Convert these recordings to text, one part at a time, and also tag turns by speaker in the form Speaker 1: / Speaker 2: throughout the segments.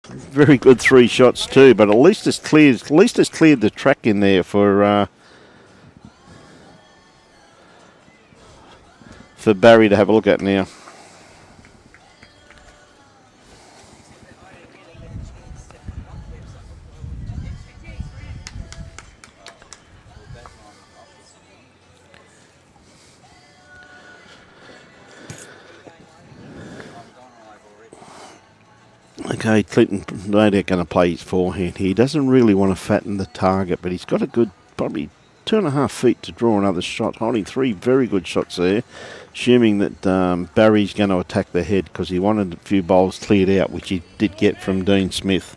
Speaker 1: Very good 3 shots too, but at least it's cleared the track in there for Barry to have a look at now. Okay, Clinton, no doubt going to play his forehand here. He doesn't really want to fatten the target, but he's got a good, probably 2.5 feet to draw another shot, holding 3 very good shots there, assuming that Barry's going to attack the head because he wanted a few bowls cleared out, which he did get from Dean Smith.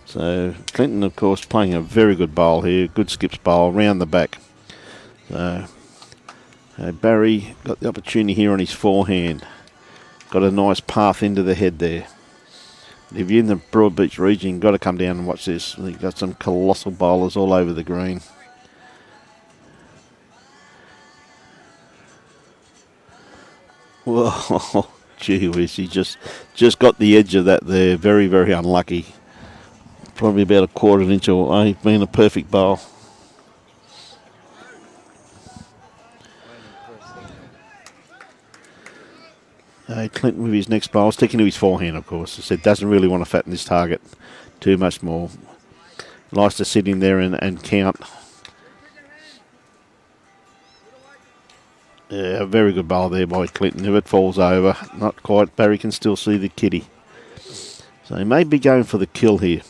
Speaker 1: So Clinton, of course, playing a very good bowl here, good skips bowl, round the back. So Barry got the opportunity here on his forehand. Got a nice path into the head there. If you're in the Broadbeach region, you've got to come down and watch this. You've got some colossal bowlers all over the green. Whoa, gee whiz, he just got the edge of that there. Very, very unlucky. Probably about a quarter inch away, being a perfect bowl. Clinton with his next bowl, sticking to his forehand, of course. I said, doesn't really want to fatten this target too much more. Likes to sit in there and count. Yeah, a very good bowl there by Clinton. If it falls over, not quite. Barry can still see the kitty. So he may be going for the kill here.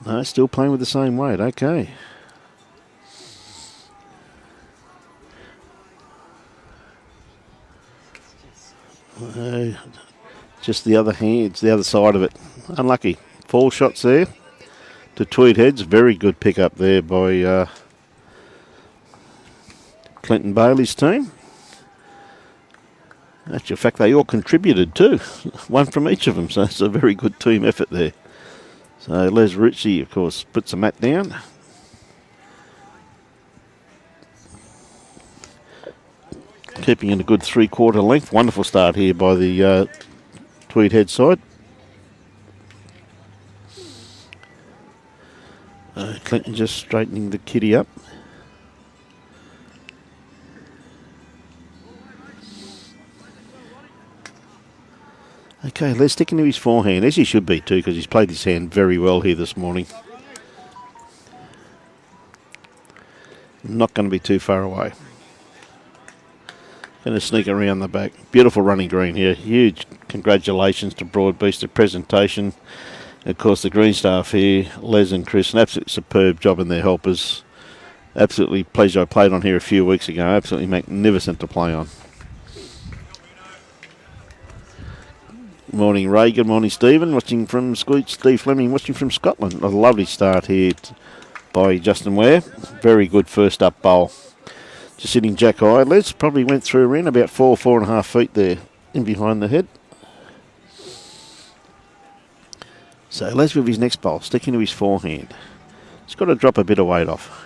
Speaker 1: No, still playing with the same weight. Okay. Just the other hands, the other side of it. Unlucky. 4 shots there to Tweed heads. Very good pick up there by Clinton Bailey's team. Actually, in fact, they all contributed too. 1 from each of them, so it's a very good team effort there. So Les Ritchie, of course, puts the mat down. Keeping in a good 3/4 length. Wonderful start here by the Tweed head side. Clinton just straightening the kitty up. Okay, let's stick into his forehand, as he should be too, because he's played his hand very well here this morning. Not going to be too far away. Going to sneak around the back. Beautiful running green here. Huge congratulations to Broadbeach, the presentation. Of course, the green staff here, Les and Chris, an absolutely superb job in their helpers. Absolutely pleasure. I played on here a few weeks ago. Absolutely magnificent to play on. Good morning, Ray. Good morning, Stephen. Watching from Steve Fleming, watching from Scotland. A lovely start here by Justin Ware. Very good first up bowl. Just sitting jack high. Les probably went through around about 4.5 feet there in behind the head. So Les with his next bowl, sticking to his forehand. He's got to drop a bit of weight off.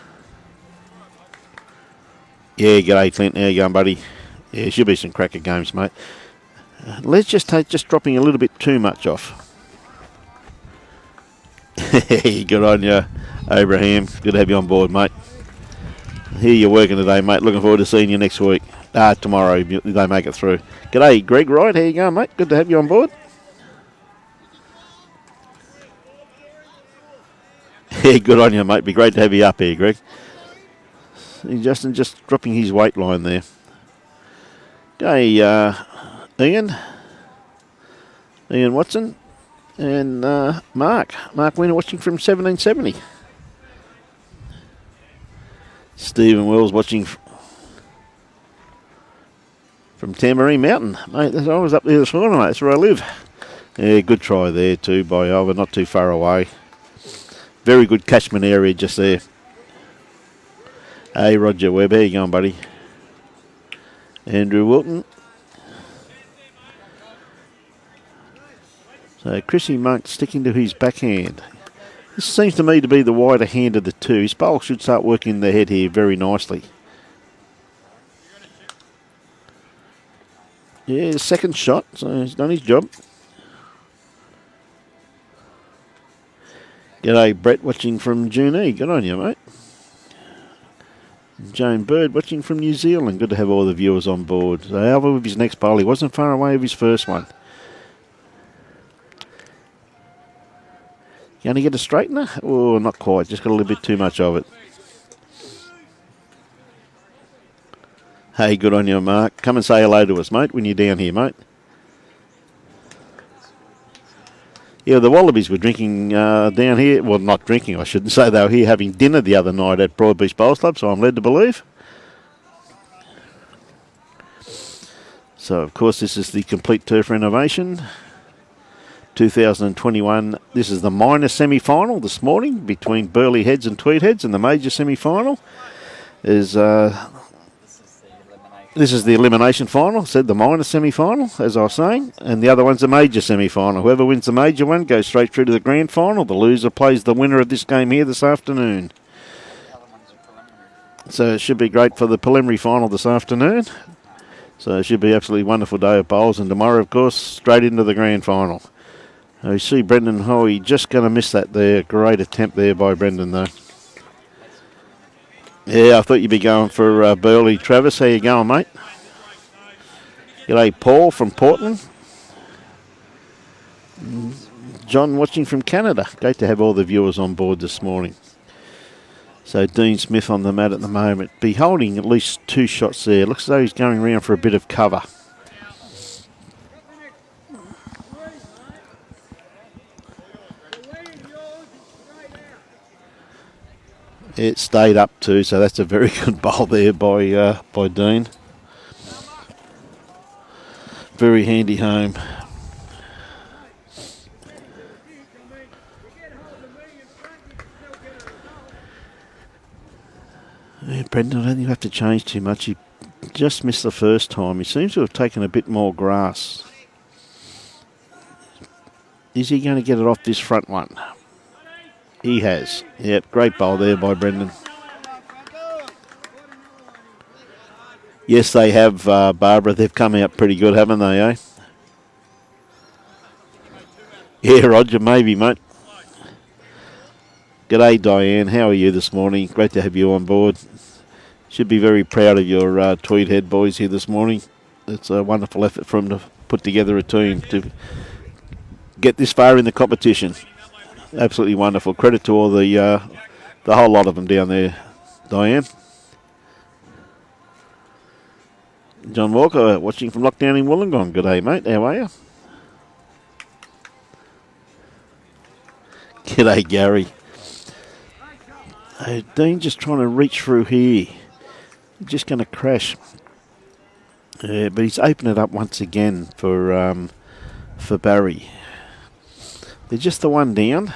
Speaker 1: Yeah, g'day Clint. How you going, buddy? Yeah, should be some cracker games, mate. Les just dropping a little bit too much off. Good on you, Abraham. Good to have you on board, mate. Here you're working today, mate. Looking forward to seeing you next week. Tomorrow, they make it through. G'day, Greg Wright. How you going, mate? Good to have you on board. Yeah, good on you, mate. Be great to have you up here, Greg. Justin just dropping his weight line there. Okay, Ian Watson, and Mark Wiener watching from 1770. Stephen Wells watching from Tamarine Mountain. Mate, I was up there this morning, mate. That's where I live. Yeah, good try there too by Oliver, not too far away. Very good catchment area just there. Hey, Roger Webb, how you going, buddy? Andrew Wilton. So Chrissy Monk sticking to his backhand. This seems to me to be the wider hand of the two. His bowl should start working the head here very nicely. Yeah, second shot, so he's done his job. G'day, Brett, watching from Junee. Good on you, mate. Jane Bird, watching from New Zealand. Good to have all the viewers on board. So Alva with his next bowl. He wasn't far away with his first one. You going to get a straightener? Oh, not quite. Just got a little bit too much of it. Hey, good on you, Mark. Come and say hello to us, mate, when you're down here, mate. Yeah, the Wallabies were drinking down here. Well, not drinking, I shouldn't say. They were here having dinner the other night at Broadbeach Bowls Club, so I'm led to believe. So, of course, this is the complete turf renovation. 2021. This is the minor semi-final this morning between Burleigh Heads and Tweed Heads, and the major semi-final is... This is the elimination final, said the minor semi-final, as I was saying, and the other one's the major semi-final. Whoever wins the major one goes straight through to the grand final. The loser plays the winner of this game here this afternoon. So it should be great for the preliminary final this afternoon. So it should be an absolutely wonderful day of bowls, and tomorrow, of course, straight into the grand final. You see Brendan Hoey just going to miss that there. Great attempt there by Brendan, though. Yeah, I thought you'd be going for Burleigh. Travis, how you going, mate? G'day, Paul from Portland. John watching from Canada. Great to have all the viewers on board this morning. So Dean Smith on the mat at the moment. Be holding at least 2 shots there. Looks as though he's going around for a bit of cover. It stayed up too, so that's a very good bowl there by Dean. Very handy home. Yeah, Brendan, I don't think you have to change too much. He just missed the first time. He seems to have taken a bit more grass. Is he going to get it off this front one? He has. Yep, great bowl there by Brendan. Yes, they have, Barbara. They've come out pretty good, haven't they, eh? Yeah, Roger, maybe, mate. G'day, Diane. How are you this morning? Great to have you on board. Should be very proud of your Tweed Head boys here this morning. It's a wonderful effort for them to put together a team to get this far in the competition. Absolutely wonderful. Credit to all the whole lot of them down there, Diane. John Walker watching from lockdown in Wollongong. Good day, mate. How are you? G'day, Gary. Dean just trying to reach through here. Just going to crash. But he's opened it up once again for Barry. They're just the one down.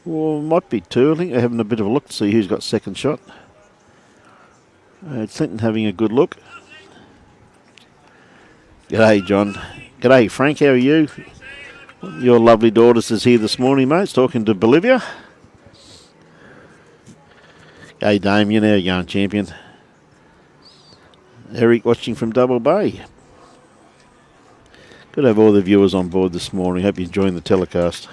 Speaker 1: Well, might be 2. I think they're having a bit of a look to see who's got second shot. Clinton having a good look. G'day, John. G'day, Frank. How are you? Your lovely daughters is here this morning, mates, talking to Bolivia. Hey, Damien. How you going, champion? Eric watching from Double Bay. Good to have all the viewers on board this morning. Hope you're enjoying the telecast.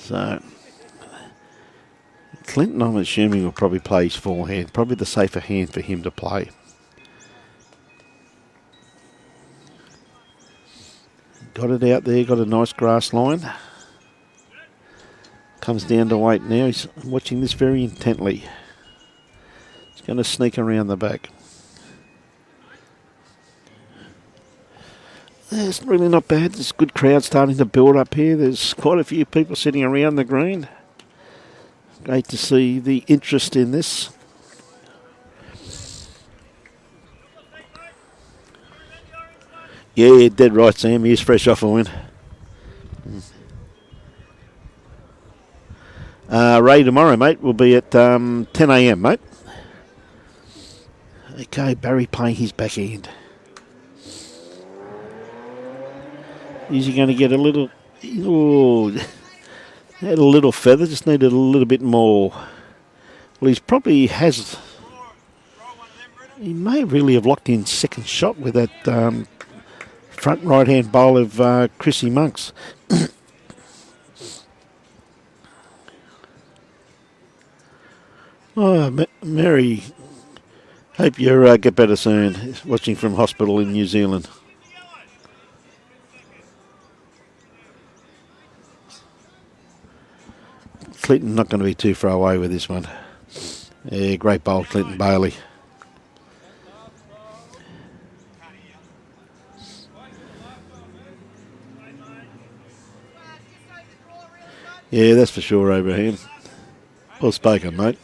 Speaker 1: So, Clinton, I'm assuming, will probably play his forehand. Probably the safer hand for him to play. Got it out there, got a nice grass line. Comes down to weight now. He's watching this very intently. He's going to sneak around the back. It's really not bad. There's a good crowd starting to build up here. There's quite a few people sitting around the green. Great to see the interest in this. Yeah, dead right, Sam. He's fresh off a win. Ray, tomorrow, mate, will be at 10 a.m, mate. Okay, Barry playing his backhand. Is he going to get a little... Oh, had a little feather, just needed a little bit more. Well, he's probably has... He may really have locked in second shot with that front right-hand bowl of Chrissy Monks. Oh, Mary, hope you get better soon. Watching from hospital in New Zealand. Clinton not going to be too far away with this one. Yeah, great bowl, Clinton Bailey. Yeah, that's for sure, Abraham. Well spoken, mate.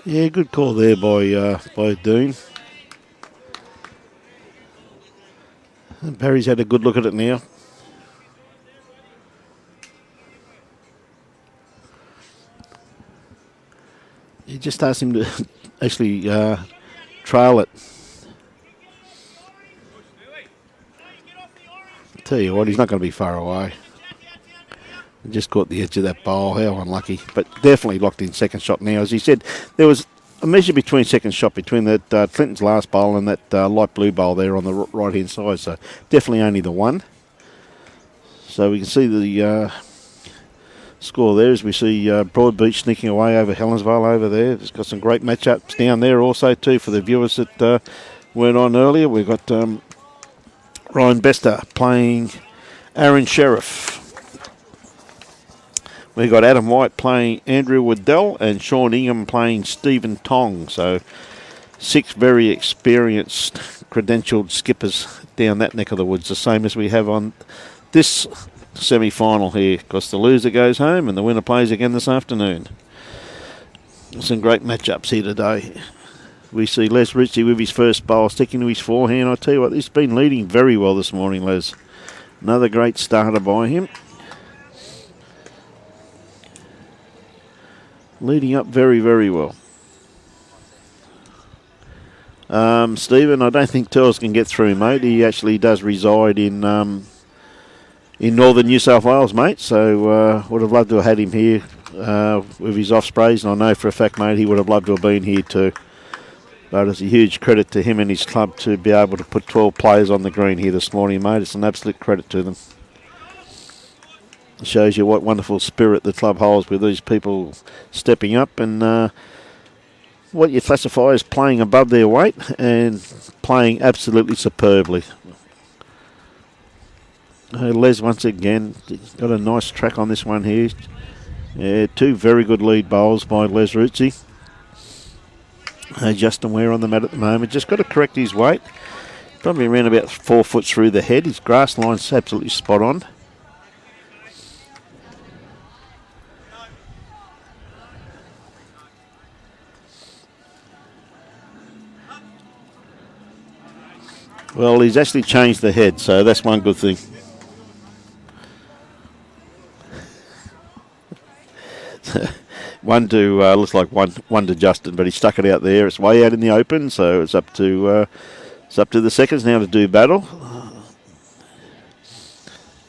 Speaker 1: Yeah, good call there by Doon. And Barry's had a good look at it now. He just asked him to actually trail it. Tell you what, he's not going to be far away. He just caught the edge of that bowl. How unlucky. But definitely locked in second shot now. As he said, there was a measure between second shot between that Clinton's last bowl and that light blue bowl there on the right-hand side. So definitely only the one. So we can see the score there as we see Broadbeach sneaking away over Helensvale over there. It's got some great matchups down there also too for the viewers that weren't on earlier. We've got Ryan Bester playing Aaron Sheriff. We've got Adam White playing Andrew Waddell and Sean Ingham playing Stephen Tong. So 6 very experienced, credentialed skippers down that neck of the woods, the same as we have on this semi-final here, because the loser goes home and the winner plays again this afternoon. Some great matchups here today. We see Les Ritchie with his first bowl sticking to his forehand. I tell you what, he's been leading very well this morning, Les. Another great starter by him. Leading up very, very well. Stephen, I don't think Turles can get through, mate. He actually does reside in northern New South Wales, mate. So would have loved to have had him here with his ospreys. And I know for a fact, mate, he would have loved to have been here too. But it's a huge credit to him and his club to be able to put 12 players on the green here this morning, mate. It's an absolute credit to them. It shows you what wonderful spirit the club holds with these people stepping up and what you classify as playing above their weight and playing absolutely superbly. Les once again got a nice track on this one here. Yeah, 2 very good lead bowls by Les Ritchie. Justin Ware on the mat at the moment. Just got to correct his weight. Probably around about 4 foot through the head. His grass line's absolutely spot on. Well, he's actually changed the head, so that's one good thing. One to looks like one to Justin, but he stuck it out there. It's way out in the open, so it's up to the seconds now to do battle.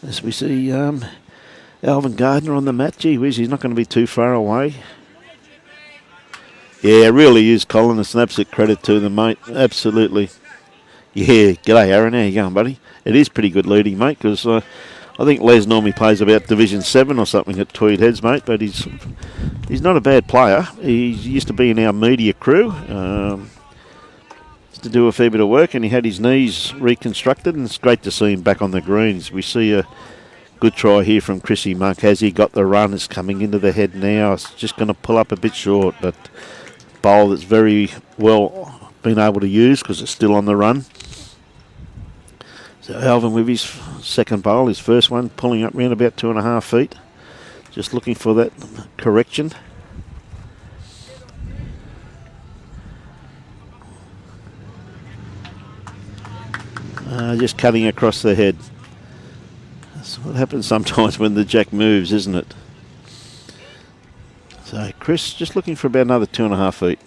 Speaker 1: As we see Alvin Gardner on the mat. Gee whiz, he's not going to be too far away. Yeah, it really is, Colin. It's an absolute credit to them, mate. Absolutely. Yeah, g'day Aaron, how you going, buddy? It is pretty good leading, mate, because I think Les normally plays about Division 7 or something at Tweed Heads, mate, but he's not a bad player. He used to be in our media crew, used to do a fair bit of work, and he had his knees reconstructed, and it's great to see him back on the greens. We see a good try here from Chrissy Monk. Has he got the run? It's coming into the head now. It's just going to pull up a bit short, but bowl that's very well been able to use because it's still on the run. So Alvin with his second bowl, his first one, pulling up round about 2.5 feet. Just looking for that correction. Just cutting across the head. That's what happens sometimes when the jack moves, isn't it? So Chris just looking for about another 2.5 feet.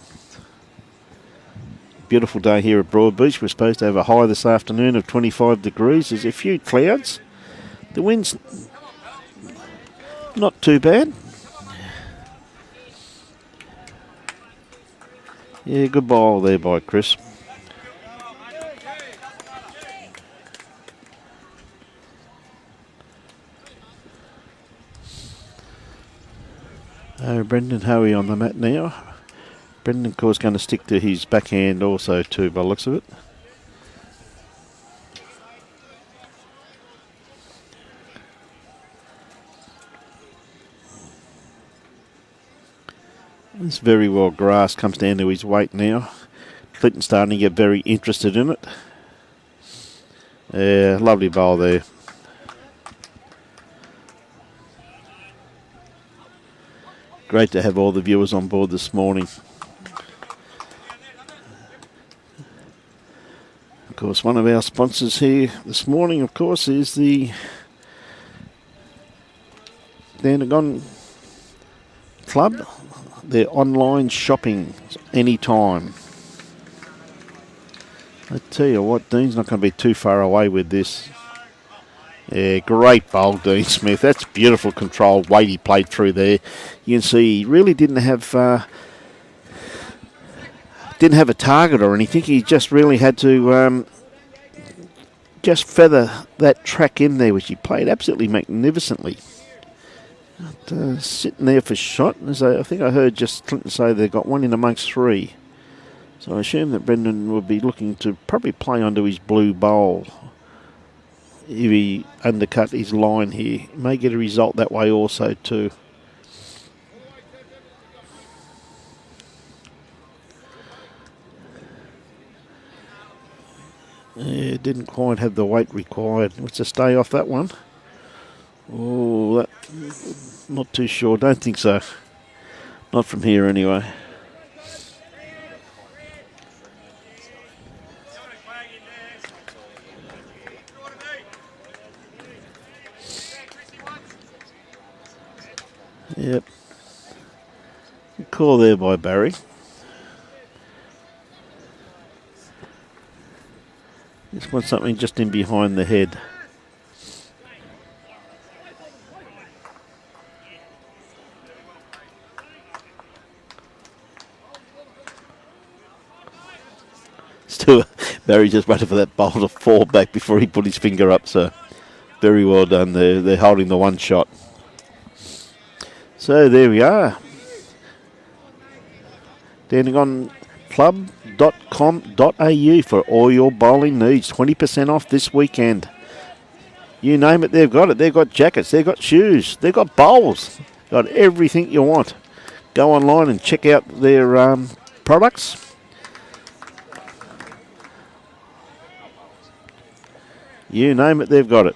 Speaker 1: Beautiful day here at Broadbeach. We're supposed to have a high this afternoon of 25 degrees. There's a few clouds. The wind's not too bad. Yeah, good bowl there by Chris. Brendan Hoey on the mat now. Brendan, of course, going to stick to his backhand also too, by the looks of it. This very well grass comes down to his weight now. Clinton's starting to get very interested in it. Yeah, lovely bowl there. Great to have all the viewers on board this morning. Of course, one of our sponsors here this morning, of course, is the Dandenong Club. Their online shopping anytime. I tell you what, Dean's not going to be too far away with this. Yeah, great bowl, Dean Smith. That's beautiful control, weight he played through there. You can see he really didn't have a target or anything. He just really had to just feather that track in there, which he played absolutely magnificently. Sitting there for shot. As I think I heard just Clinton say they got one in amongst three. So I assume that Brendan will be looking to probably play onto his blue bowl. If he undercut his line here, he may get a result that way also too. Yeah, didn't quite have the weight required. What's a stay off that one? Oh, that, not too sure. Don't think so. Not from here anyway. Yep. Good call there by Barry. Just want something just in behind the head. Still, Barry just waited for that bowl to fall back before he put his finger up, so very well done there. They're holding the one shot. So there we are. DandenongClub.com.au for all your bowling needs. 20% off this weekend. You name it, they've got it. They've got jackets, they've got shoes, they've got bowls. Got everything you want. Go online and check out their products. You name it, they've got it.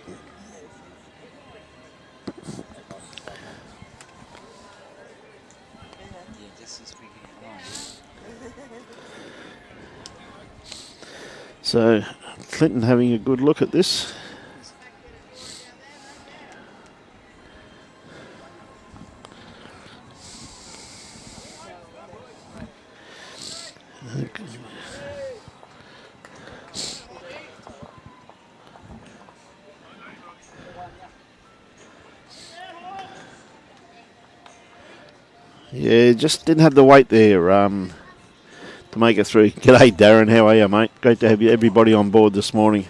Speaker 1: So, Clinton having a good look at this. Yeah, just didn't have the weight there to make it through. G'day, Darren. How are you, mate? Great to have you, everybody on board this morning.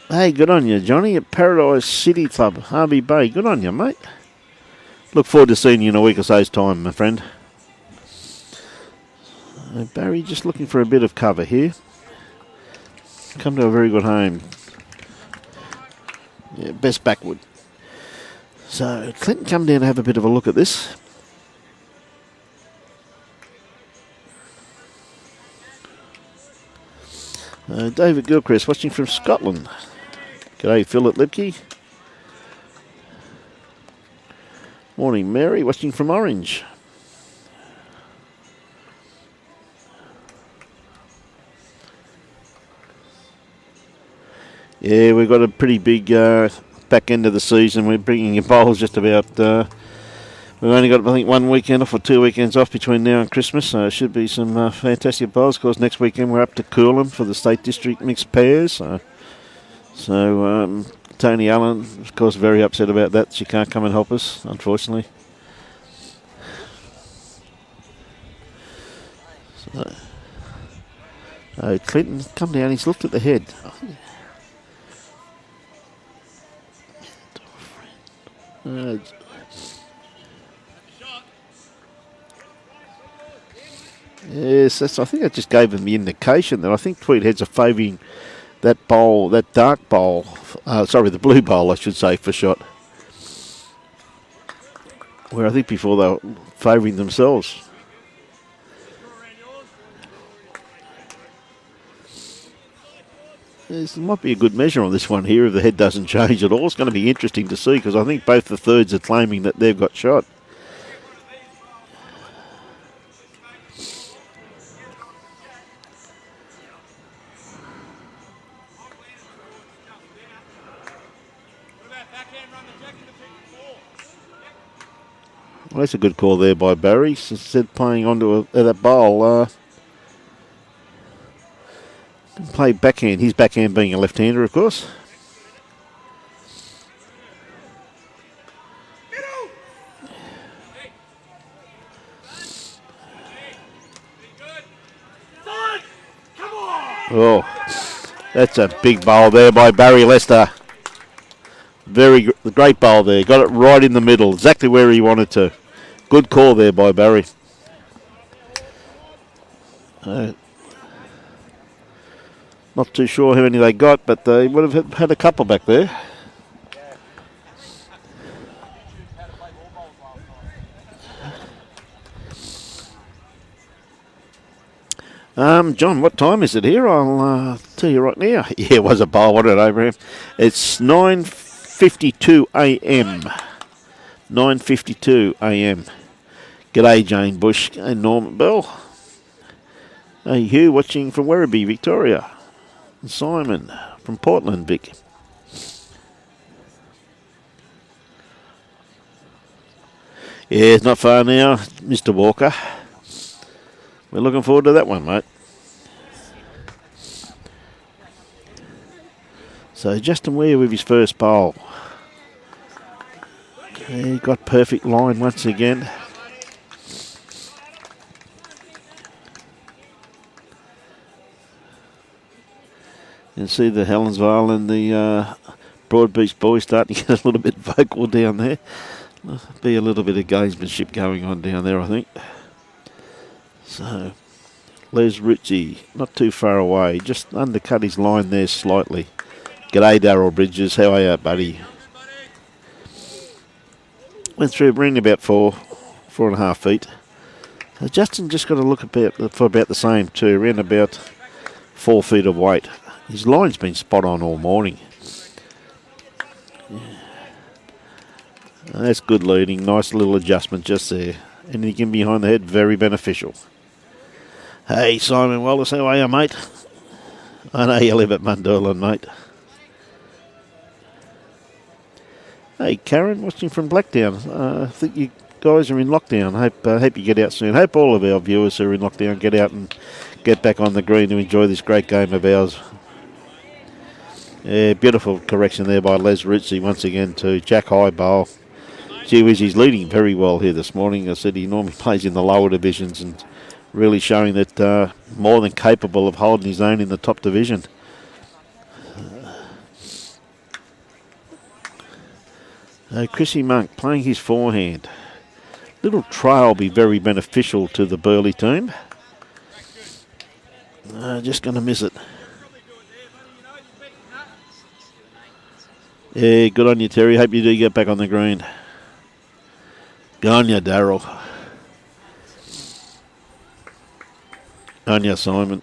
Speaker 1: Hey, good on you, Johnny, at Paradise City Club, Harvey Bay. Good on you, mate. Look forward to seeing you in a week or so's time, my friend. Barry just looking for a bit of cover here. Come to a very good home. Yeah, best backward. So Clinton come down to have a bit of a look at this. David Gilchrist watching from Scotland. G'day, Phil at Lipke. Morning, Mary, watching from Orange. Yeah, we've got a pretty big back end of the season. We're bringing in bowls just about. We've only got, I think, 1 weekend off or 2 weekends off between now and Christmas, so it should be some fantastic bowls. Of course, next weekend we're up to Coolum for the State District Mixed Pairs. So Tony Allen, of course, very upset about that. She can't come and help us, unfortunately. So, Clinton, come down. He's looked at the head. Yes, I think I just gave him the indication that I think Tweed heads are favouring that bowl, that dark bowl, the blue bowl, I should say, for shot. Where I think before they were favouring themselves. This might be a good measure on this one here if the head doesn't change at all. It's going to be interesting to see because I think both the thirds are claiming that they've got shot. Well, that's a good call there by Barry. Instead of playing onto that bowl, play backhand. His backhand being a left-hander, of course. Oh, that's a big bowl there by Barry Lester. Very great bowl there. Got it right in the middle, exactly where he wanted to. Good call there by Barry. Not too sure how many they got, but they would have had a couple back there. John, what time is it here? I'll tell you right now. Yeah, it was a bowl, wasn't it, Abraham? It's 9:52 a.m. 9:52 a.m. G'day, Jane Bush and Norman Bell. Hey, Hugh, watching from Werribee, Victoria. And Simon from Portland, Vic. Yeah, it's not far now, Mr. Walker. We're looking forward to that one, mate. So Justin Weir with his first bowl. He got perfect line once again. You can see the Helensvale and the Broadbeach boys starting to get a little bit vocal down there. There'll be a little bit of gamesmanship going on down there, I think. So, Les Ritchie, not too far away, just undercut his line there slightly. G'day, Darryl Bridges. How are you, buddy? Went through ring about 4.5 feet. So Justin just got to look for about the same too, around about 4 feet of weight. His line's been spot on all morning. Yeah. That's good leading. Nice little adjustment just there. Anything behind the head, very beneficial. Hey, Simon Wallace, how are you, mate? I know you live at Mundurlin, mate. Hey, Karen, watching from Blackdown. I think you guys are in lockdown. Hope you get out soon. Hope all of our viewers who are in lockdown get out and get back on the green to enjoy this great game of ours. Yeah, beautiful correction there by Les Ritchie once again to Jack High bowl. Gee whiz, he's leading very well here this morning. I said he normally plays in the lower divisions and really showing that more than capable of holding his own in the top division. Chrissy Monk playing his forehand. Little trail will be very beneficial to the Burleigh team. Just going to miss it. Yeah, good on you, Terry. Hope you do get back on the green. Good on you, Darryl. On you, Simon.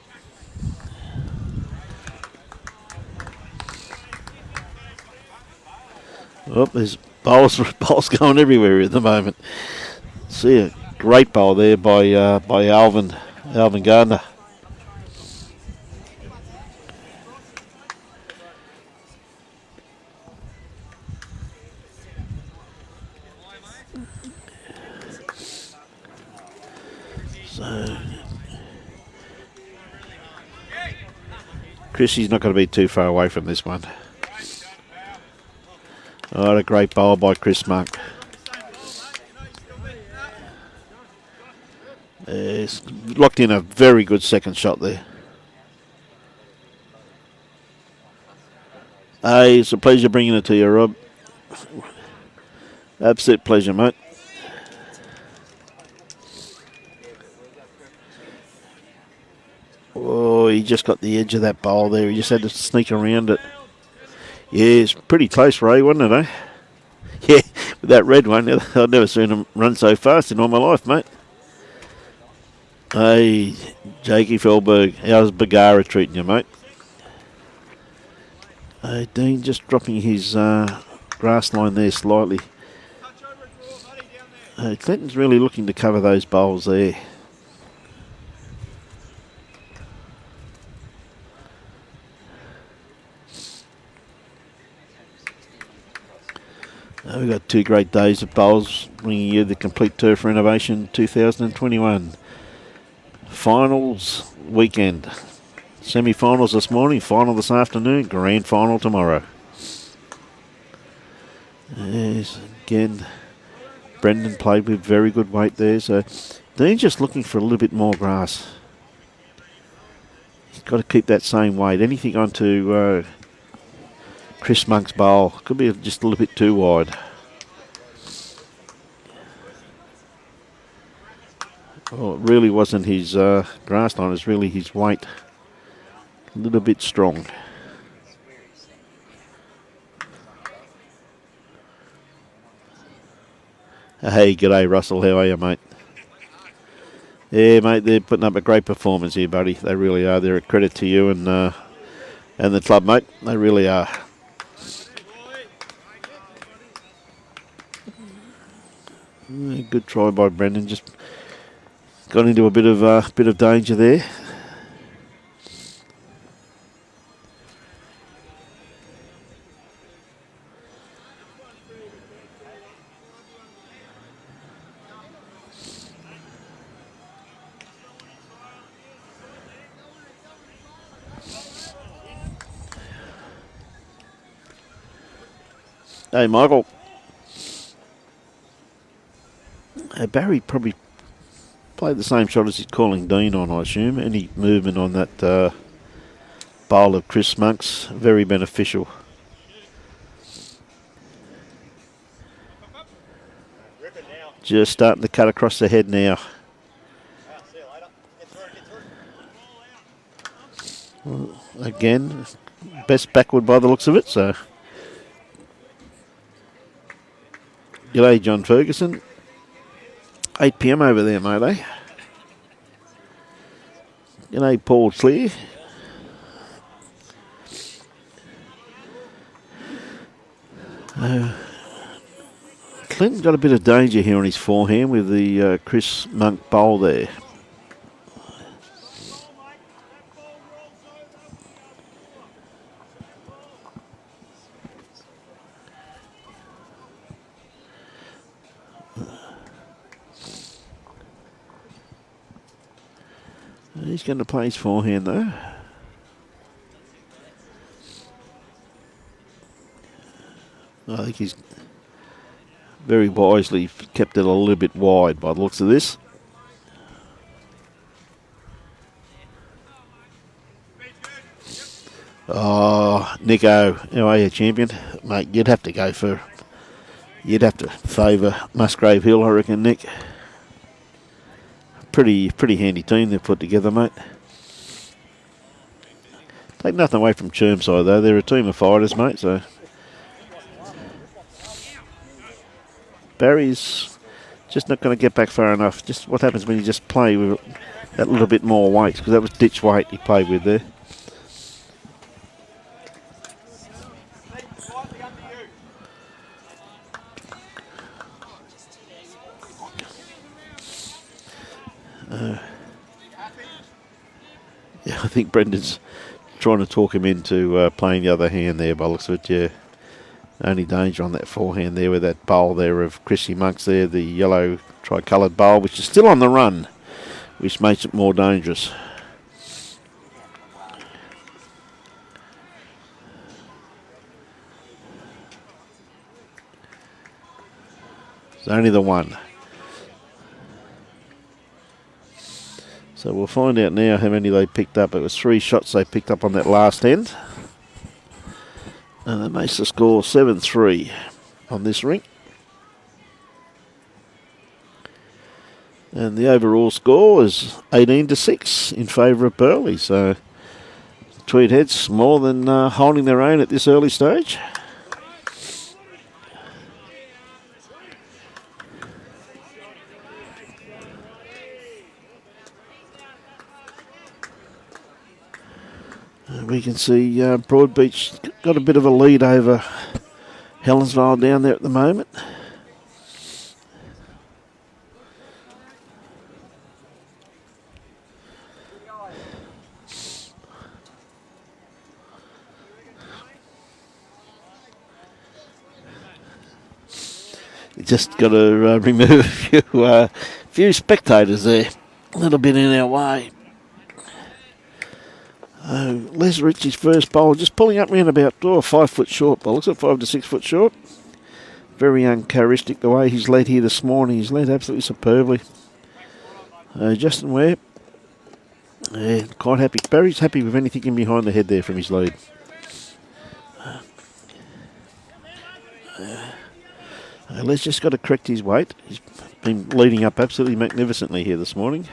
Speaker 1: Oh, there's bowls going everywhere at the moment. See a great bowl there by Alvin Gardner. So Chrissy's not going to be too far away from this one. Oh, what a great bowl by Chris Monk. He's locked in a very good second shot there. Hey, it's a pleasure bringing it to you, Rob. Absolute pleasure, mate. Oh, he just got the edge of that bowl there. He just had to sneak around it. Yeah, it's pretty close, Ray, wasn't it, eh? Yeah, with that red one, I've never seen him run so fast in all my life, mate. Hey, Jakey Felberg, how's Bagara treating you, mate? Dean just dropping his grass line there slightly. Clinton's really looking to cover those bowls there. We've got 2 great days of bowls, bringing you the complete turf renovation 2021. Finals weekend. Semi-finals this morning, final this afternoon, grand final tomorrow. Yes, again, Brendan played with very good weight there, so Dean's just looking for a little bit more grass. He's got to keep that same weight. Anything onto Chris Monk's bowl could be just a little bit too wide. Oh, it really wasn't his grass line, it was really his weight. A little bit strong. Hey, g'day Russell, how are you, mate? Yeah, mate, they're putting up a great performance here, buddy. They really are. They're a credit to you and the club, mate. They really are. Good try by Brendan. Just got into a bit of danger there. Hey, Michael. Barry probably played the same shot as he's calling Dean on, I assume. Any movement on that bowl of Chris Monk's very beneficial. Just starting to cut across the head now. Well, again, best backward by the looks of it, so. G'day, John Ferguson. 8 p.m. over there, mate, eh? G'day, Paul Clear. Clinton got a bit of danger here on his forehand with the Chris Monk bowl there. He's going to play his forehand though. I think he's very wisely kept it a little bit wide by the looks of this. Oh, Nico, how are you, champion? Mate, you'd have to favour Musgrave Hill, I reckon, Nick. Pretty handy team they've put together, mate. Take nothing away from Chermside, though. They're a team of fighters, mate, so. Barry's just not going to get back far enough. Just what happens when you just play with that little bit more weight, because that was ditch weight he played with there. Yeah, I think Brendan's trying to talk him into playing the other hand there by the looks of it, yeah. Only danger on that forehand there with that bowl there of Chrissy Monks there, the yellow tricoloured bowl, which is still on the run, which makes it more dangerous. It's only the one. So we'll find out now how many they picked up. It was 3 shots they picked up on that last end. And that makes the score 7-3 on this ring. And the overall score is 18-6 in favour of Burleigh. So Tweed heads more than holding their own at this early stage. We can see Broadbeach got a bit of a lead over Helensvale down there at the moment. You just got to remove a few spectators there, a little bit in our way. Les Ritchie's first bowl, just pulling up round about 5 foot short bowl. Looks like 5 to 6 foot short. Very uncharacteristic the way he's led here this morning. He's led absolutely superbly. Justin Ware, quite happy. Barry's happy with anything in behind the head there from his lead. Les just got to correct his weight. He's been leading up absolutely magnificently here this morning.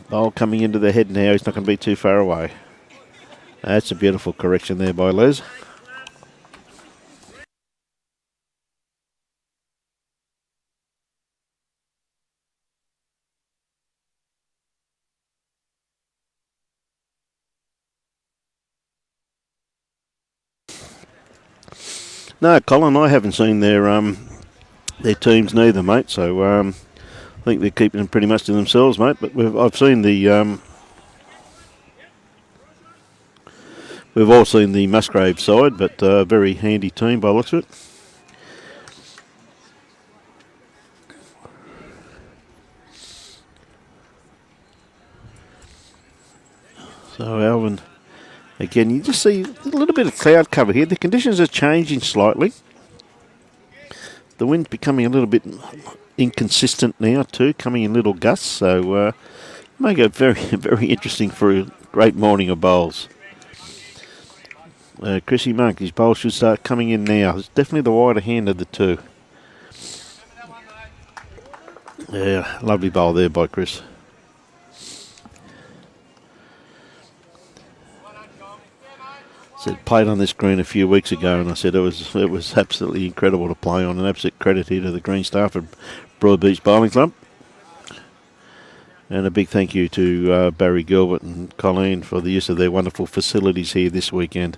Speaker 1: Bowl coming into the head now. He's not going to be too far away. That's a beautiful correction there by Les. No, Colin, I haven't seen their teams neither, mate. So I think they're keeping them pretty much to themselves, mate. But I've seen the we've all seen the Musgrave side, but very handy team by the looks of it. So Alvin, again, you just see a little bit of cloud cover here. The conditions are changing slightly. The wind's becoming a little bit inconsistent now too, coming in little gusts. So make it very, very interesting for a great morning of bowls. Chrissy Monk, his bowl should start coming in now. It's definitely the wider hand of the two. Yeah, lovely bowl there by Chris. Said played on this green a few weeks ago, and I said it was absolutely incredible to play on. An absolute credit here to the green staff at Broadbeach Bowling Club, and a big thank you to Barry Gilbert and Colleen for the use of their wonderful facilities here this weekend.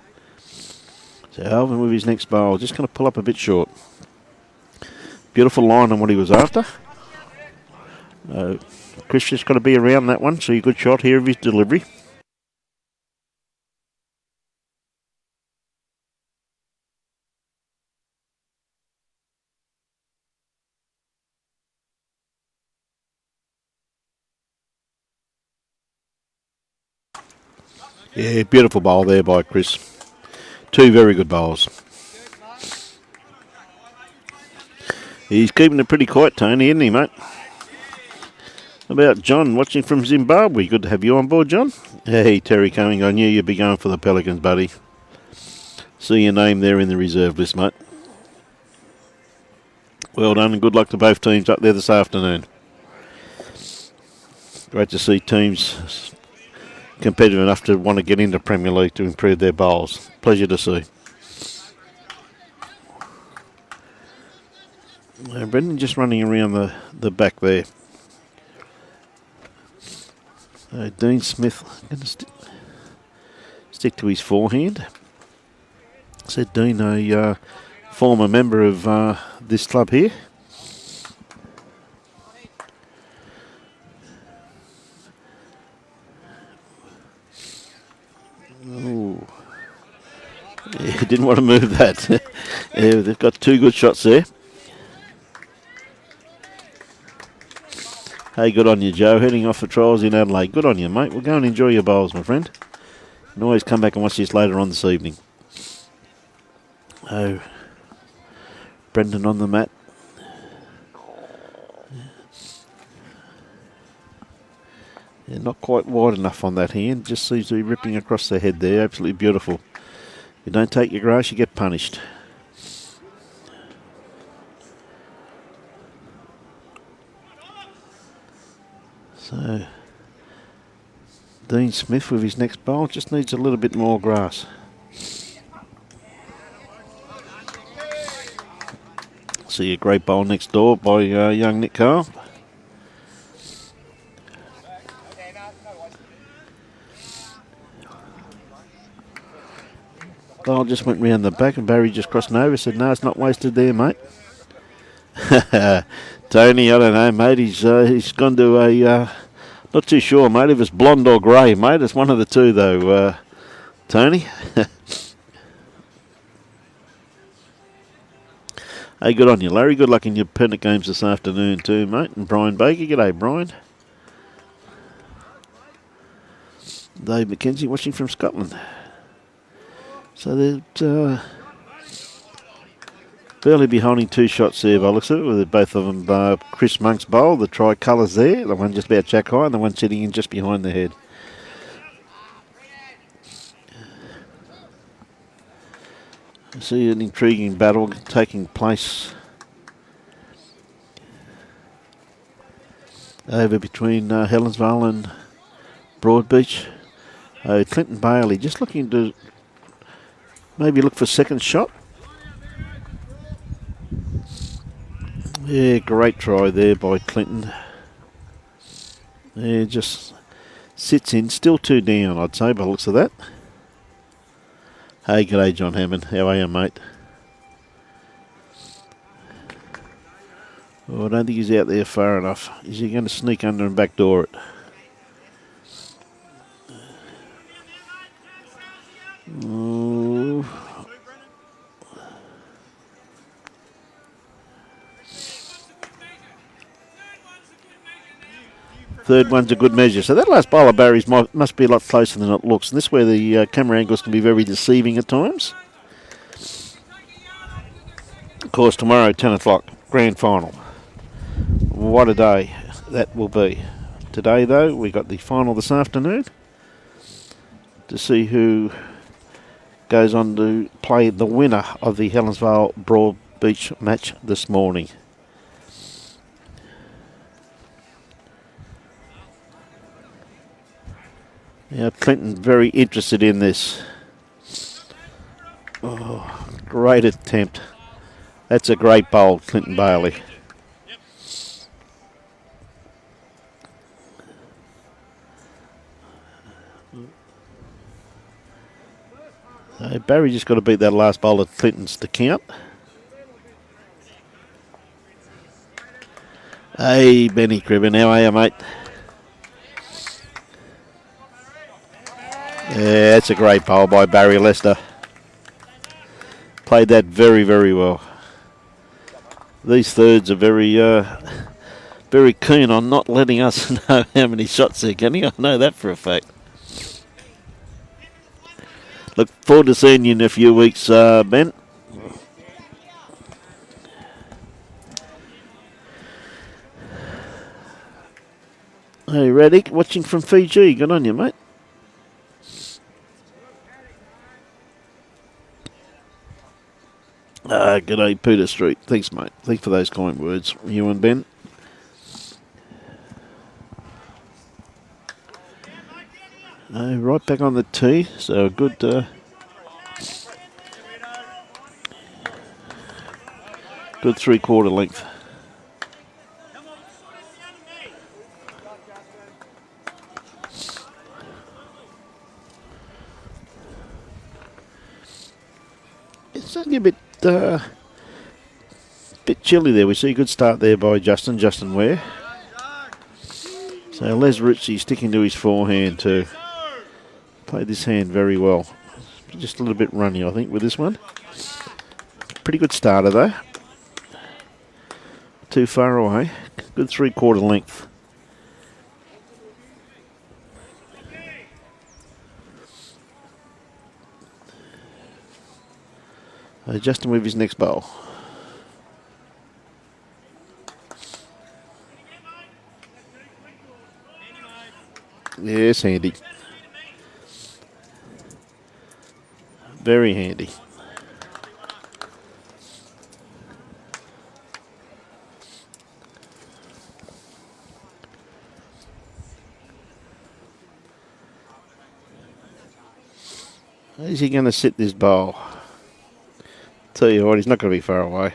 Speaker 1: So Alvin with his next bowl, just going to pull up a bit short. Beautiful line on what he was after. Chris just got to be around that one. See a good shot here of his delivery. Yeah, beautiful bowl there by Chris. Two very good bowls. He's keeping it pretty quiet, Tony, isn't he, mate? About John, watching from Zimbabwe. Good to have you on board, John. Hey, Terry Cumming, I knew you'd be going for the Pelicans, buddy. See your name there in the reserve list, mate. Well done and good luck to both teams up there this afternoon. Great to see teams competitive enough to want to get into Premier League to improve their bowls. Pleasure to see. Brendan just running around the back there. Dean Smith going to stick to his forehand. Said Dean, a former member of this club here. He didn't want to move that. Yeah, they've got two good shots there. Hey, good on you, Joe. Heading off for trials in Adelaide. Good on you, mate. We'll go and enjoy your bowls, my friend. You can always come back and watch this later on this evening. Oh, Brendan on the mat. Yeah, not quite wide enough on that hand. Just seems to be ripping across the head there. Absolutely beautiful. If you don't take your grass, you get punished. So, Dean Smith with his next bowl just needs a little bit more grass. See a great bowl next door by young Nick Carl. Bowl just went round the back and Barry just crossed over. Said, no, it's not wasted there, mate. Tony, I don't know, mate. He's gone to a... not too sure, mate, if it's blonde or grey, mate. It's one of the two, though, Tony. Hey, good on you, Larry. Good luck in your Pennant games this afternoon too, mate. And Brian Baker. G'day, Brian. Dave McKenzie watching from Scotland. So they'd Burleigh be holding two shots there by looks of it, with both of them Chris Monk's bowl, the tricolours there, the one just about jack high and the one sitting in just behind the head. I see an intriguing battle taking place over between Helensvale and Broadbeach. Clinton Bailey just looking to maybe look for second shot. Yeah, great try there by Clinton. Yeah, just sits in, still two down, I'd say, by the looks of that. Hey, g'day, John Hammond. How are you, mate? Oh, I don't think he's out there far enough. Is he going to sneak under and backdoor it? Oh. Third one's a good measure. So that last bowl of Barry's must be a lot closer than it looks. And this is where the camera angles can be very deceiving at times. Of course, tomorrow, 10 o'clock, grand final. What a day that will be. Today, though, we got the final this afternoon to see who goes on to play the winner of the Helensvale Broadbeach match this morning. Now, Clinton very interested in this. Oh, great attempt. That's a great bowl, Clinton Bailey. So Barry just got to beat that last bowl of Clinton's to count. Hey, Benny Cribben, how are you, mate? Yeah, that's a great bowl by Barry Lester. Played that very, very well. These thirds are very, very keen on not letting us know how many shots they're getting. I know that for a fact. Look forward to seeing you in a few weeks, Ben. Hey, Radic, watching from Fiji. Good on you, mate. G'day, Peter Street. Thanks, mate. Thanks for those kind words, you and Ben. Right back on the tee, so a good good 3/4 length. It's only a bit chilly there. We see a good start there by Justin Ware. So Les Ritchie sticking to his forehand too. Played this hand very well. Just a little bit runny, I think, with this one. Pretty good starter, though. Too far away. Good 3/4 length. Justin with his next bowl. Yes, handy. Very handy. Is he going to sit this bowl? Tell you what, he's not going to be far away.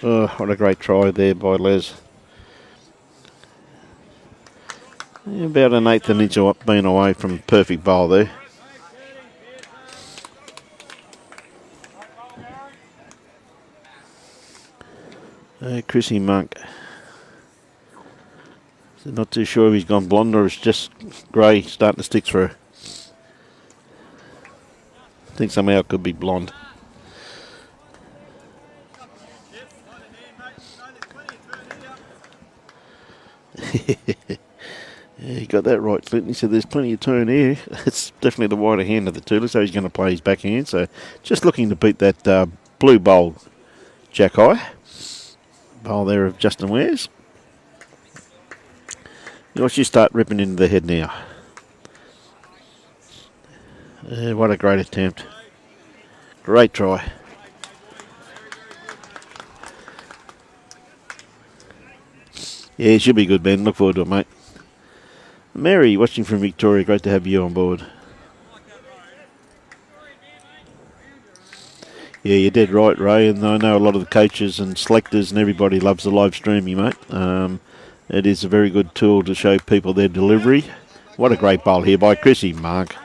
Speaker 1: Oh, what a great try there by Les. About an eighth of an inch being away from perfect bowl there. Chrissy Monk. So not too sure if he's gone blonde or it's just grey starting to stick through. I think somehow it could be blonde. Yeah, he got that right, Clinton. He said there's plenty of turn here. It's definitely the wider hand of the two, so he's going to play his backhand. So just looking to beat that blue bowl Jack High. Bowl there of Justin Wares. Watch you start ripping into the head now. What a great attempt. Great try. Yeah, it should be good, Ben. Look forward to it, mate. Mary, watching from Victoria. Great to have you on board. Yeah, you're dead right, Ray. And I know a lot of the coaches and selectors and everybody loves the live streaming, mate. It is a very good tool to show people their delivery. What a great bowl here by Chrissy Mark.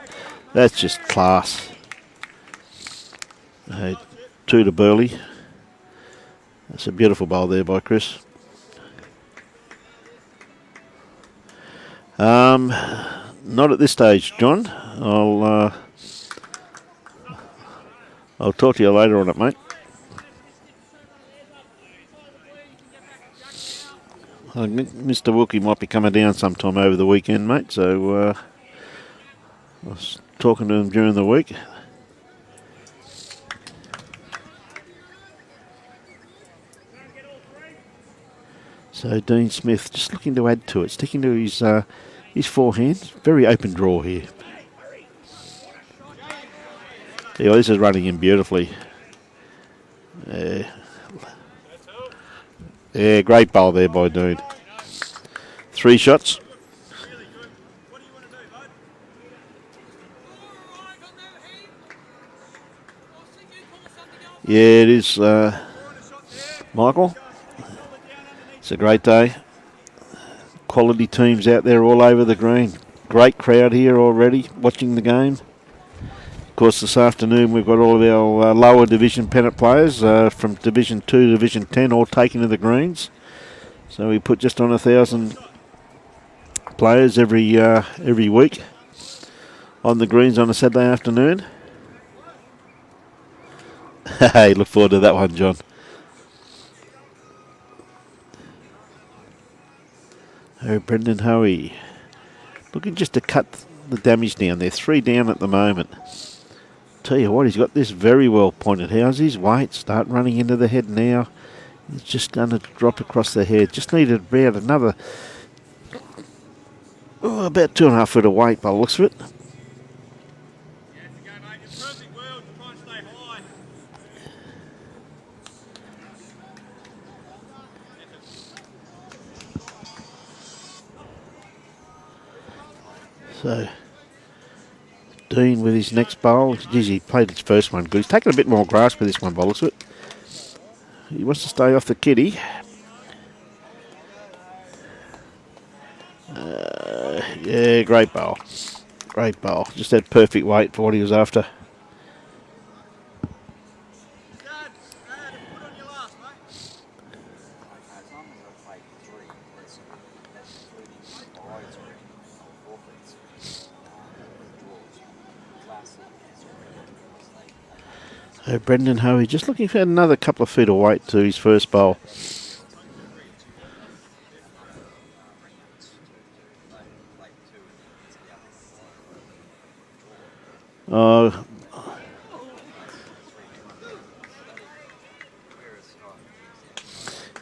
Speaker 1: That's just class. 2 to Burleigh. That's a beautiful bowl there by Chris. Not at this stage, John. I'll talk to you later on it, mate. Mr. Wilkie might be coming down sometime over the weekend, mate, so I was talking to him during the week. So Dean Smith just looking to add to it, sticking to his forehand. Very open draw here. Yeah, this is running in beautifully. Yeah, great bowl there by Dean. 3 shots. Yeah, it is, Michael. It's a great day. Quality teams out there all over the green. Great crowd here already watching the game. Of course, this afternoon we've got all of our lower division Pennant players from Division 2 to Division 10 all taken to the greens. So we put just on 1,000 players every week on the greens on a Saturday afternoon. Hey, look forward to that one, John. Oh, Brendan Hoey. Looking just to cut the damage down there. 3 down at the moment. Tell you what, he's got this very well pointed. How's his weight? Start running into the head now. It's just going to drop across the head. Just needed about another, about 2.5 foot of weight by the looks of it. So, Dean with his next bowl. Geez, he played his first one good. He's taken a bit more grasp with this one by the looks of it. He wants to stay off the kitty. Yeah, great bowl. Great bowl. Just had perfect weight for what he was after. Brendan Hoey just looking for another couple of feet of weight to his first bowl.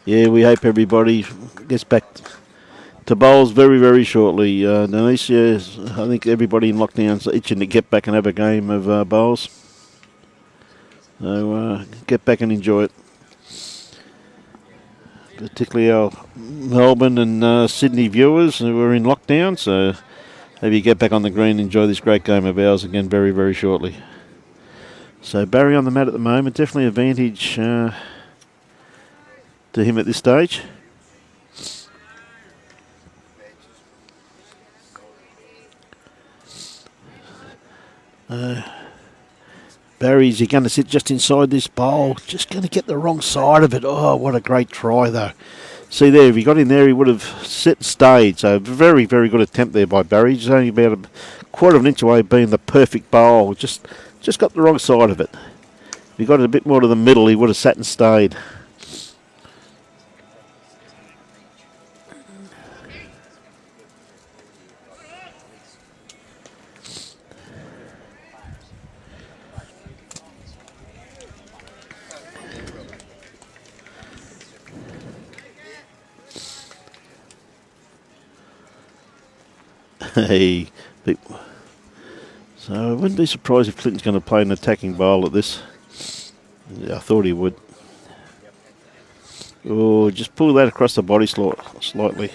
Speaker 1: Yeah, we hope everybody gets back to bowls very, very shortly. Denicia, I think everybody in lockdown's itching to get back and have a game of bowls. So get back and enjoy it. Particularly our Melbourne and Sydney viewers who are in lockdown. So maybe get back on the green and enjoy this great game of ours again very, very shortly. So Barry on the mat at the moment, definitely advantage to him at this stage. Barry's going to sit just inside this bowl, just going to get the wrong side of it. Oh, what a great try though. See there, if he got in there he would have set and stayed. So very, very good attempt there by Barry. He's only about a quarter of an inch away being the perfect bowl. Just got the wrong side of it. If he got it a bit more to the middle he would have sat and stayed. Hey, so I wouldn't be surprised if Clinton's going to play an attacking bowl at this. Yeah, I thought he would. Oh, just pull that across the body slightly.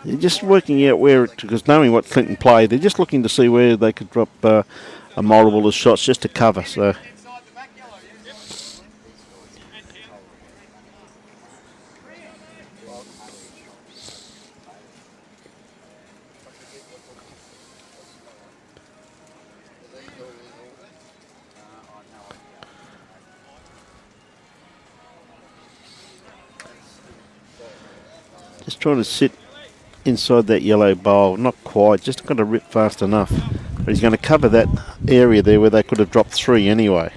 Speaker 1: They're just working out where, because knowing what Clinton played, they're just looking to see where they could drop a multiple of shots just to cover. So. Just trying to sit inside that yellow bowl, not quite, just got to rip fast enough. But he's going to cover that area there where they could have dropped three anyway.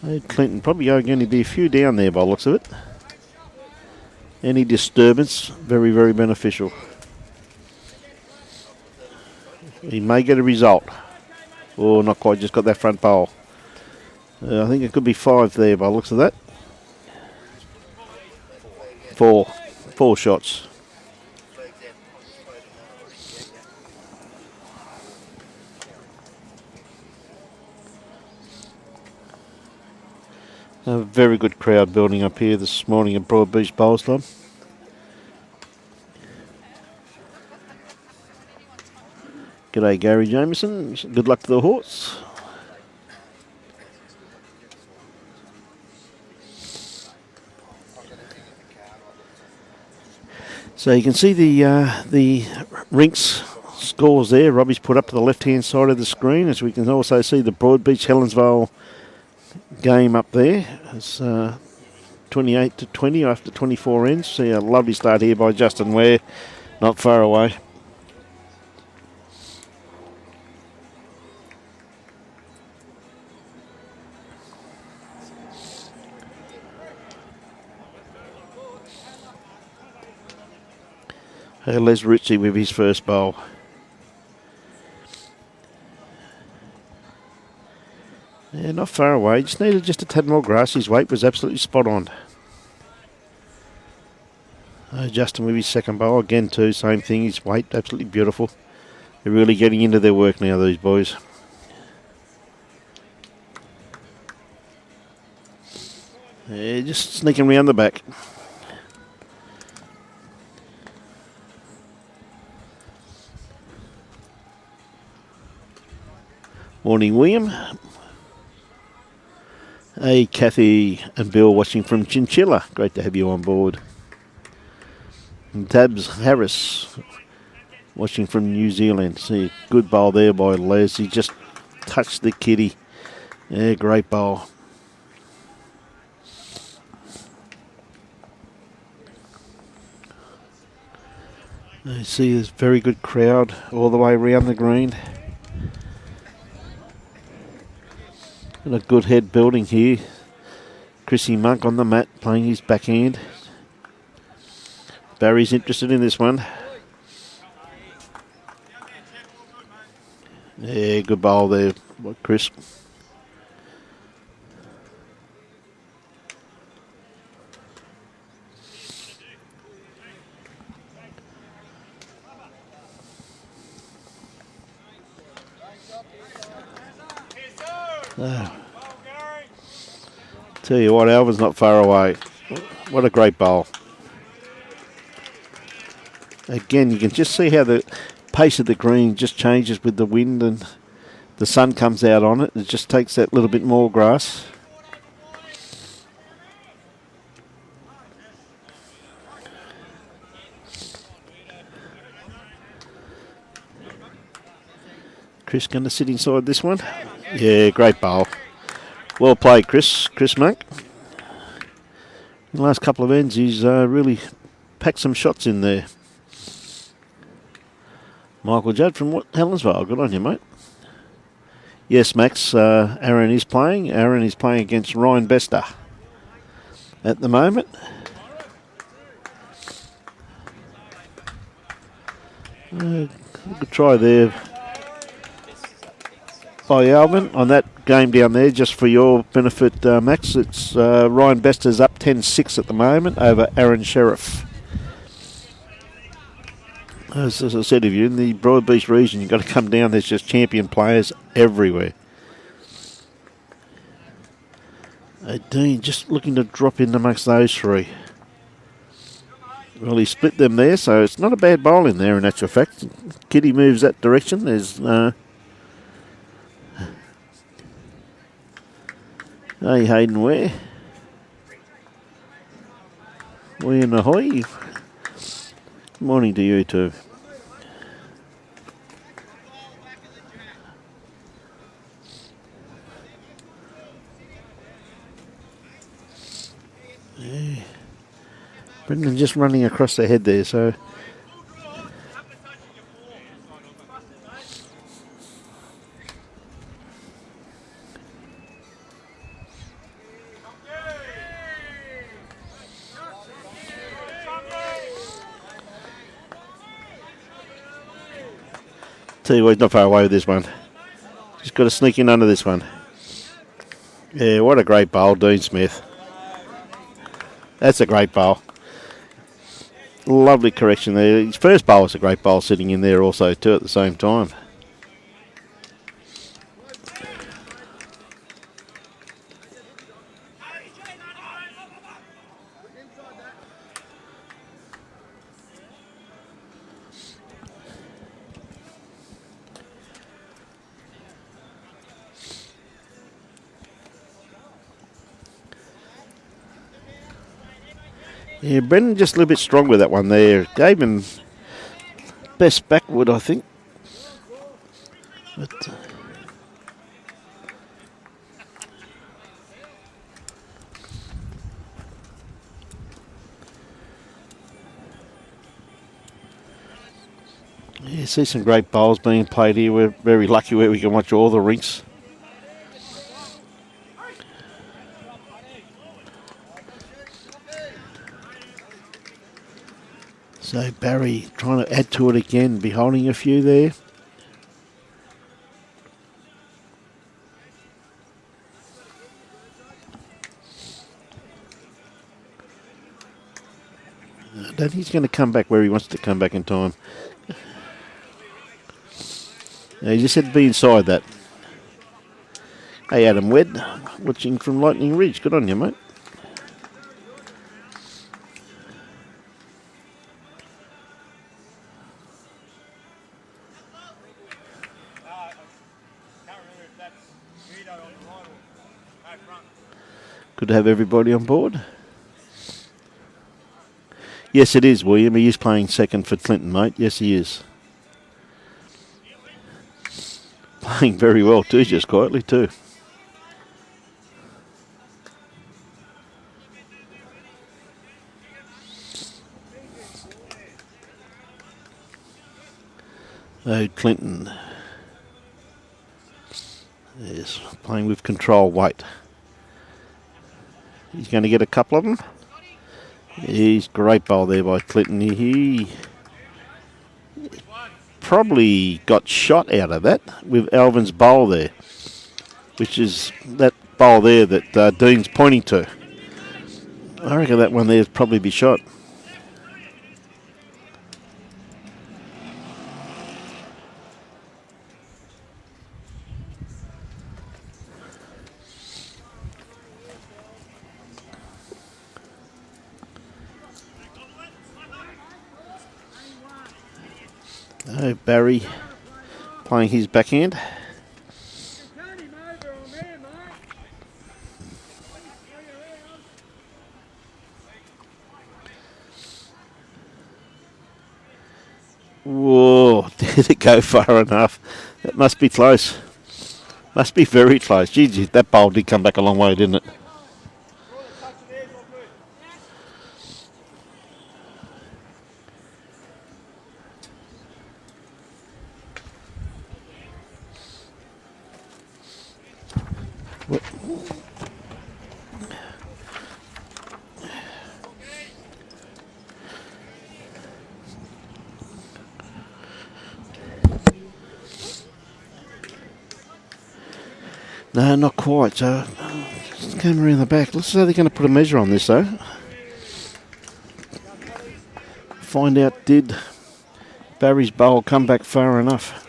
Speaker 1: Hey, Clinton probably going to be a few down there by the looks of it. Any disturbance, very, very beneficial. He may get a result. Oh, not quite, just got that front bowl. I think it could be 5 there by the looks of that. 4 shots. A very good crowd building up here this morning at Broad Beach Bowls Club. G'day Gary Jameson, good luck to the horse. So you can see the rinks scores there. Robbie's put up to the left-hand side of the screen, as we can also see the Broadbeach Helensvale game up there. It's 28-20 after 24 ends. See a lovely start here by Justin Ware, not far away. Les Ritchie with his first bowl. Yeah, not far away. Just needed just a tad more grass. His weight was absolutely spot on. Justin with his second bowl. Again too, same thing. His weight, absolutely beautiful. They're really getting into their work now, these boys. Yeah, just sneaking around the back. Morning, William. Hey, Kathy and Bill watching from Chinchilla. Great to have you on board. And Tabs Harris watching from New Zealand. See, good bowl there by Les. He just touched the kitty. Yeah, great bowl. You see there's a very good crowd all the way around the green. And a good head building here. Chrissy Monk on the mat playing his backhand. Barry's interested in this one. Yeah, good bowl there, Chris. Tell you what, Alvin's not far away. What a great bowl. Again, you can just see how the pace of the green just changes with the wind and the sun comes out on it. It just takes that little bit more grass. Chris going to sit inside this one. Yeah, great bowl. Well played, Chris Monk. In the last couple of ends, he's really packed some shots in there. Michael Judd from Helensvale. Good on you, mate. Yes, Max, Aaron is playing. Aaron is playing against Ryan Bester at the moment. Good try there by Alvin on that game down there, just for your benefit, Max. It's Ryan Bester's up 10-6 at the moment over Aaron Sheriff. As I said of you, in the Broadbeach region, you've got to come down. There's just champion players everywhere. Dean just looking to drop in amongst those three. Well, he split them there, so it's not a bad bowl in there in actual fact. Kitty moves that direction. There's hey, Hayden, where? We in ahoy. Good morning to you too. Yeah. Brendan just running across the head there, so tell you what, he's not far away with this one. Just got to sneak in under this one. Yeah, what a great bowl, Dean Smith. That's a great bowl. Lovely correction there. His first bowl was a great bowl sitting in there also too at the same time. Yeah, Brendan just a little bit strong with that one there. Gave him best backward, I think. But, yeah, see some great bowls being played here. We're very lucky where we can watch all the rinks. So Barry trying to add to it again, be holding a few there. I don't think he's going to come back where he wants to come back in time. He just had to be inside that. Hey, Adam Wedd, watching from Lightning Ridge. Good on you, mate. Good to have everybody on board. Yes, it is, William. He is playing second for Clinton, mate. Yes, he is. Playing very well too, just quietly too. Oh, Clinton is playing with control weight. He's going to get a couple of them. He's great bowl there by Clinton. He probably got shot out of that with Alvin's bowl there, which is that bowl there that Dean's pointing to. I reckon that one there's probably be shot. Oh, Barry playing his backhand. Whoa, did it go far enough? That must be close. Must be very close. Gee, that bowl did come back a long way, didn't it? No, not quite. So, just came around the back. Let's see how they're going to put a measure on this, though. Find out, did Barry's bowl come back far enough?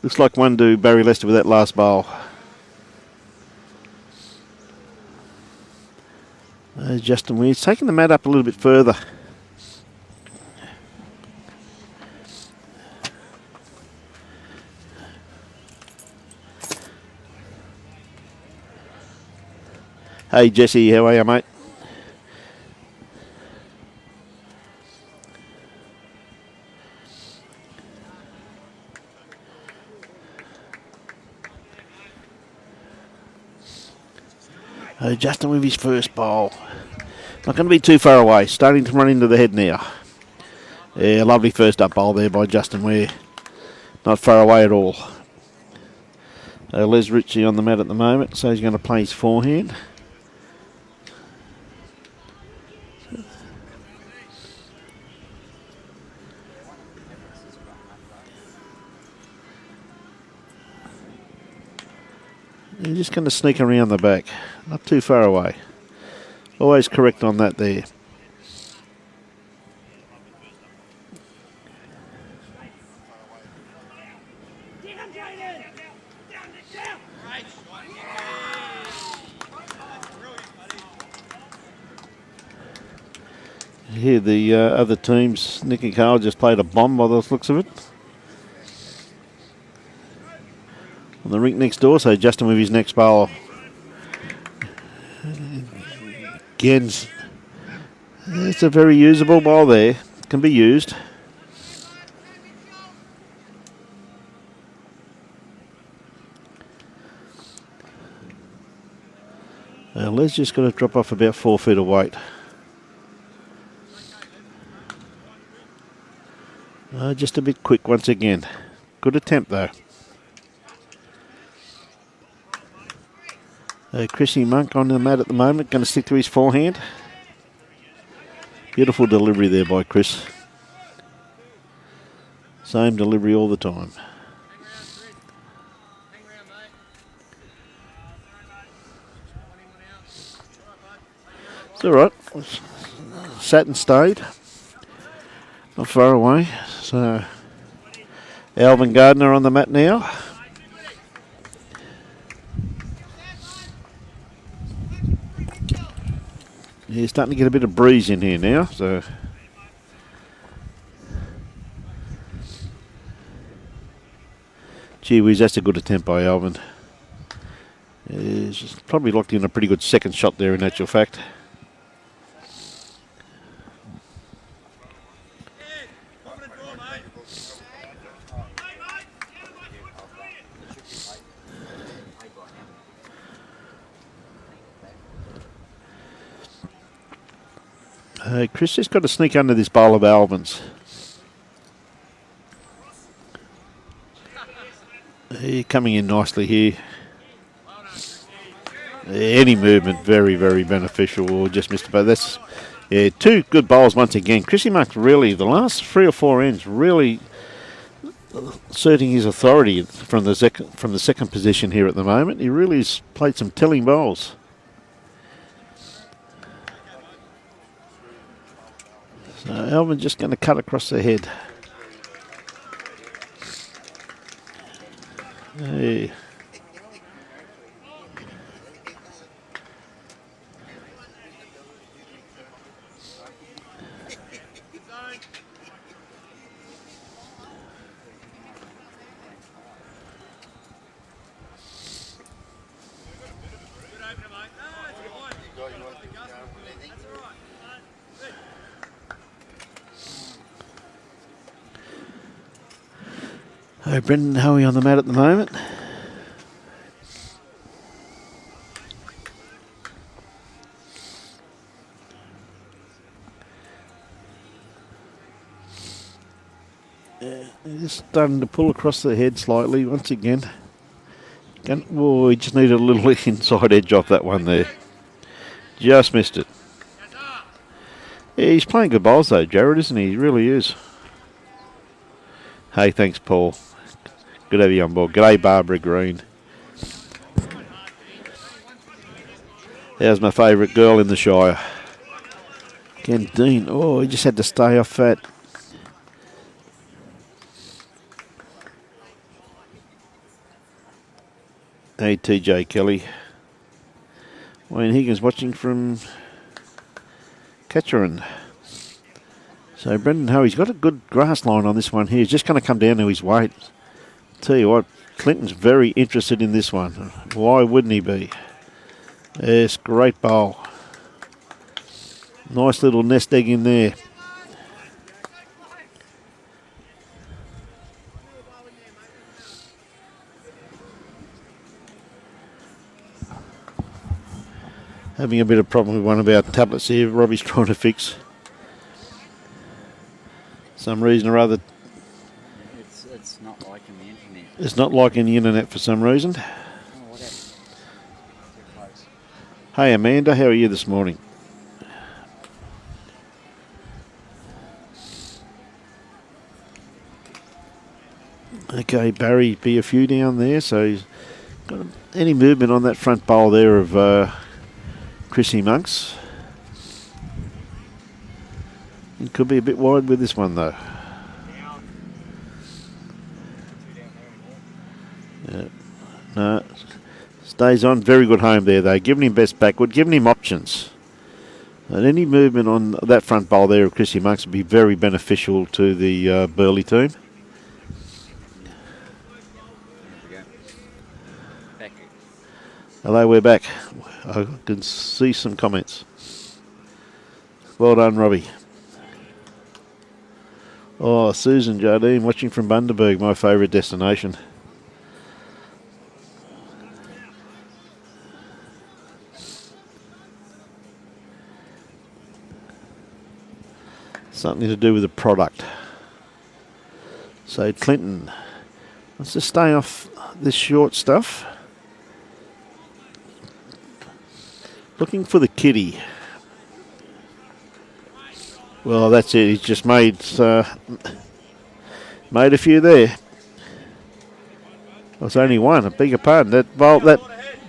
Speaker 1: Looks like one to Barry Lester with that last bowl. Justin Weir's taking the mat up a little bit further. Hey Jesse, how are you, mate? Justin with his first bowl. Not going to be too far away. Starting to run into the head now. Yeah, lovely first up bowl there by Justin Ware. Not far away at all. Les Ritchie on the mat at the moment, so he's going to play his forehand. You're just going to sneak around the back. Not too far away. Always correct on that there. Here the other teams, Nick and Carl just played a bomb by the looks of it. On the rink next door, so Justin with his next bowl. Gens, it's a very usable bowl there. Can be used. Les just got to drop off about 4 feet of weight. Just a bit quick once again. Good attempt though. Chrissy Monk on the mat at the moment, going to stick to his forehand. Beautiful delivery there by Chris. Same delivery all the time. It's all right. Sat and stayed. Not far away. So, Alvin Gardner on the mat now. You're starting to get a bit of breeze in here now, so Gee whiz, that's a good attempt by Alvin. He's probably locked in a pretty good second shot there in actual fact. Chris just got to sneak under this bowl of Alvin's. Coming in nicely here. Any movement very, very beneficial. Or just missed it, but that's two good bowls once again. Chrissy Marks really, the last 3 or 4 ends, really asserting his authority from the second position here at the moment. He really has played some telling bowls. So Alvin just going to cut across the head. Hey. Hey, Brendan, how are we on the mat at the moment? Just starting to pull across the head slightly once again. Oh, he just needed a little inside edge off that one there. Just missed it. Yeah, he's playing good bowls though, Jared, isn't he? He really is. Hey, thanks, Paul. Good to have you on board. G'day, Barbara Green. How's my favourite girl in the Shire? Again, Dean. Oh, he just had to stay off that. Hey, TJ Kelly. Wayne Higgins watching from Ketcherin. So Brendan Hoey's got a good grass line on this one here. He's just going to come down to his weight. Tell you what, Clinton's very interested in this one. Why wouldn't he be? Yes, great bowl. Nice little nest egg in there. Having a bit of problem with one of our tablets here. Robbie's trying to fix. Some reason or other.
Speaker 2: It's not liking the internet.
Speaker 1: It's not liking the internet for some reason.
Speaker 2: Oh, whatever. Too close.
Speaker 1: Hey Amanda, how are you this morning? Okay, Barry, be a few down there. So he's got any movement on that front bowl there of Chrissy Monks. He could be a bit wide with this one though. Yeah. No, stays on. Very good home there though. Giving him best backward, giving him options. And any movement on that front bowl there of Chrissy Monks would be very beneficial to the Burleigh team. Hello, we're back. I can see some comments. Well done, Robbie. Oh, Susan Jardine watching from Bundaberg, my favourite destination. Something to do with the product. So Clinton wants to stay off this short stuff. Looking for the kitty. Well, that's it. He's just made a few there. Well, it's only one. I beg your pardon. That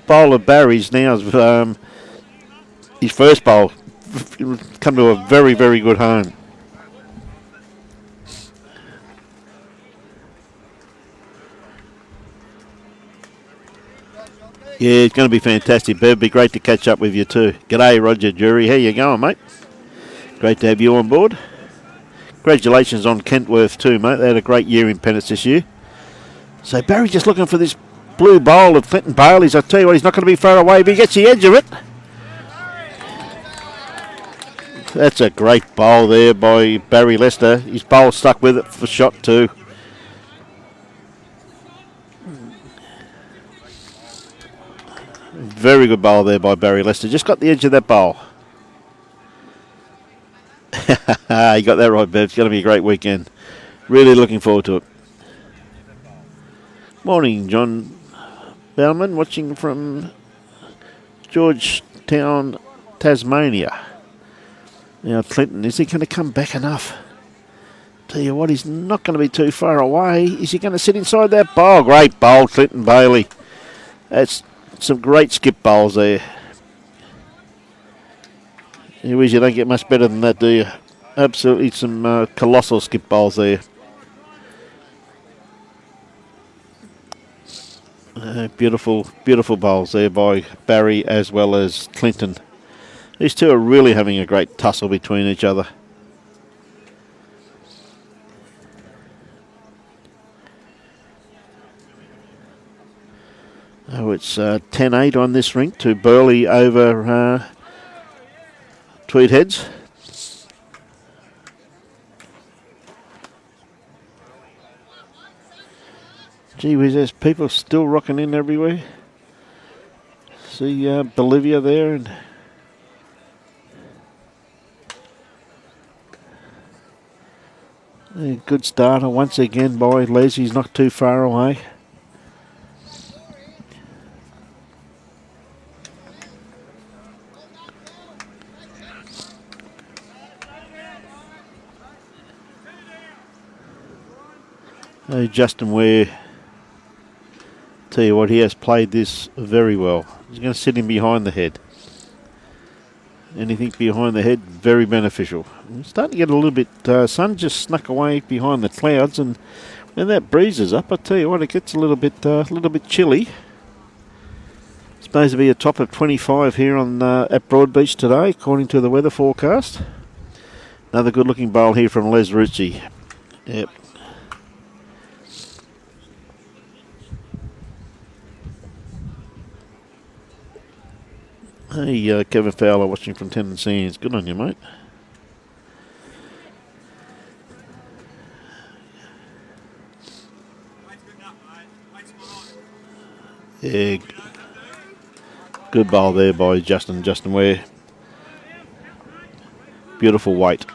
Speaker 1: bowl of Barry's now is his first bowl. Come to a very, very good home. Yeah, it's going to be fantastic, Bev. It'd be great to catch up with you too. G'day, Roger Jury. How you going, mate? Great to have you on board. Congratulations on Kentworth too, mate. They had a great year in Pennant this year. So Barry just looking for this blue bowl of Clinton Bailey's. I tell you what, he's not going to be far away, but he gets the edge of it. That's a great bowl there by Barry Lester. His bowl stuck with it for shot 2. Very good bowl there by Barry Lester. Just got the edge of that bowl. You got that right, Bev. It's going to be a great weekend. Really looking forward to it. Morning, John Bowman, watching from Georgetown, Tasmania. Now, Clinton, is he going to come back enough? Tell you what, he's not going to be too far away. Is he going to sit inside that bowl? Great bowl, Clinton Bailey. That's some great skip bowls there. You wish you don't get much better than that, do you? Absolutely some colossal skip bowls there. Beautiful, beautiful bowls there by Barry as well as Clinton. These two are really having a great tussle between each other. Oh, it's 10-8 on this rink to Burleigh over Tweed Heads. Gee whiz, there's people still rocking in everywhere. See Bolivia there and a good starter once again by Les. He's not too far away. Oh, Justin Ware, tell you what, he has played this very well. He's going to sit him behind the head. Anything behind the head, very beneficial. We're starting to get a little bit, sun just snuck away behind the clouds, and when that breeze is up, I tell you what, it gets a little bit chilly. It's supposed to be a top of 25 here on at Broadbeach today, according to the weather forecast. Another good-looking bowl here from Les Rucci. Yep. Hey, Kevin Fowler watching from Tennant Sands. Good on you, mate. Yeah, good bowl there by Justin Ware. Beautiful weight.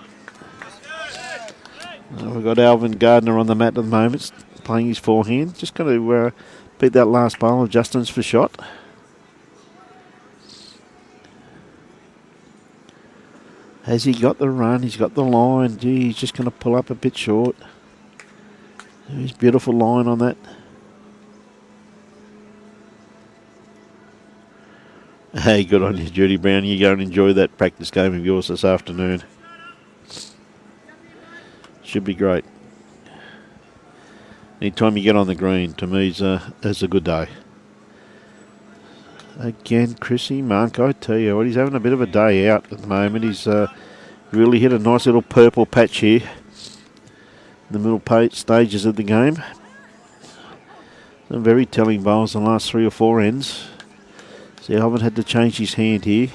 Speaker 1: We've got Alvin Gardner on the mat at the moment, playing his forehand. Just going to beat that last bowl of Justin's for shot. Has he got the run? He's got the line. Gee, he's just going to pull up a bit short. There's beautiful line on that. Hey, good on you, Judy Brown. You go and enjoy that practice game of yours this afternoon. Should be great. Anytime you get on the green, to me, is a good day. Again, Chrissy Monk, I tell you what, he's having a bit of a day out at the moment. He's really hit a nice little purple patch here in the middle stages of the game. Some very telling bowls in the last 3 or 4 ends. See, I haven't had to change his hand here.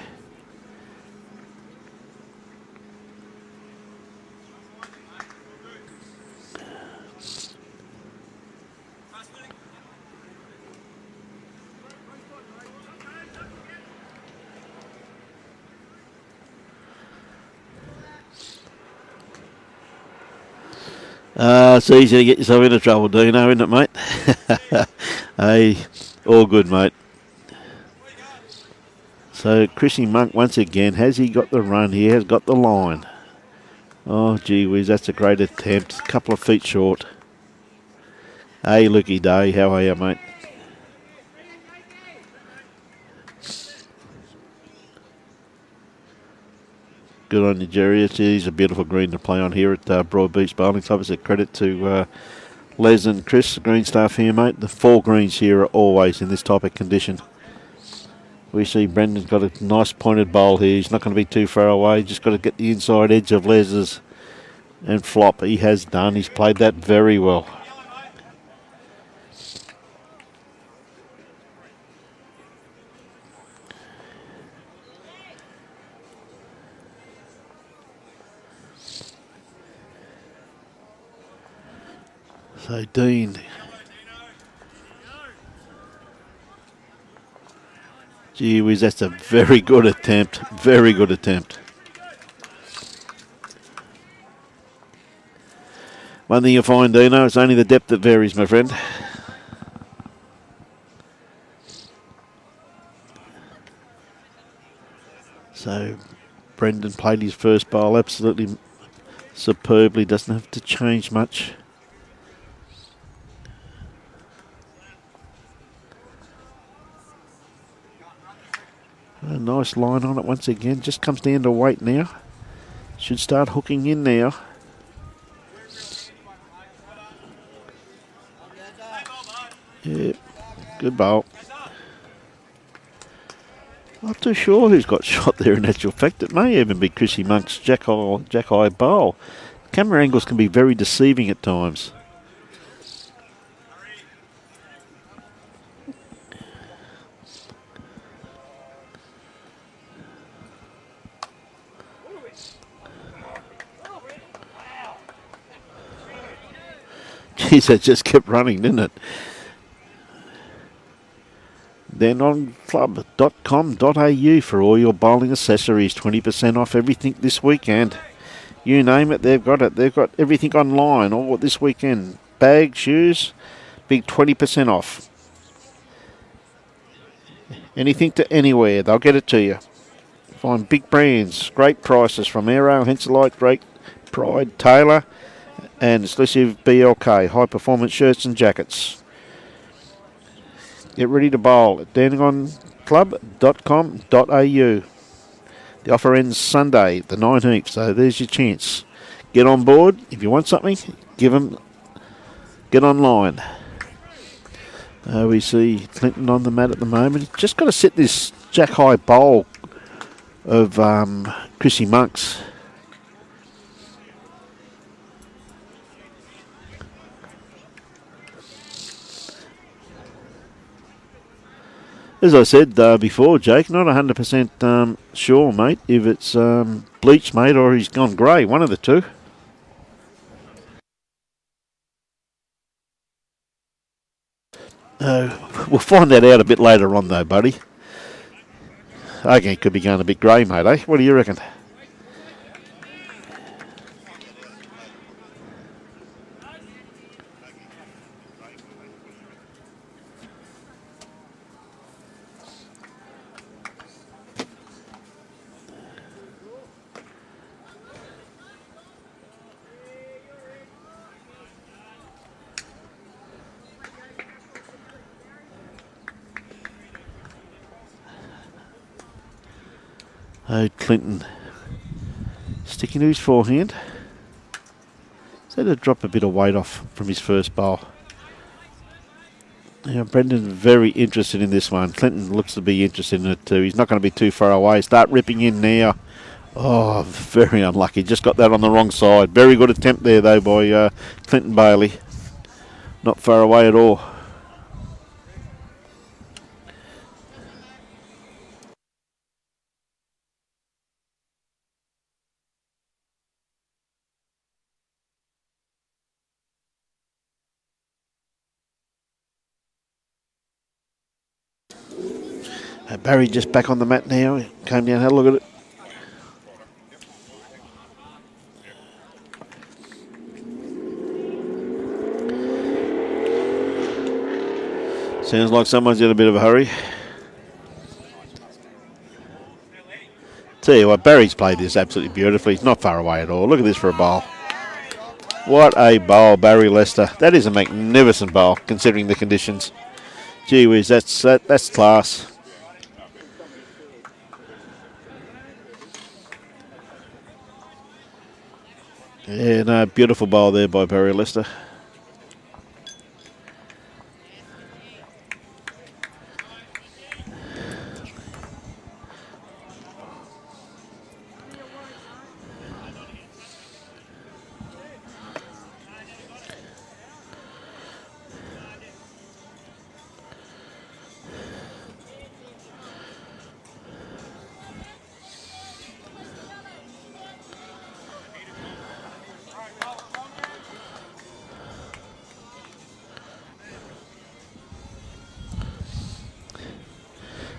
Speaker 1: It's easy to get yourself into trouble, Dino, isn't it, mate? Hey, all good, mate. So, Chrissy Monk, once again, has he got the run? He has got the line. Oh, gee whiz, that's a great attempt. A couple of feet short. Hey, Lukey Day, how are you, mate? Good on you, Jerry. It's a beautiful green to play on here at Broadbeach Bowling Club. It's a credit to Les and Chris, the green staff here, mate. The 4 greens here are always in this type of condition. We see Brendan's got a nice pointed bowl here. He's not going to be too far away. Just got to get the inside edge of Les's and flop. He has done. He's played that very well. So Dean. Gee whiz, that's a very good attempt. Very good attempt. One thing you'll find, Dino, it's only the depth that varies, my friend. So Brendan played his first bowl absolutely superbly. Doesn't have to change much. A nice line on it once again. Just comes down to weight now. Should start hooking in now. Yep, good bowl. Not too sure who's got shot there in actual fact. It may even be Chrissy Monk's Jack Eye bowl. Camera angles can be very deceiving at times. Geez, that just kept running, didn't it? Then on club.com.au for all your bowling accessories. 20% off everything this weekend. You name it, they've got it. They've got everything online all this weekend. Bags, shoes, big 20% off. Anything to anywhere, they'll get it to you. Find big brands, great prices from Aero, Henselite, Great Pride, Taylor, and exclusive BLK, high performance shirts and jackets. Get ready to bowl at danningonclub.com.au. The offer ends Sunday, the 19th, so there's your chance. Get on board. If you want something, get online. We see Clinton on the mat at the moment. He's just got to set this jack high bowl of Chrissy Monk's. As I said before, Jake, not 100% sure, mate, if it's bleached, mate, or he's gone grey. One of the two. We'll find that out a bit later on, though, buddy. I think it could be going a bit grey, mate, eh? What do you reckon? Oh, Clinton sticking to his forehand. He's had to drop a bit of weight off from his first bowl. Now, Brendan's very interested in this one. Clinton looks to be interested in it too. He's not going to be too far away. Start ripping in now. Oh, very unlucky. Just got that on the wrong side. Very good attempt there, though, by Clinton Bailey. Not far away at all. Barry just back on the mat now. Came down, had a look at it. Sounds like someone's in a bit of a hurry. Tell you what, Barry's played this absolutely beautifully. He's not far away at all. Look at this for a bowl. What a bowl, Barry Lester. That is a magnificent bowl, considering the conditions. Gee whiz, that's class. Yeah, no, beautiful bowl there by Barry Lester.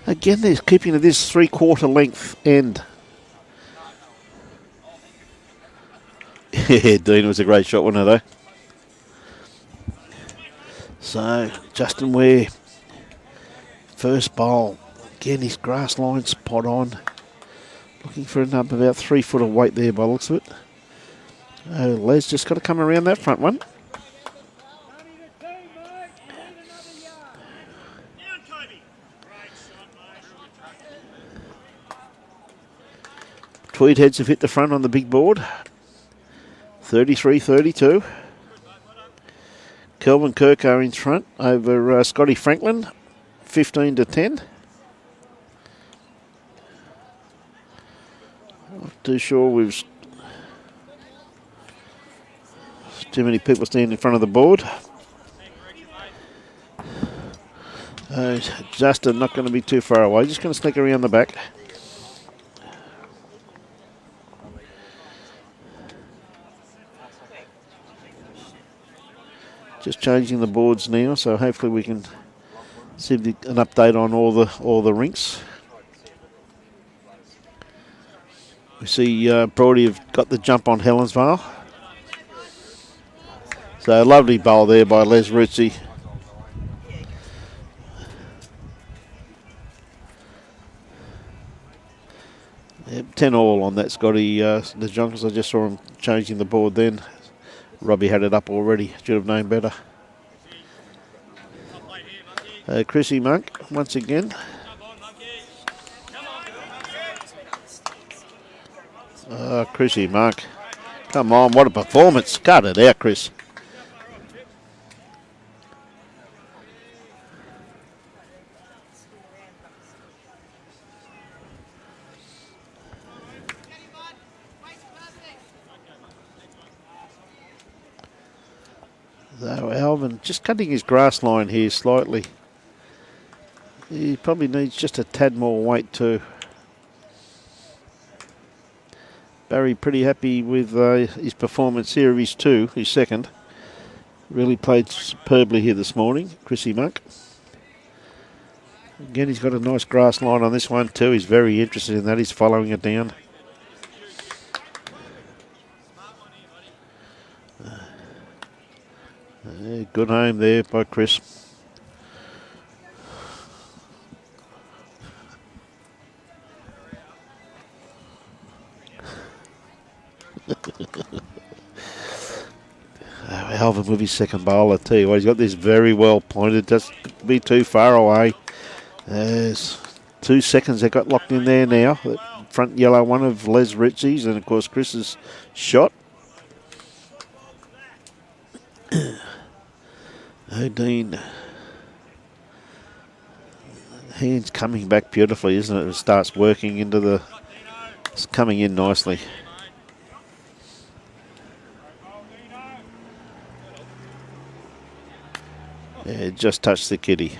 Speaker 1: Again, they're keeping to this 3/4 length end. Yeah, Dean was a great shot, wasn't it, though? So, Justin Ware, first bowl. Again, his grass line spot on. Looking for about 3 foot of weight there by the looks of it. Oh, Les just got to come around that front one. Tweed heads have hit the front on the big board. 33-32. Kelvin Kirk are in front over Scotty Franklin, 15-10. Not too sure we've too many people standing in front of the board. Justin not going to be too far away. Just going to sneak around the back. Just changing the boards now, so hopefully we can see an update on all the rinks. We see Brody have got the jump on Helensvale. So a lovely bowl there by Les Ritchie. Yep, 10 all on that, Scotty. The Junkers, I just saw him changing the board then. Robbie had it up already. Should have known better. Chrissy Monk, once again. Chrissy Monk. Come on, what a performance. Cut it out, Chris. So Alvin just cutting his grass line here slightly. He probably needs just a tad more weight too. Barry pretty happy with his performance here of his second. Really played superbly here this morning, Chrissy Monk. Again, he's got a nice grass line on this one too. He's very interested in that. He's following it down. Good home there by Chris. Alvin with his second bowl, I tell you what, he's got this very well pointed, doesn't be too far away. There's 2 seconds they got locked in there now. The front yellow one of Les Ritchie's and of course Chris's shot. Dean. Hands coming back beautifully, isn't it? It starts working into the... It's coming in nicely. Yeah, just touched the kitty.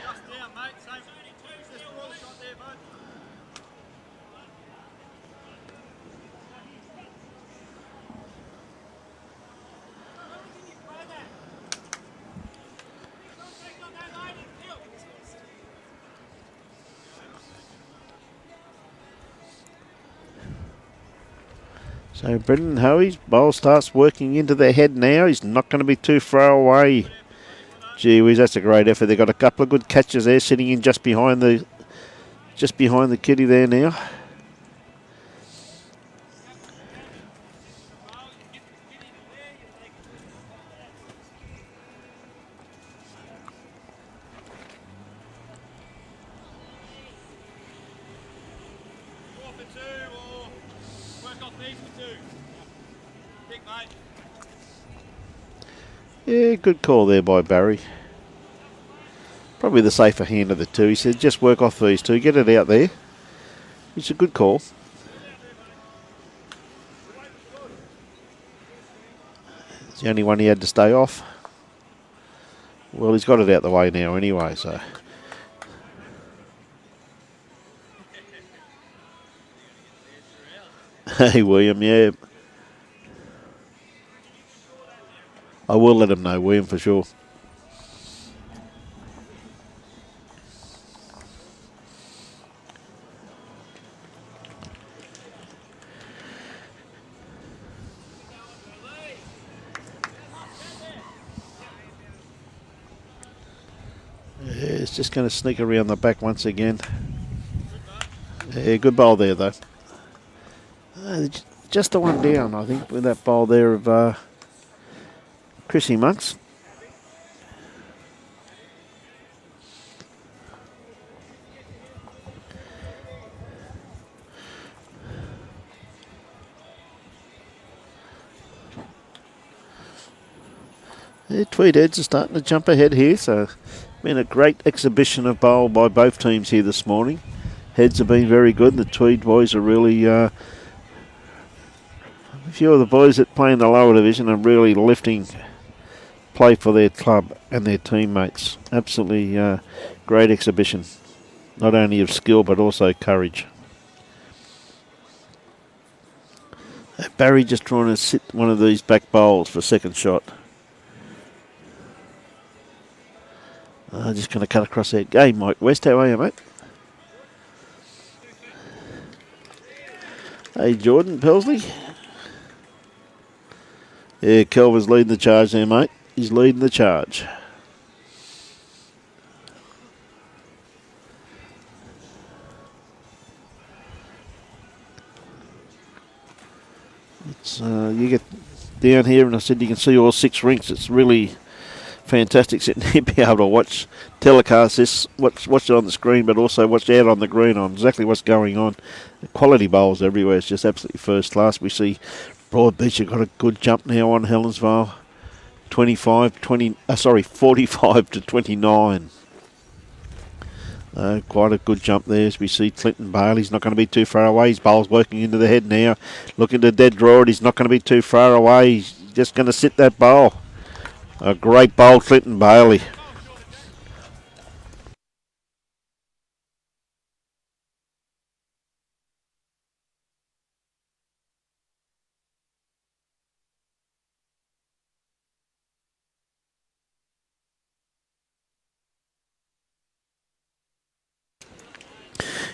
Speaker 1: So Brendan Hoey's bowl starts working into their head now. He's not going to be too far away. Gee whiz, that's a great effort. They've got a couple of good catches there, sitting in just behind the kitty there now. Yeah, good call there by Barry. Probably the safer hand of the two. He said, just work off these two, get it out there. It's a good call. It's the only one he had to stay off. Well, he's got it out the way now anyway, so. Hey, William, yeah. I will let him know, William, for sure. just going to sneak around the back once again. Yeah, good bowl there though. Just the one down, I think, with that bowl there of Chrissy Monks. Yeah, Tweed heads are starting to jump ahead here, so been a great exhibition of bowl by both teams here this morning. Heads have been very good. The Tweed boys are really, a few of the boys that play in the lower division are really lifting play for their club and their teammates. Absolutely great exhibition, not only of skill but also courage. Barry just trying to sit one of these back bowls for second shot. Just going to cut across there. Hey, Mike West, how are you, mate? Hey, Jordan Pelsley. Yeah, Kelvin's leading the charge there, mate. He's leading the charge. It's you get down here, and I said you can see all 6 rinks. It's really fantastic sitting here, be able to telecast this, watch it on the screen, but also watch out on the green on exactly what's going on. The quality bowls everywhere. It's just absolutely first class. We see Broadbeach have got a good jump now on Helensvale, 45 to 29. Quite a good jump there as we see Clinton Bailey's not going to be too far away. His bowl's working into the head now. Looking to dead draw it. He's not going to be too far away. He's just going to sit that bowl. A great bowl, Clinton Bailey.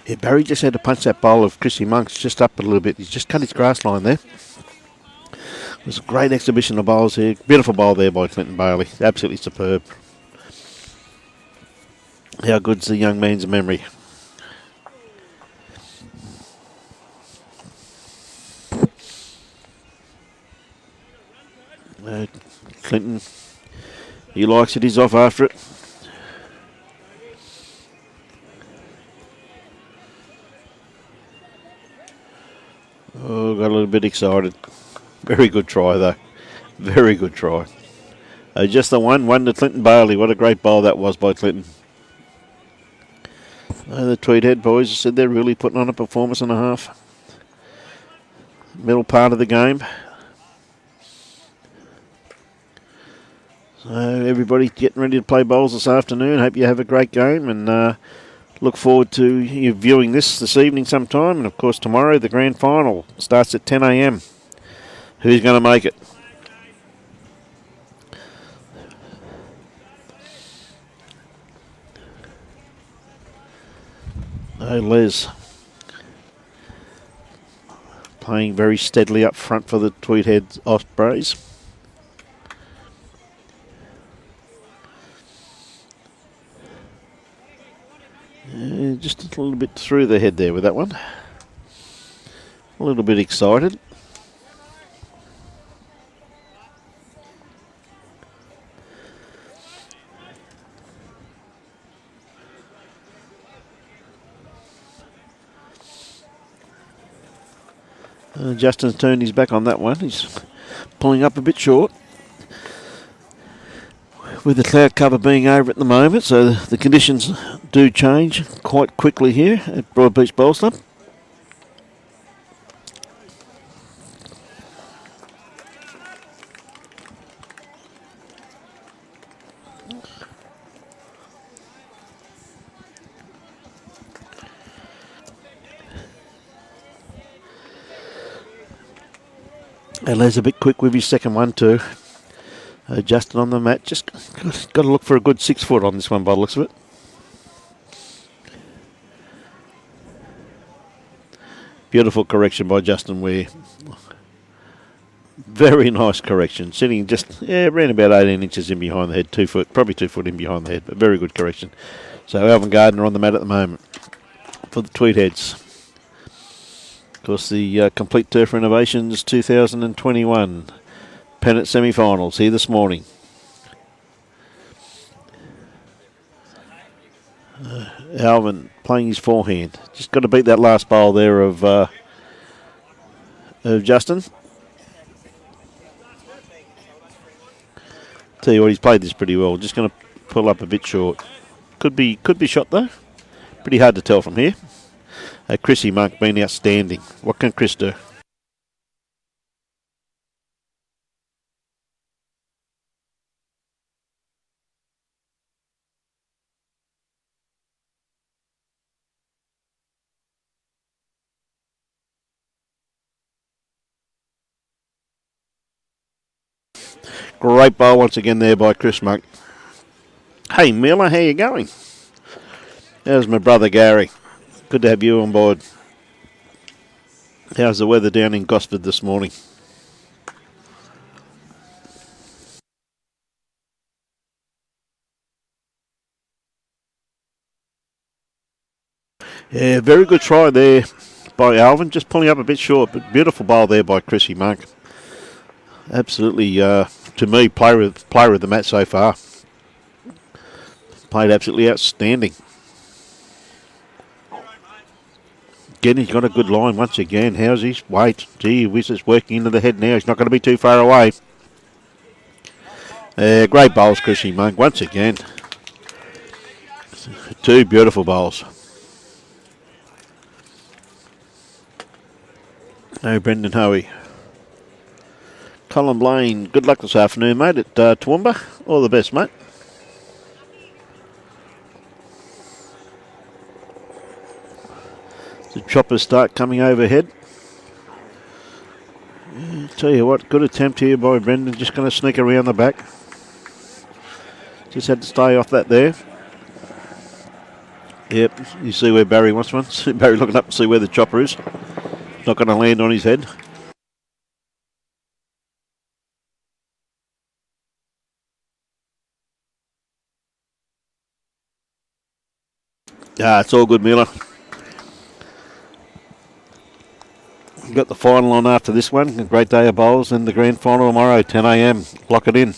Speaker 1: Yeah, Barry just had to punch that bowl of Chrissy Monks just up a little bit. He's just cut his grass line there. It was a great exhibition of bowls here. Beautiful bowl there by Clinton Bailey. Absolutely superb. How good's the young man's memory? Clinton, he likes it. He's off after it. Oh, got a little bit excited. Very good try, though. Very good try. Just the one to Clinton Bailey. What a great bowl that was by Clinton. The Tweed head boys said they're really putting on a performance and a half. Middle part of the game. So everybody getting ready to play bowls this afternoon. Hope you have a great game and look forward to you viewing this evening sometime. And of course tomorrow the grand final starts at 10 a.m. Who's going to make it? Les playing very steadily up front for the Tweed Heads Ospreys. Just a little bit through the head there with that one. A little bit excited. Justin's turned his back on that one. He's pulling up a bit short. With the cloud cover being over at the moment, so the conditions do change quite quickly here at Broadbeach Bowl Club. And Les a bit quick with his second one too. Justin on the mat, just got to look for a good 6 foot on this one by the looks of it. Beautiful correction by Justin Ware. Very nice correction. Sitting just around about 18 inches in behind the head, 2 foot, probably 2 foot in behind the head, but very good correction. So Alvin Gardner on the mat at the moment for the Tweed Heads. Of course, the Complete Turf Renovations 2021 Pennant semi-finals here this morning. Alvin playing his forehand. Just got to beat that last bowl there of Justin. Tell you what, he's played this pretty well. Just going to pull up a bit short. Could be shot though. Pretty hard to tell from here. Chrissy Monk been outstanding. What can Chris do? Great bowl once again there by Chris Monk. Hey Miller, how you going? There's my brother Gary. Good to have you on board. How's the weather down in Gosford this morning? Yeah, very good try there by Alvin. Just pulling up a bit short, but beautiful bowl there by Chrissy Monk. Absolutely, to me, player of the match so far. Played absolutely outstanding. Again, he's got a good line once again. How's his weight? Gee whiz, it's working into the head now. He's not going to be too far away. Great bowls, Chrissy Monk, once again. Two beautiful bowls. No, Brendan Hoey. Colin Blaine, good luck this afternoon, mate, at Toowoomba. All the best, mate. The choppers start coming overhead. Tell you what, good attempt here by Brendan. Just going to sneak around the back. Just had to stay off that there. Yep, you see where Barry wants one. See Barry looking up to see where the chopper is. Not going to land on his head. It's all good, Miller. We've got the final on after this one. A great day of bowls and the grand final tomorrow, 10 a.m. Lock it in.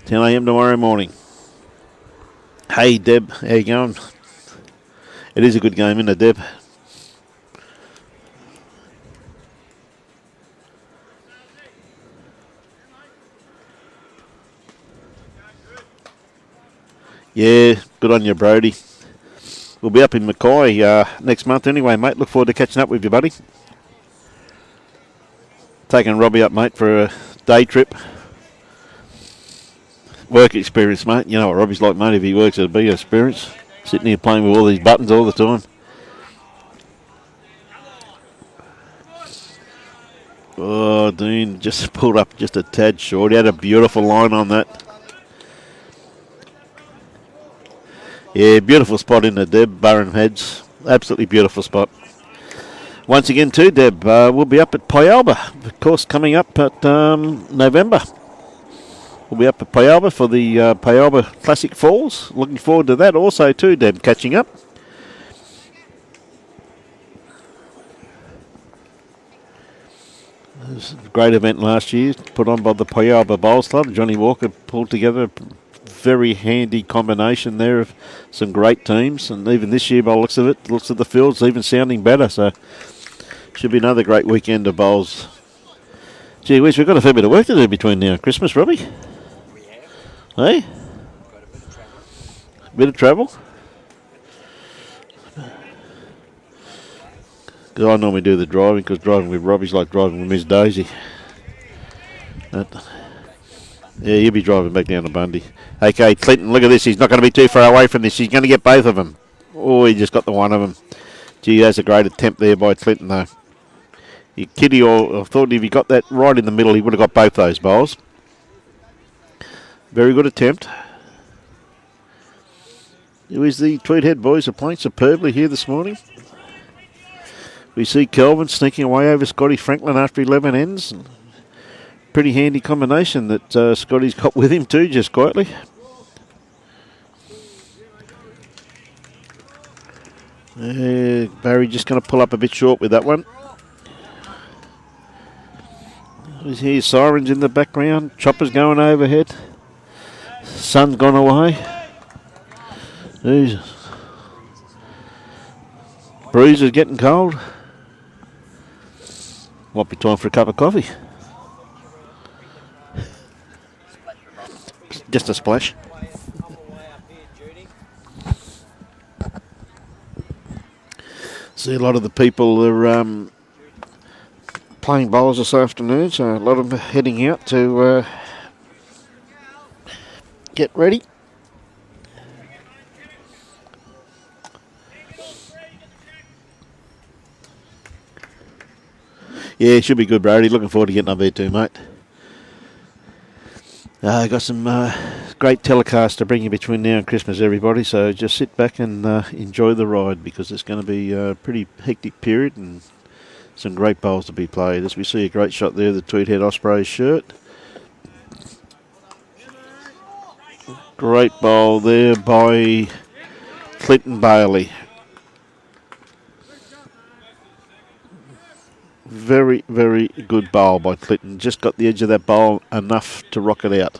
Speaker 1: 10 a.m. tomorrow morning. Hey, Deb, how you going? It is a good game, isn't it, Deb? Yeah, good on you, Brody. We'll be up in Mackay next month anyway, mate. Look forward to catching up with you, buddy. Taking Robbie up, mate, for a day trip. Work experience, mate. You know what Robbie's like, mate. If he works, it'll be an experience. Sitting here playing with all these buttons all the time. Oh, Dean just pulled up just a tad short. He had a beautiful line on that. Yeah, beautiful spot in the Deb, Burren Heads. Absolutely beautiful spot. Once again, too, Deb, we'll be up at Pyalba, of course, coming up at November. We'll be up at Pyalba for the Pyalba Classic Falls. Looking forward to that also, too, Deb, catching up. It was a great event last year, put on by the Pyalba Bowls Club. Johnny Walker pulled together a very handy combination there of some great teams. And even this year, by the looks of it, looks of the fields, even sounding better. So should be another great weekend of bowls. Gee whiz, we've got a fair bit of work to do between now and Christmas, Robbie.
Speaker 2: We have.
Speaker 1: Hey?
Speaker 2: Got a bit of travel.
Speaker 1: Bit of travel? Because I normally do the driving, because driving with Robbie's like driving with Miss Daisy. Yeah, you'll be driving back down to Bundy. Okay, Clinton, look at this. He's not going to be too far away from this. He's going to get both of them. Oh, he just got the one of them. Gee, that's a great attempt there by Clinton, though. Kitty, I thought if he got that right in the middle, he would have got both those bowls. Very good attempt. Who is the Tweed Head boys are playing superbly here this morning. We see Kelvin sneaking away over Scotty Franklin after 11 ends. Pretty handy combination that Scotty's got with him too, just quietly. Barry just going to pull up a bit short with that one. We hear sirens in the background. Choppers going overhead. Sun's gone away. Jesus. Breeze is getting cold. Might be time for a cup of coffee. Just a splash. See a lot of the people are playing bowls this afternoon, so a lot of them are heading out to get ready. Yeah, it should be good, Brody. Looking forward to getting up there too, mate. Got some great telecasts to bring you between now and Christmas, everybody. So just sit back and enjoy the ride, because it's going to be a pretty hectic period and some great bowls to be played. As we see a great shot there, the Tweed Head Ospreys shirt. Great bowl there by Clinton Bailey. Very, very good bowl by Clinton. Just got the edge of that bowl enough to rock it out.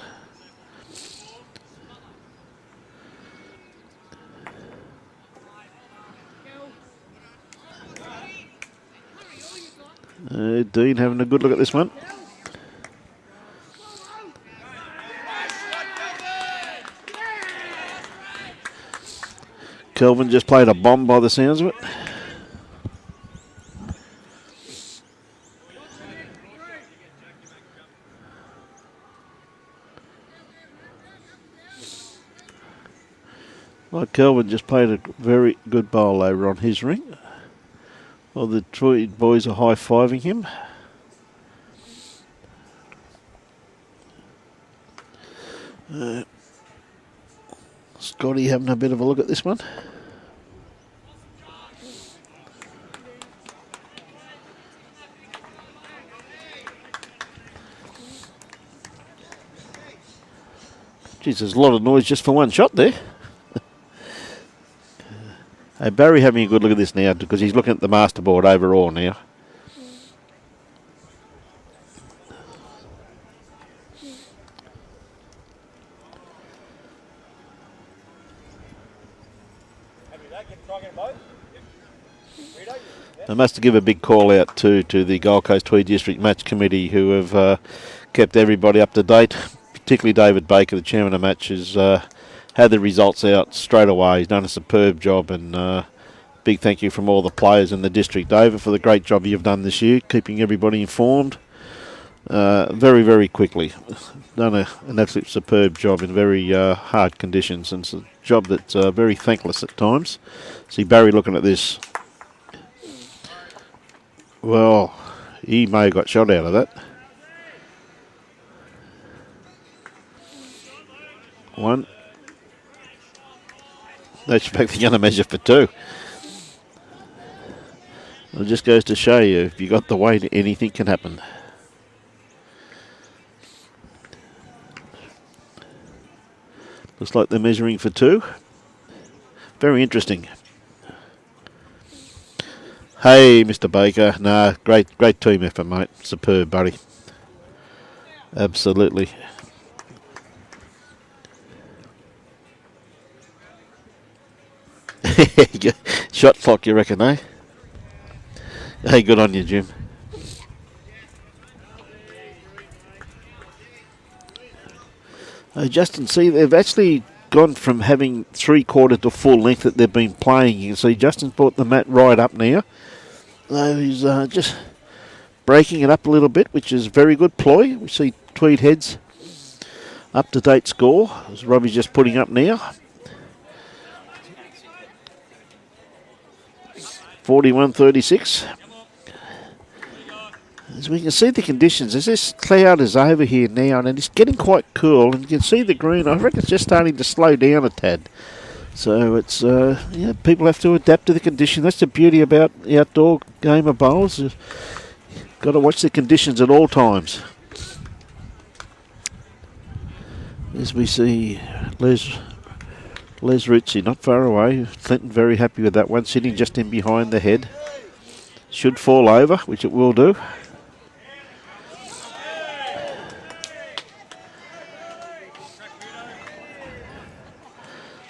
Speaker 1: Dean having a good look at this one. Kelvin just played a bomb by the sounds of it. Like Kelvin just played a very good bowl over on his ring. Well, the Tweed boys are high-fiving him. Scotty having a bit of a look at this one. Geez, there's a lot of noise just for one shot there. Hey, Barry having a good look at this now, because he's looking at the masterboard overall now. I must give a big call out to the Gold Coast Tweed District Match Committee, who have kept everybody up to date, particularly David Baker, the chairman of matches. Had the results out straight away. He's done a superb job, and big thank you from all the players in the district, David, for the great job you've done this year, keeping everybody informed very, very quickly. Done an absolute superb job in very hard conditions, and it's a job that's very thankless at times. See Barry looking at this. Well, he may have got shot out of that. One. They should they're going to measure for two. It just goes to show you, if you got the weight, anything can happen. Looks like they're measuring for two. Very interesting. Hey, Mr. Baker. Nah, great team effort, mate. Superb, buddy. Absolutely. Shot clock, you reckon, eh? Hey, good on you, Jim. Justin, see, they've actually gone from having 3/4 to full length that they've been playing. You can see Justin's brought the mat right up now. He's just breaking it up a little bit, which is very good ploy. We see Tweed Heads up-to-date score, as Robbie's just putting up now. 41-36. As we can see the conditions, as this cloud is over here now, and it's getting quite cool, and you can see the green. I reckon it's just starting to slow down a tad. So it's, people have to adapt to the condition. That's the beauty about the outdoor game of bowls. You've got to watch the conditions at all times. As we see Les Les Ritchie not far away. Clinton very happy with that one, sitting just in behind the head. Should fall over, which it will do.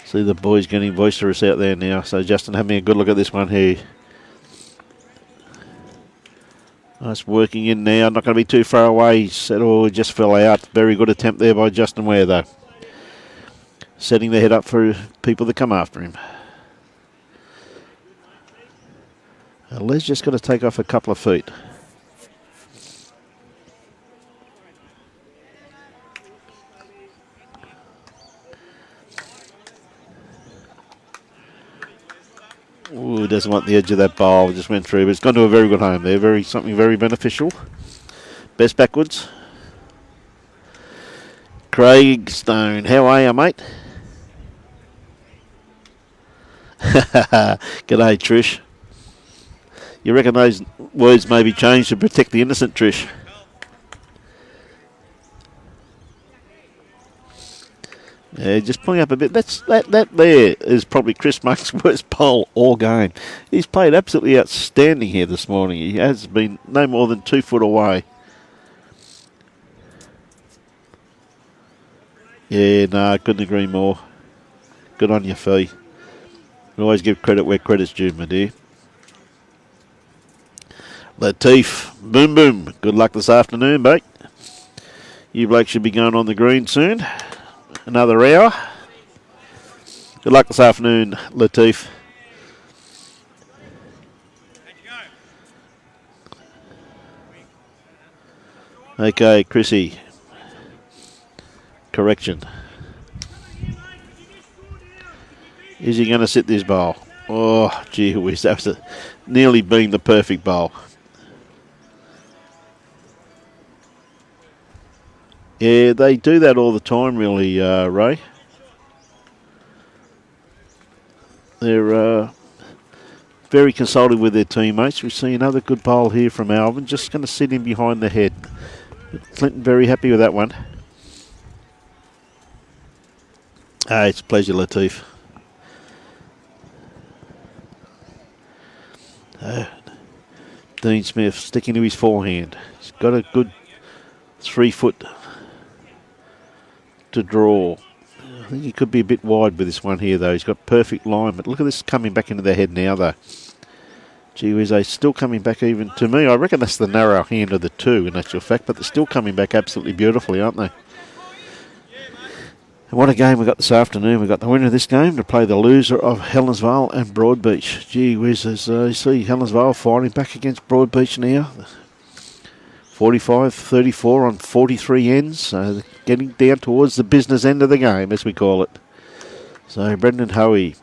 Speaker 1: See the boys getting boisterous out there now. So Justin having a good look at this one here. Nice working in now. Not going to be too far away. Just fell out. Very good attempt there by Justin Ware though. Setting the head up for people that come after him. Les just got to take off a couple of feet. Ooh, doesn't want the edge of that bowl. Just went through, but it's gone to a very good home there. Something very beneficial. Best backwards. Craig Stone, how are you, mate? G'day, Trish. You reckon those words may be changed to protect the innocent, Trish? Yeah, just pulling up a bit. That there is probably Chris Monk's worst bowl all game. He's played absolutely outstanding here this morning. He has been no more than 2 foot away. Yeah, no, couldn't agree more. Good on your fee. Always give credit where credit's due, my dear. Latif, boom boom. Good luck this afternoon, mate. You blokes should be going on the green soon. Another hour. Good luck this afternoon, Latif. Okay, Chrissy. Correction. Is he going to sit this bowl? Oh, gee whiz. That was nearly being the perfect bowl. Yeah, they do that all the time, really, Ray. They're very consulted with their teammates. We see another good bowl here from Alvin. Just going to sit in behind the head. Clinton very happy with that one. It's a pleasure, Latif. Dean Smith sticking to his forehand. He's got a good 3 foot to draw. I think he could be a bit wide with this one here, though. He's got perfect line, but look at this coming back into the head now, though. Gee whiz, they're still coming back even to me. I reckon that's the narrow hand of the two, in actual fact, but they're still coming back absolutely beautifully, aren't they? And what a game we got this afternoon. We got the winner of this game to play the loser of Helensvale and Broadbeach. Gee whiz, as you see Helensvale fighting back against Broadbeach now. 45-34 on 43 ends. Getting down towards the business end of the game, as we call it. So Brendan Hoey,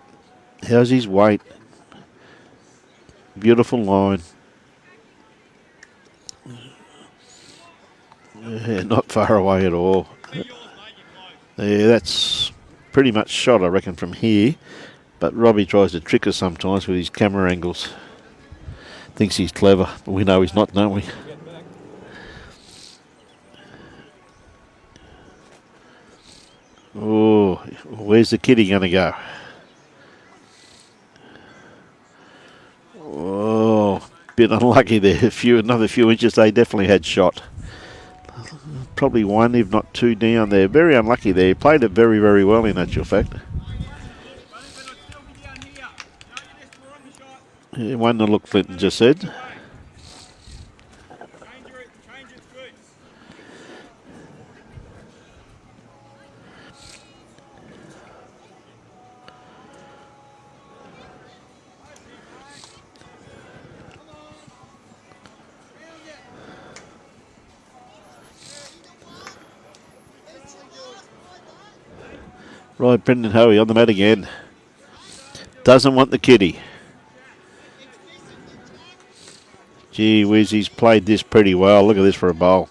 Speaker 1: how's his weight? Beautiful line. Yeah, not far away at all. Yeah, that's pretty much shot, I reckon, from here. But Robbie tries to trick us sometimes with his camera angles. Thinks he's clever, but we know he's not, don't we? Oh, where's the kitty going to go? Oh, bit unlucky there. Another few inches they definitely had shot. Probably one, if not two down there. Very unlucky there. He played it very, very well in actual fact. Yeah, one to look, Clinton just said. Right, Brendan Hoey on the mat again. Doesn't want the kitty. Gee whiz, he's played this pretty well. Look at this for a bowl.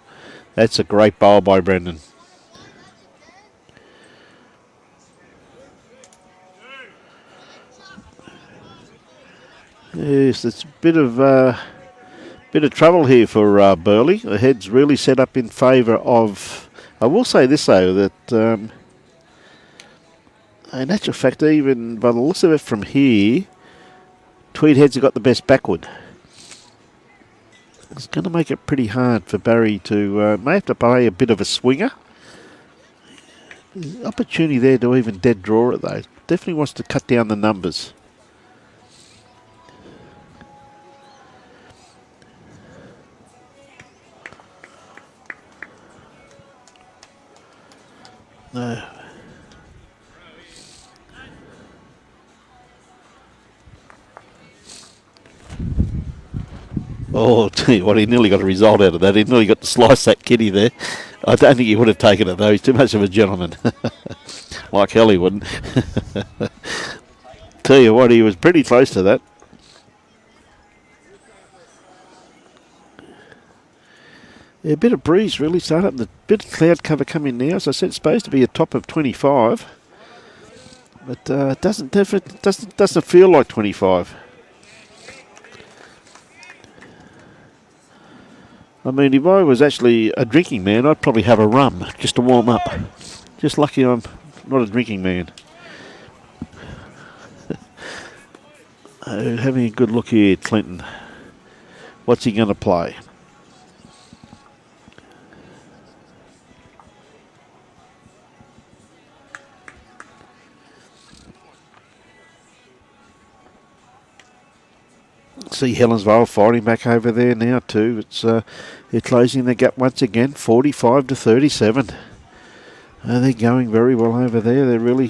Speaker 1: That's a great bowl by Brendan. Yes, it's a bit of trouble here for Burleigh. The head's really set up in favour of. I will say this though, that In actual fact, even by the looks of it from here, Tweed Heads have got the best backward. It's going to make it pretty hard for Barry to... may have to play a bit of a swinger. There's opportunity there to even dead draw it, though. Definitely wants to cut down the numbers. No. Oh, tell you what, he nearly got a result out of that. He nearly got to slice that kitty there. I don't think he would have taken it, though. He's too much of a gentleman. Like hell he wouldn't. Tell you what, he was pretty close to that. Yeah, a bit of breeze really started. A bit of cloud cover coming now. As I said, it's supposed to be a top of 25. But it doesn't feel like 25. I mean, if I was actually a drinking man, I'd probably have a rum just to warm up. Just lucky I'm not a drinking man. Having a good look here, Clinton. What's he going to play? See Helensvale fighting back over there now too. They're closing the gap once again, 45 to 37. They're going very well over there. They're really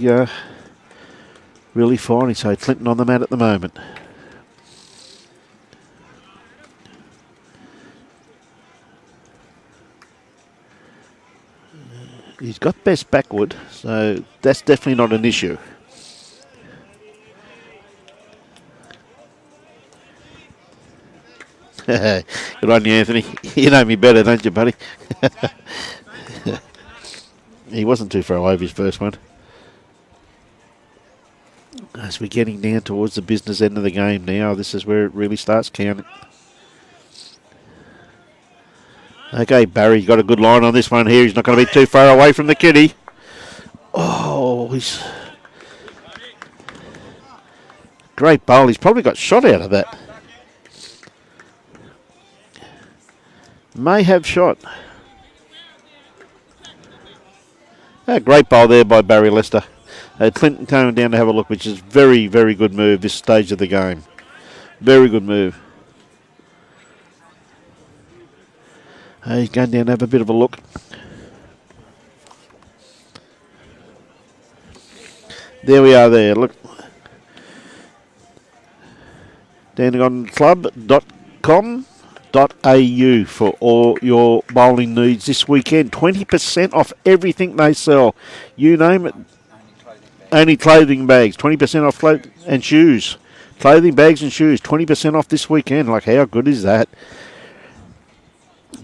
Speaker 1: fighting. So Clinton on the mat at the moment. He's got best backward, so that's definitely not an issue. Good on you, Anthony. You know me better, don't you, buddy? He wasn't too far away with his first one. As we're getting down towards the business end of the game now, this is where it really starts counting. Okay, Barry, got a good line on this one here. He's not going to be too far away from the kitty. Oh, he's... Great bowl. He's probably got shot out of that. May have shot. A great bowl there by Barry Lester. Clinton coming down to have a look, which is very, very good move this stage of the game. Very good move. He's going down to have a bit of a look. There we are there. Look. DandenGardenClub.com.au for all your bowling needs this weekend. 20% off everything they sell. You name it. Only clothing bags. 20% off clothes and shoes. Clothing, bags and shoes. 20% off this weekend. Like, how good is that?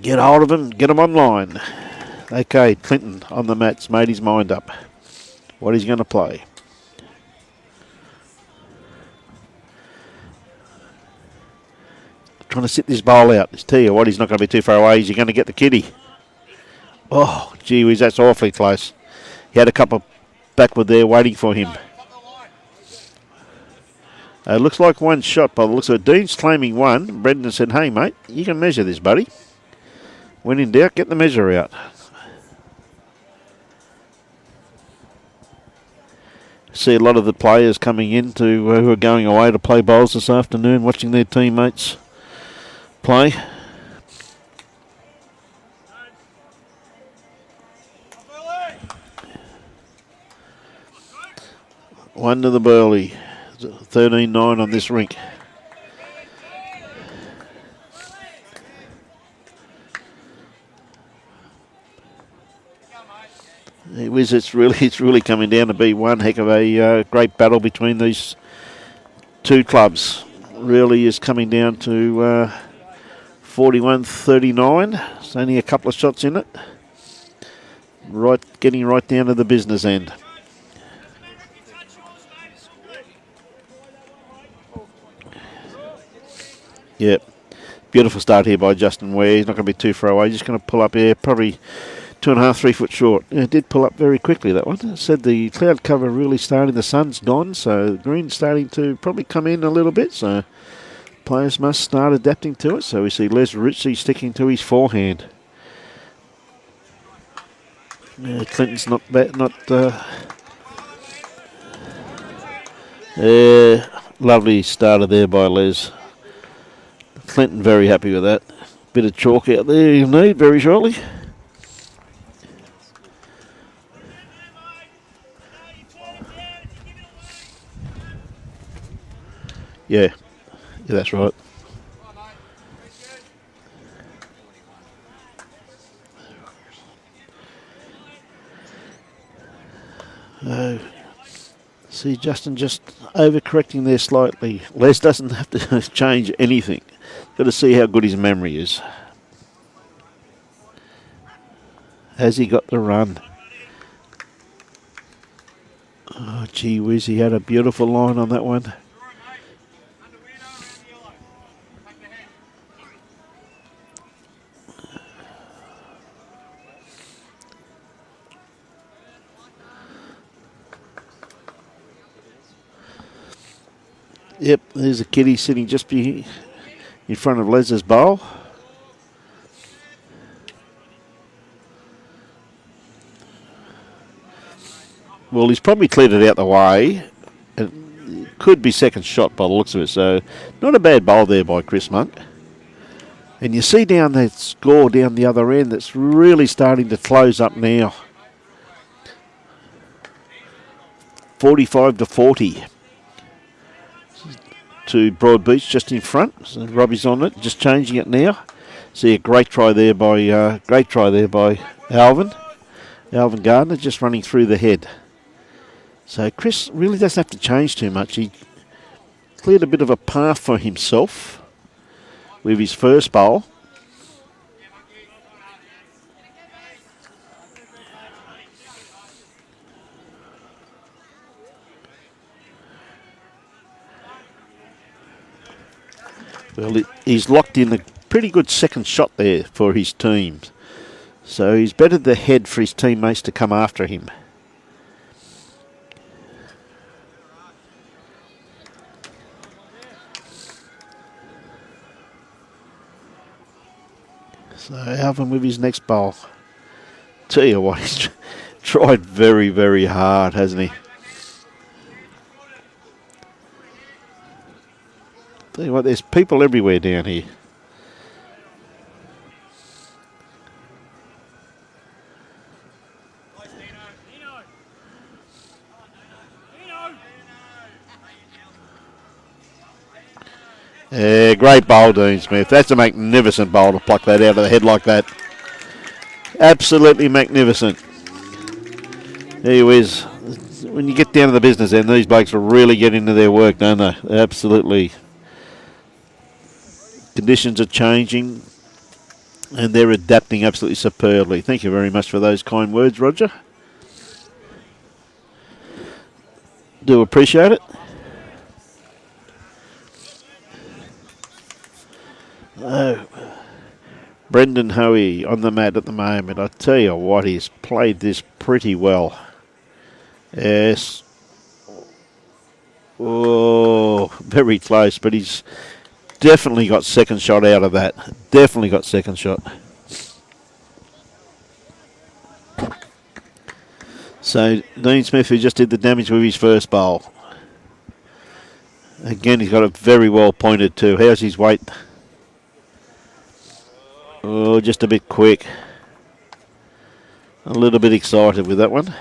Speaker 1: Get hold of them. Get them online. Okay, Clinton on the mat's made his mind up. What he's going to play. Trying to sit this bowl out. Just tell you what, he's not going to be too far away. He's going to get the kitty. Oh, gee whiz, that's awfully close. He had a couple backward there waiting for him. Looks like one shot by the looks of it. Dean's claiming one. Brendan said, hey, mate, you can measure this, buddy. When in doubt, get the measure out. See a lot of the players coming in to who are going away to play bowls this afternoon, watching their teammates play. One to the Burleigh. 13-9 on this rink. It's really coming down to be one heck of a great battle between these two clubs. Really is coming down to 41-39. There's only a couple of shots in it. Getting right down to the business end. Yep. Beautiful start here by Justin Ware. He's not going to be too far away. Just going to pull up here. Probably 2.5, 3 foot short. Yeah, it did pull up very quickly, that one. I said the cloud cover really starting, the sun's gone, so the green's starting to probably come in a little bit, so players must start adapting to it. So we see Les Ritchie sticking to his forehand. Yeah, Clinton's not bad, lovely starter there by Les. Clinton very happy with that. Bit of chalk out there you'll need very shortly. Yeah, that's right. See Justin just overcorrecting there slightly. Les doesn't have to change anything. Got to see how good his memory is. Has he got the run? Oh, gee whiz, he had a beautiful line on that one. Yep, there's a kitty sitting just in front of Les's bowl. Well, he's probably cleared it out the way. It could be second shot by the looks of it, so not a bad bowl there by Chris Monk. And you see down that score down the other end that's really starting to close up now. 45-40. To Broadbeach just in front. So Robbie's on it, just changing it now. See a great try there by Alvin. Alvin Gardner just running through the head. So Chris really doesn't have to change too much. He cleared a bit of a path for himself with his first bowl. Well, he's locked in a pretty good second shot there for his team. So he's bettered the head for his teammates to come after him. So Alvin with his next bowl. Tell you what, he's tried very, very hard, hasn't he? Tell you what, there's people everywhere down here. Yeah, great bowl, Dean Smith. That's a magnificent bowl to pluck that out of the head like that. Absolutely magnificent. There he is. When you get down to the business end, these blokes will really get into their work, don't they? Absolutely. Conditions are changing and they're adapting absolutely superbly. Thank you very much for those kind words, Roger. Do appreciate it. Oh, Brendan Hoey on the mat at the moment. I tell you what, he's played this pretty well. Yes. Oh, very close, but he's definitely got second shot out of that. Definitely got second shot. So Dean Smith, who just did the damage with his first bowl. Again, he's got it very well pointed too. How's his weight? Oh, just a bit quick. A little bit excited with that one.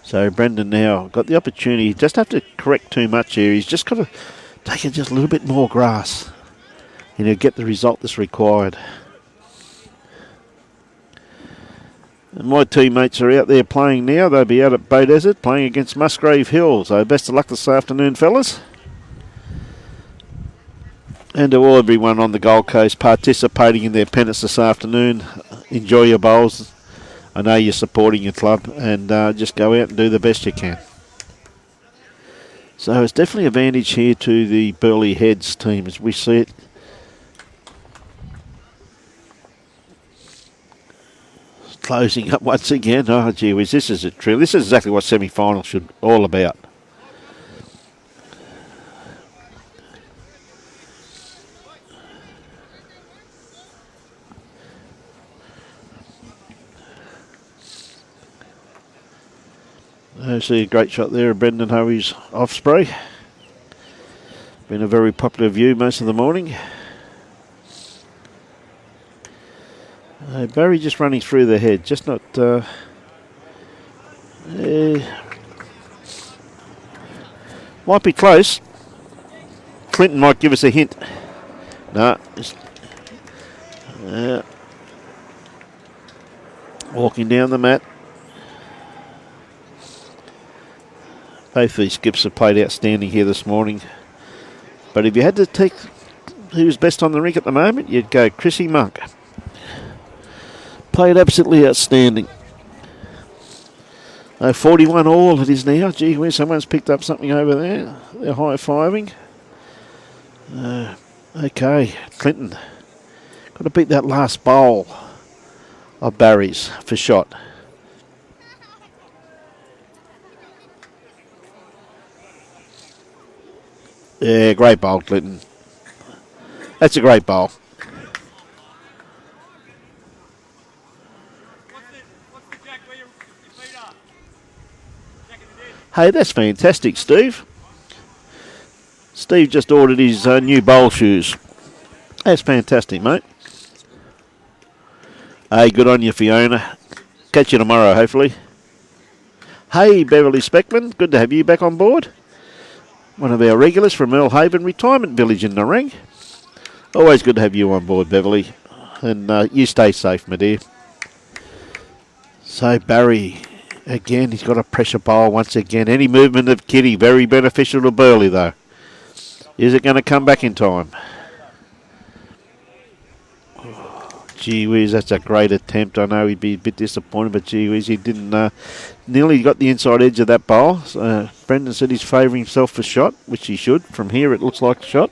Speaker 1: So Brendan now got the opportunity. He just have to correct too much here. He's just got to take it just a little bit more grass. And he'll get the result that's required. And my teammates are out there playing now. They'll be out at Bay Desert playing against Musgrave Hill. So best of luck this afternoon, fellas. And to all everyone on the Gold Coast participating in their pennants this afternoon, enjoy your bowls. I know you're supporting your club, and just go out and do the best you can. So it's definitely an advantage here to the Burleigh Heads team as we see it. Closing up once again. Oh, gee whiz, this is a true. This is exactly what semi-final should all about. I see a great shot there of Brendan Hovey's off spray. Been a very popular view most of the morning. Barry just running through the head, just not... might be close. Clinton might give us a hint. No. Walking down the mat. Both these skips have played outstanding here this morning. But if you had to take who's best on the rink at the moment, you'd go Chrissy Monk. Played absolutely outstanding. 41 all it is now. Gee whiz, someone's picked up something over there. They're high-fiving. Okay, Clinton. Got to beat that last bowl of Barry's for shot. Yeah, great bowl, Clinton. That's a great bowl. Hey, that's fantastic, Steve. Steve just ordered his new bowl shoes. That's fantastic, mate. Hey, good on you, Fiona. Catch you tomorrow, hopefully. Hey, Beverly Speckman. Good to have you back on board. One of our regulars from Earl Haven Retirement Village in Nerang. Always good to have you on board, Beverly. And you stay safe, my dear. So, Barry... Again, he's got a pressure bowl once again. Any movement of Kitty, very beneficial to Burleigh, though. Is it going to come back in time? Oh, gee whiz, that's a great attempt. I know he'd be a bit disappointed, but gee whiz, he didn't... nearly got the inside edge of that bowl. Brendan said he's favouring himself for shot, which he should. From here, it looks like a shot.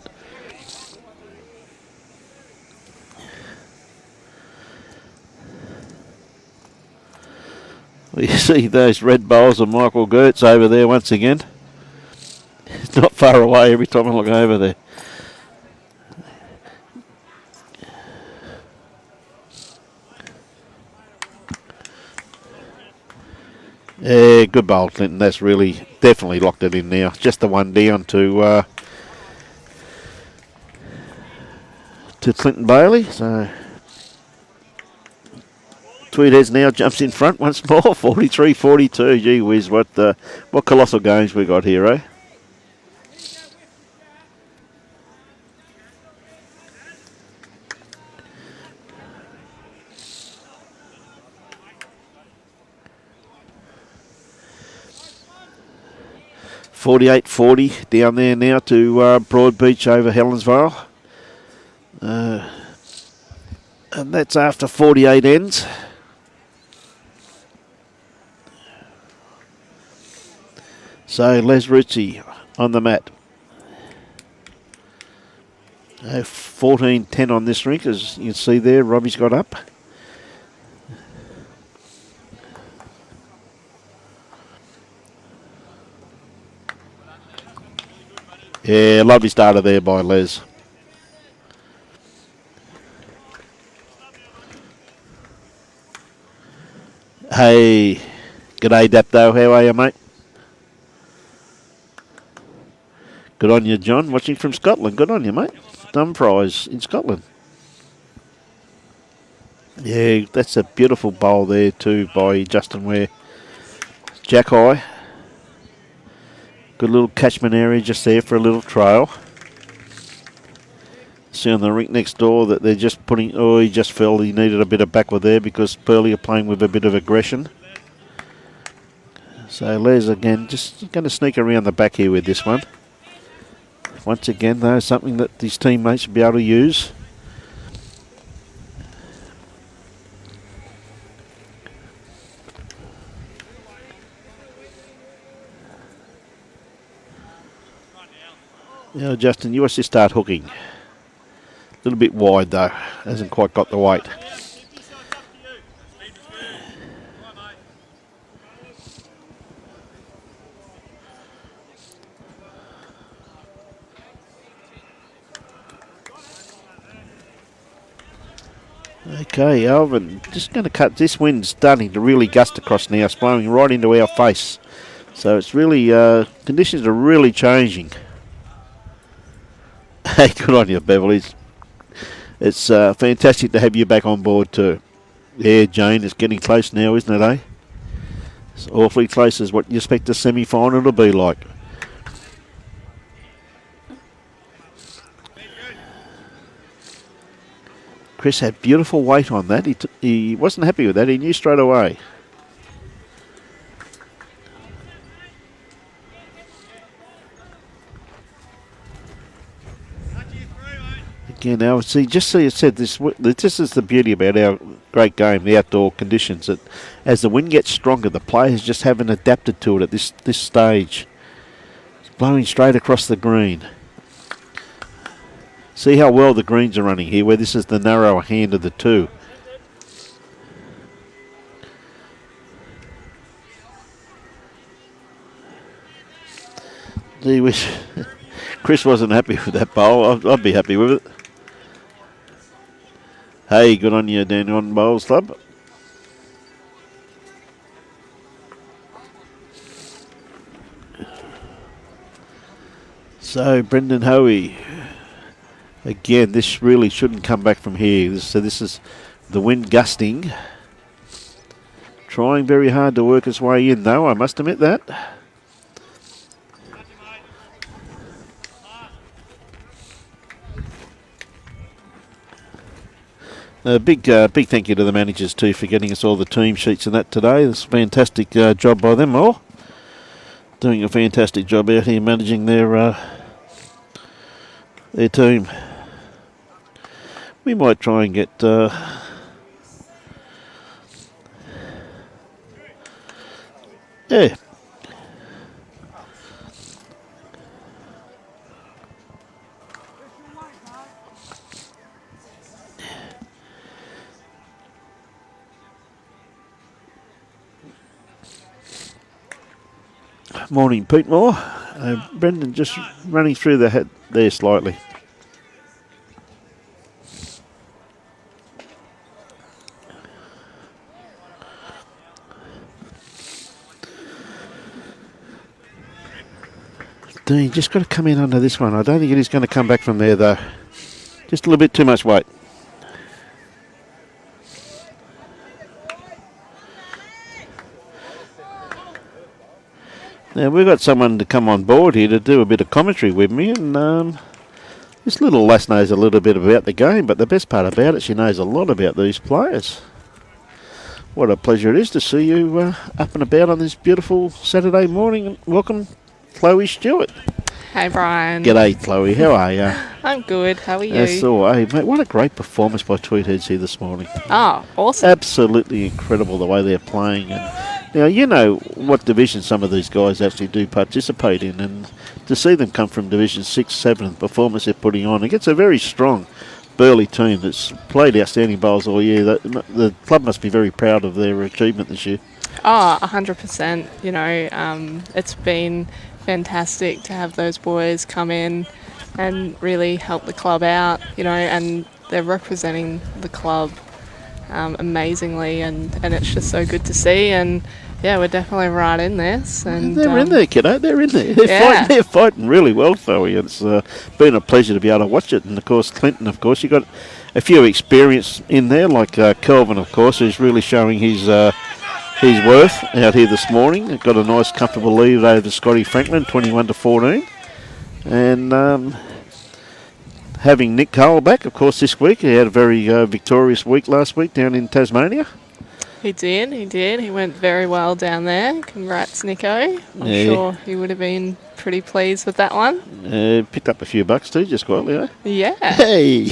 Speaker 1: You see those red bowls of Michael Gertz over there once again. It's not far away every time I look over there. Yeah, good bowl, Clinton. That's really definitely locked it in now. Just the one down to Clinton Bailey. So Tweed has now jumps in front once more, 43-42. Gee whiz, what colossal games we got here, eh? $48.40 down there now to Broadbeach over Helensvale. And that's after 48 ends. So Les Ritchie on the mat. 14-10 on this rink, as you can see there. Robbie's got up. Yeah, lovely starter there by Les. Hey, g'day Dapto, how are you, mate? Good on you, John, watching from Scotland. Good on you, mate. Dumfries in Scotland. Yeah, that's a beautiful bowl there too by Justin Ware. Jack High. Good little catchment area just there for a little trail. See on the rink next door that they're just putting... Oh, he just fell. He needed a bit of backward there because Burleigh are playing with a bit of aggression. So Les again just going to sneak around the back here with this one. Once again, though, something that his teammates should be able to use. Yeah, Justin, you watch this start hooking. A little bit wide, though. Hasn't quite got the weight. Okay, Alvin, just going to cut. This wind's starting to really gust across now. It's blowing right into our face. So it's really, conditions are really changing. Hey, good on you, Beverly. It's fantastic to have you back on board too. Yeah, Jane, it's getting close now, isn't it, eh? It's awfully close as what you expect a semi-final to be like. Chris had beautiful weight on that. He wasn't happy with that. He knew straight away. Again, now see, just so you said, this is the beauty about our great game, the outdoor conditions. That as the wind gets stronger, the players just haven't adapted to it at this stage. It's blowing straight across the green. See how well the greens are running here, where this is the narrower hand of the two. Gee whiz. Chris wasn't happy with that bowl. I'd be happy with it. Hey, good on you, Dandenong Bowls Club. So, Brendan Hoey. Again, this really shouldn't come back from here. So this is the wind gusting. Trying very hard to work its way in, though, I must admit that. A big thank you to the managers too for getting us all the team sheets and that today. It's a fantastic job by them all. Doing a fantastic job out here managing their team. We might try and get yeah. Morning, Pete Moore. Brendan just running through the head there slightly. Dean just got to come in under this one. I don't think it is going to come back from there though. Just a little bit too much weight. Now we've got someone to come on board here to do a bit of commentary with me, and this little lass knows a little bit about the game, but the best part about it, she knows a lot about these players. What a pleasure it is to see you up and about on this beautiful Saturday morning. Welcome, Chloe Stewart.
Speaker 3: Hey, Brian.
Speaker 1: G'day, Chloe. How are you?
Speaker 3: I'm good. How are you?
Speaker 1: That's all right. Hey, mate, what a great performance by Tweed Heads here this morning.
Speaker 3: Oh, awesome.
Speaker 1: Absolutely incredible the way they're playing. And now, you know what division some of these guys actually do participate in, and to see them come from Division 6, 7, the performance they're putting on, it's a very strong Burleigh team that's played outstanding bowls all year. The club must be very proud of their achievement this year.
Speaker 3: Oh, 100%. You know, it's been fantastic to have those boys come in and really help the club out, you know, and they're representing the club amazingly, and it's just so good to see. And yeah, we're definitely right in this. And
Speaker 1: they're in there, kiddo. They're in there. They're fighting really well, Chloe. It's been a pleasure to be able to watch it. And of course, Clinton, of course, you got a few experience in there, like Kelvin, of course, who's really showing his worth out here this morning. Got a nice, comfortable lead over Scotty Franklin, 21-14, and having Nick Cole back, of course, this week. He had a very victorious week last week down in Tasmania.
Speaker 3: He did. He went very well down there. Congrats, Nico. I'm sure he would have been pretty pleased with that one.
Speaker 1: Picked up a few bucks too, just quietly, eh?
Speaker 3: Yeah.
Speaker 1: Hey!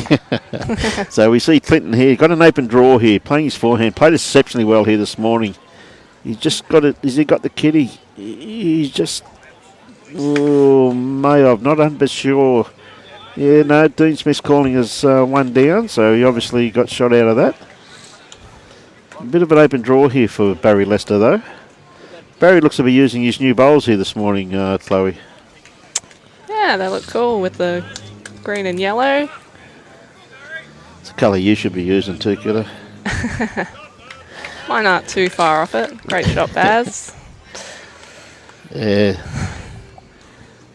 Speaker 1: So we see Clinton here. Got an open draw here, playing his forehand. Played exceptionally well here this morning. He's just got it. Has he got the kitty? He's just... Oh, may I've not 100% sure. Yeah, no, Dean Smith's calling us one down, so he obviously got shot out of that. A bit of an open draw here for Barry Lester, though. Barry looks to be using his new bowls here this morning, Chloe.
Speaker 3: Yeah, they look cool with the green and yellow.
Speaker 1: It's the colour you should be using too, kiddo.
Speaker 3: Mine aren't too far off it. Great shot, Baz.
Speaker 1: Yeah.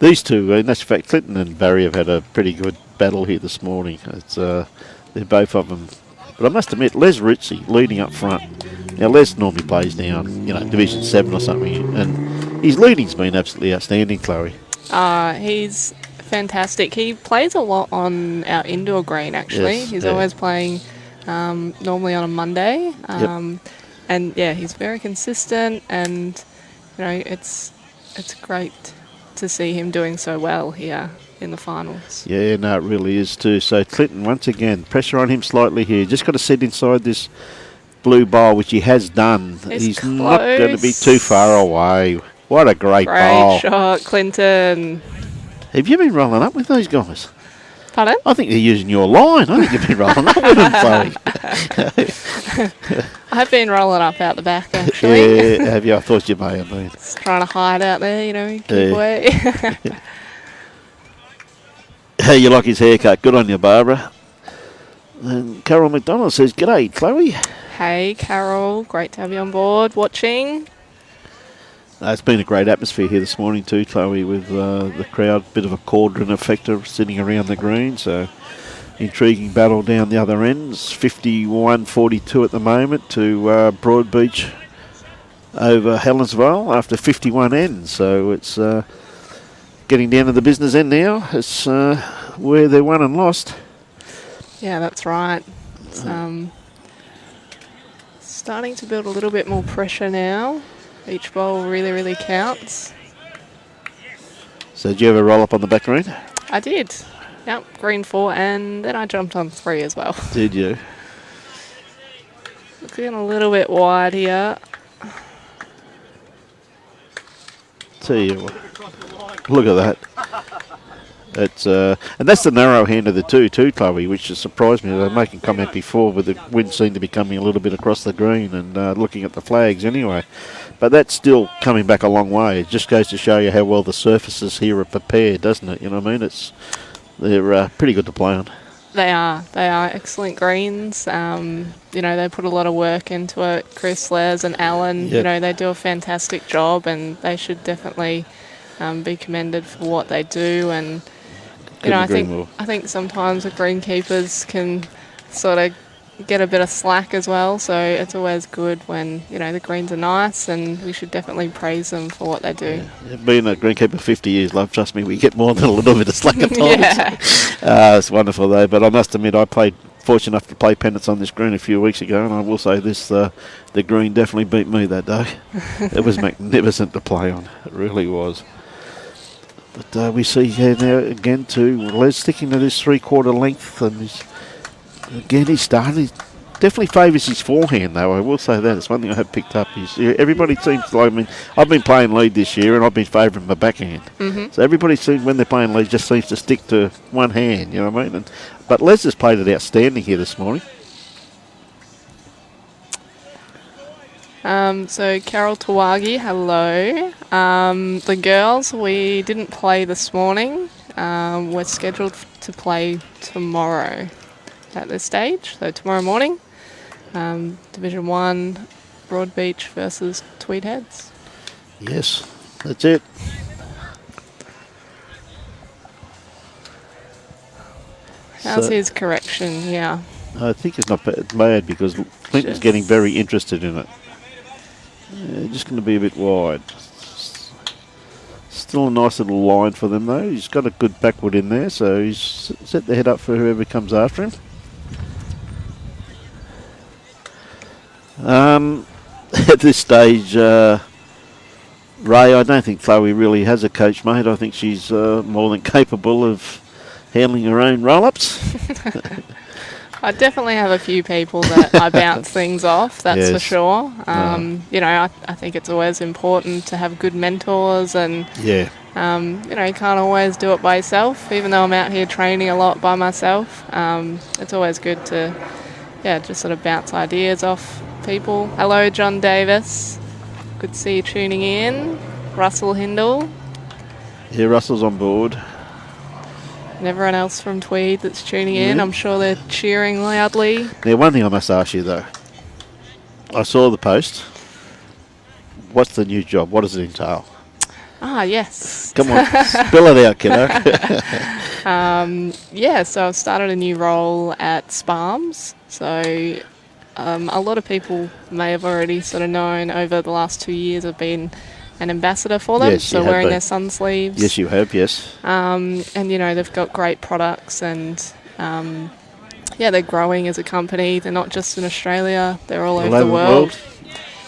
Speaker 1: These two, in actual fact, Clinton and Barry have had a pretty good battle here this morning. It's they're both of them. But I must admit, Les Ritchie leading up front. Now, Les normally plays down, Division 7 or something, and his leading's been absolutely outstanding, Chloe.
Speaker 3: He's fantastic. He plays a lot on our indoor green, actually.
Speaker 1: Yes,
Speaker 3: He's
Speaker 1: yeah.
Speaker 3: always playing normally on a Monday.
Speaker 1: Yep.
Speaker 3: And, yeah, he's very consistent, and, it's great to see him doing so well here in the finals.
Speaker 1: Yeah, no, it really is too. So Clinton, once again, pressure on him slightly here. Just got to sit inside this blue bowl, which he has done.
Speaker 3: It's
Speaker 1: He's not going to be
Speaker 3: close.
Speaker 1: too far away. What a great bowl.
Speaker 3: Great shot, Clinton.
Speaker 1: Have you been rolling up with those guys?
Speaker 3: Pardon?
Speaker 1: I think they're using your line. I think you've been rolling up with them, Chloe.
Speaker 3: I've been rolling up out the back, actually.
Speaker 1: Yeah, have you? I thought you may have been.
Speaker 3: Just trying to hide out there, keep
Speaker 1: Yeah.
Speaker 3: away.
Speaker 1: Hey, you like his haircut. Good on you, Barbara. And Carol McDonald says, "G'day, Chloe."
Speaker 3: Hey, Carol. Great to have you on board watching.
Speaker 1: It's been a great atmosphere here this morning too, Chloe, with the crowd. Bit of a cauldron effect sitting around the green, so intriguing battle down the other ends. 51-42 at the moment to Broadbeach over Helensvale after 51 ends. So it's getting down to the business end now. It's where they won and lost.
Speaker 3: Yeah, that's right. It's starting to build a little bit more pressure now. Each bowl really, really counts.
Speaker 1: So did you ever roll up on the back green?
Speaker 3: I did. Yep, green 4, and then I jumped on 3 as well.
Speaker 1: Did you?
Speaker 3: Looking a little bit wide here.
Speaker 1: Tell you what, look at that. It's and that's the narrow hand of the two too, Chloe, which has surprised me. I was making comment before with the wind seemed to be coming a little bit across the green and looking at the flags anyway. But that's still coming back a long way. It just goes to show you how well the surfaces here are prepared, doesn't it? You know what I mean? They're pretty good to play on.
Speaker 3: They are excellent greens. They put a lot of work into it. Chris, Les and Alan,
Speaker 1: Yep.
Speaker 3: they do a fantastic job, and they should definitely be commended for what they do. And
Speaker 1: Couldn't agree more.
Speaker 3: I think sometimes the greenkeepers can sort of get a bit of slack as well. So it's always good when the greens are nice, and we should definitely praise them for what they do.
Speaker 1: Yeah. Being a greenkeeper 50 years, love, trust me, we get more than a little bit of slack at times.
Speaker 3: Yeah.
Speaker 1: It's wonderful though. But I must admit, fortunate enough to play Pennant on this green a few weeks ago, and I will say this: the green definitely beat me that day. It was magnificent to play on. It really was. But we see here now again too, Les sticking to this 3/4 length, and he's starting. He definitely favours his forehand though, I will say that. It's one thing I have picked up. Everybody seems to like, I've been playing lead this year and I've been favouring my backhand.
Speaker 3: Mm-hmm.
Speaker 1: So everybody seems, when they're playing lead, just seems to stick to one hand, you know what I mean? But Les has played it outstanding here this morning.
Speaker 3: So Carol Tawagi, hello. The girls, we didn't play this morning. We're scheduled to play tomorrow at this stage. So tomorrow morning, Division 1, Broadbeach versus Tweed Heads.
Speaker 1: Yes, that's it.
Speaker 3: How's
Speaker 1: So-
Speaker 3: his correction? Yeah.
Speaker 1: I think it's not bad because Clinton's
Speaker 3: Just-
Speaker 1: getting very interested in it. Just going to be a bit wide. Still a nice little line for them though. He's got a good backwood in there, so he's set the head up for whoever comes after him. At this stage, Ray, I don't think Chloe really has a coach, mate. I think she's more than capable of handling her own roll-ups.
Speaker 3: I definitely have a few people that I bounce things off, that's for
Speaker 1: Yes.
Speaker 3: sure. I think it's always important to have good mentors, and
Speaker 1: Yeah.
Speaker 3: you can't always do it by yourself. Even though I'm out here training a lot by myself, it's always good to just sort of bounce ideas off people. Hello, John Davis. Good to see you tuning in. Russell Hindle.
Speaker 1: Yeah, Russell's on board.
Speaker 3: and everyone else from Tweed that's tuning in.
Speaker 1: Yeah.
Speaker 3: I'm sure they're cheering loudly.
Speaker 1: Now, one thing I must ask you, though. I saw the post. What's the new job? What does it entail?
Speaker 3: Ah, yes.
Speaker 1: Come on, spill it out, kiddo.
Speaker 3: Yeah, so I've started a new role at Sparms. So a lot of people may have already sort of known over the last 2 years I've been an ambassador for them.
Speaker 1: Yes,
Speaker 3: so
Speaker 1: you have
Speaker 3: wearing
Speaker 1: been.
Speaker 3: their sun sleeves.
Speaker 1: Yes, you have, yes.
Speaker 3: And, they've got great products and, they're growing as a company. They're not just in Australia, they're all over the world.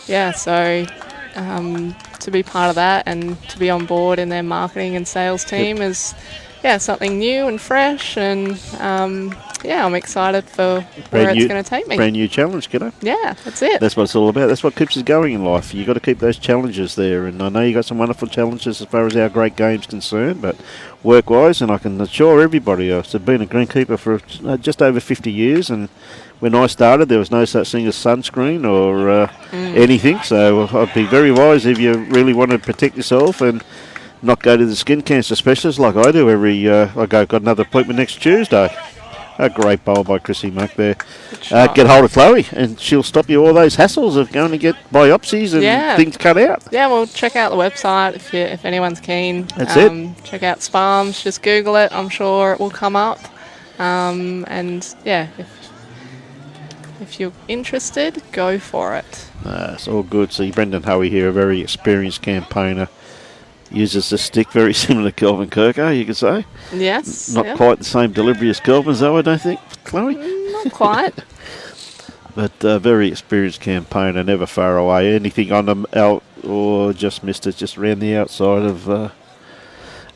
Speaker 3: Yeah, so to be part of that and to be on board in their marketing and sales team is, something new and fresh. And, I'm excited for where it's going to take me.
Speaker 1: Brand new challenge, kiddo.
Speaker 3: Yeah, that's it.
Speaker 1: That's what it's all about. That's what keeps us going in life. You've got to keep those challenges there. And I know you got some wonderful challenges as far as our great game's concerned, but work-wise, and I can assure everybody, I've been a greenkeeper for just over 50 years, and when I started, there was no such thing as sunscreen or anything. So I'd be very wise if you really want to protect yourself and not go to the skin cancer specialist like I do got another appointment next Tuesday. A great bowl by Chrissy Muck there. Get hold of Chloe and she'll stop you all those hassles of going to get biopsies and things cut out.
Speaker 3: Yeah, well, check out the website if anyone's keen.
Speaker 1: That's it.
Speaker 3: Check out Sparms. Just Google it. I'm sure it will come up. If you're interested, go for it.
Speaker 1: It's all good. See, Brendan Hoey here, a very experienced campaigner. Uses the stick very similar to Kelvin Kirko, you could say.
Speaker 3: Yes.
Speaker 1: Not quite the same delivery as Kelvin's, though, I don't think, Chloe.
Speaker 3: Not quite.
Speaker 1: But very experienced campaigner, never far away. Anything on them out or just missed it, just around the outside of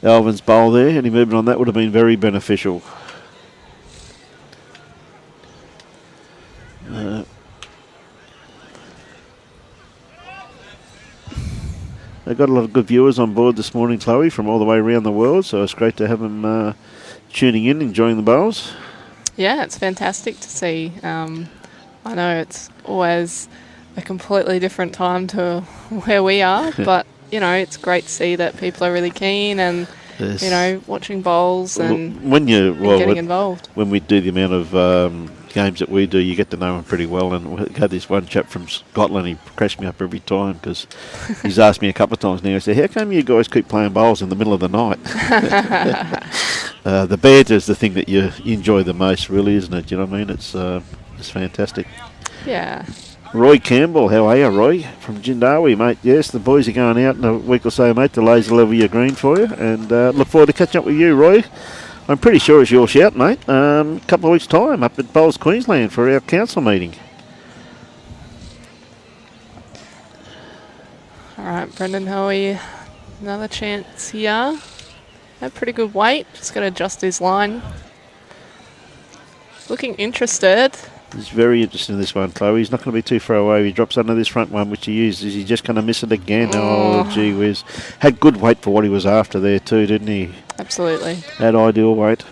Speaker 1: Alvin's bowl there. Any movement on that would have been very beneficial. They've got a lot of good viewers on board this morning, Chloe, from all the way around the world, so it's great to have them tuning in, enjoying the bowls.
Speaker 3: Yeah, it's fantastic to see. I know it's always a completely different time to where we are, but, it's great to see that people are really keen and, watching bowls and, getting involved.
Speaker 1: When we do the amount of games that we do, you get to know them pretty well. And we had this one chap from Scotland, he crashed me up every time because he's asked me a couple of times now, he said, how come you guys keep playing bowls in the middle of the night? The banter is the thing that you enjoy the most, really, isn't it? You know what I mean? It's fantastic.
Speaker 3: Yeah.
Speaker 1: Roy Campbell, how are you, Roy? From Jindawi, mate. Yes, the boys are going out in a week or so, mate, to laser level your green for you. And look forward to catching up with you, Roy. I'm pretty sure it's your shout, mate. A couple of weeks' time up at Bowls, Queensland for our council meeting.
Speaker 3: All right, Brendan Hoey, another chance here. Had pretty good weight. Just got to adjust his line. Looking interested.
Speaker 1: He's very interested in this one, Chloe. He's not going to be too far away. He drops under this front one, which he uses. He's just going to miss it again. Oh, gee whiz. Had good weight for what he was after there too, didn't he?
Speaker 3: Absolutely.
Speaker 1: Had ideal weight.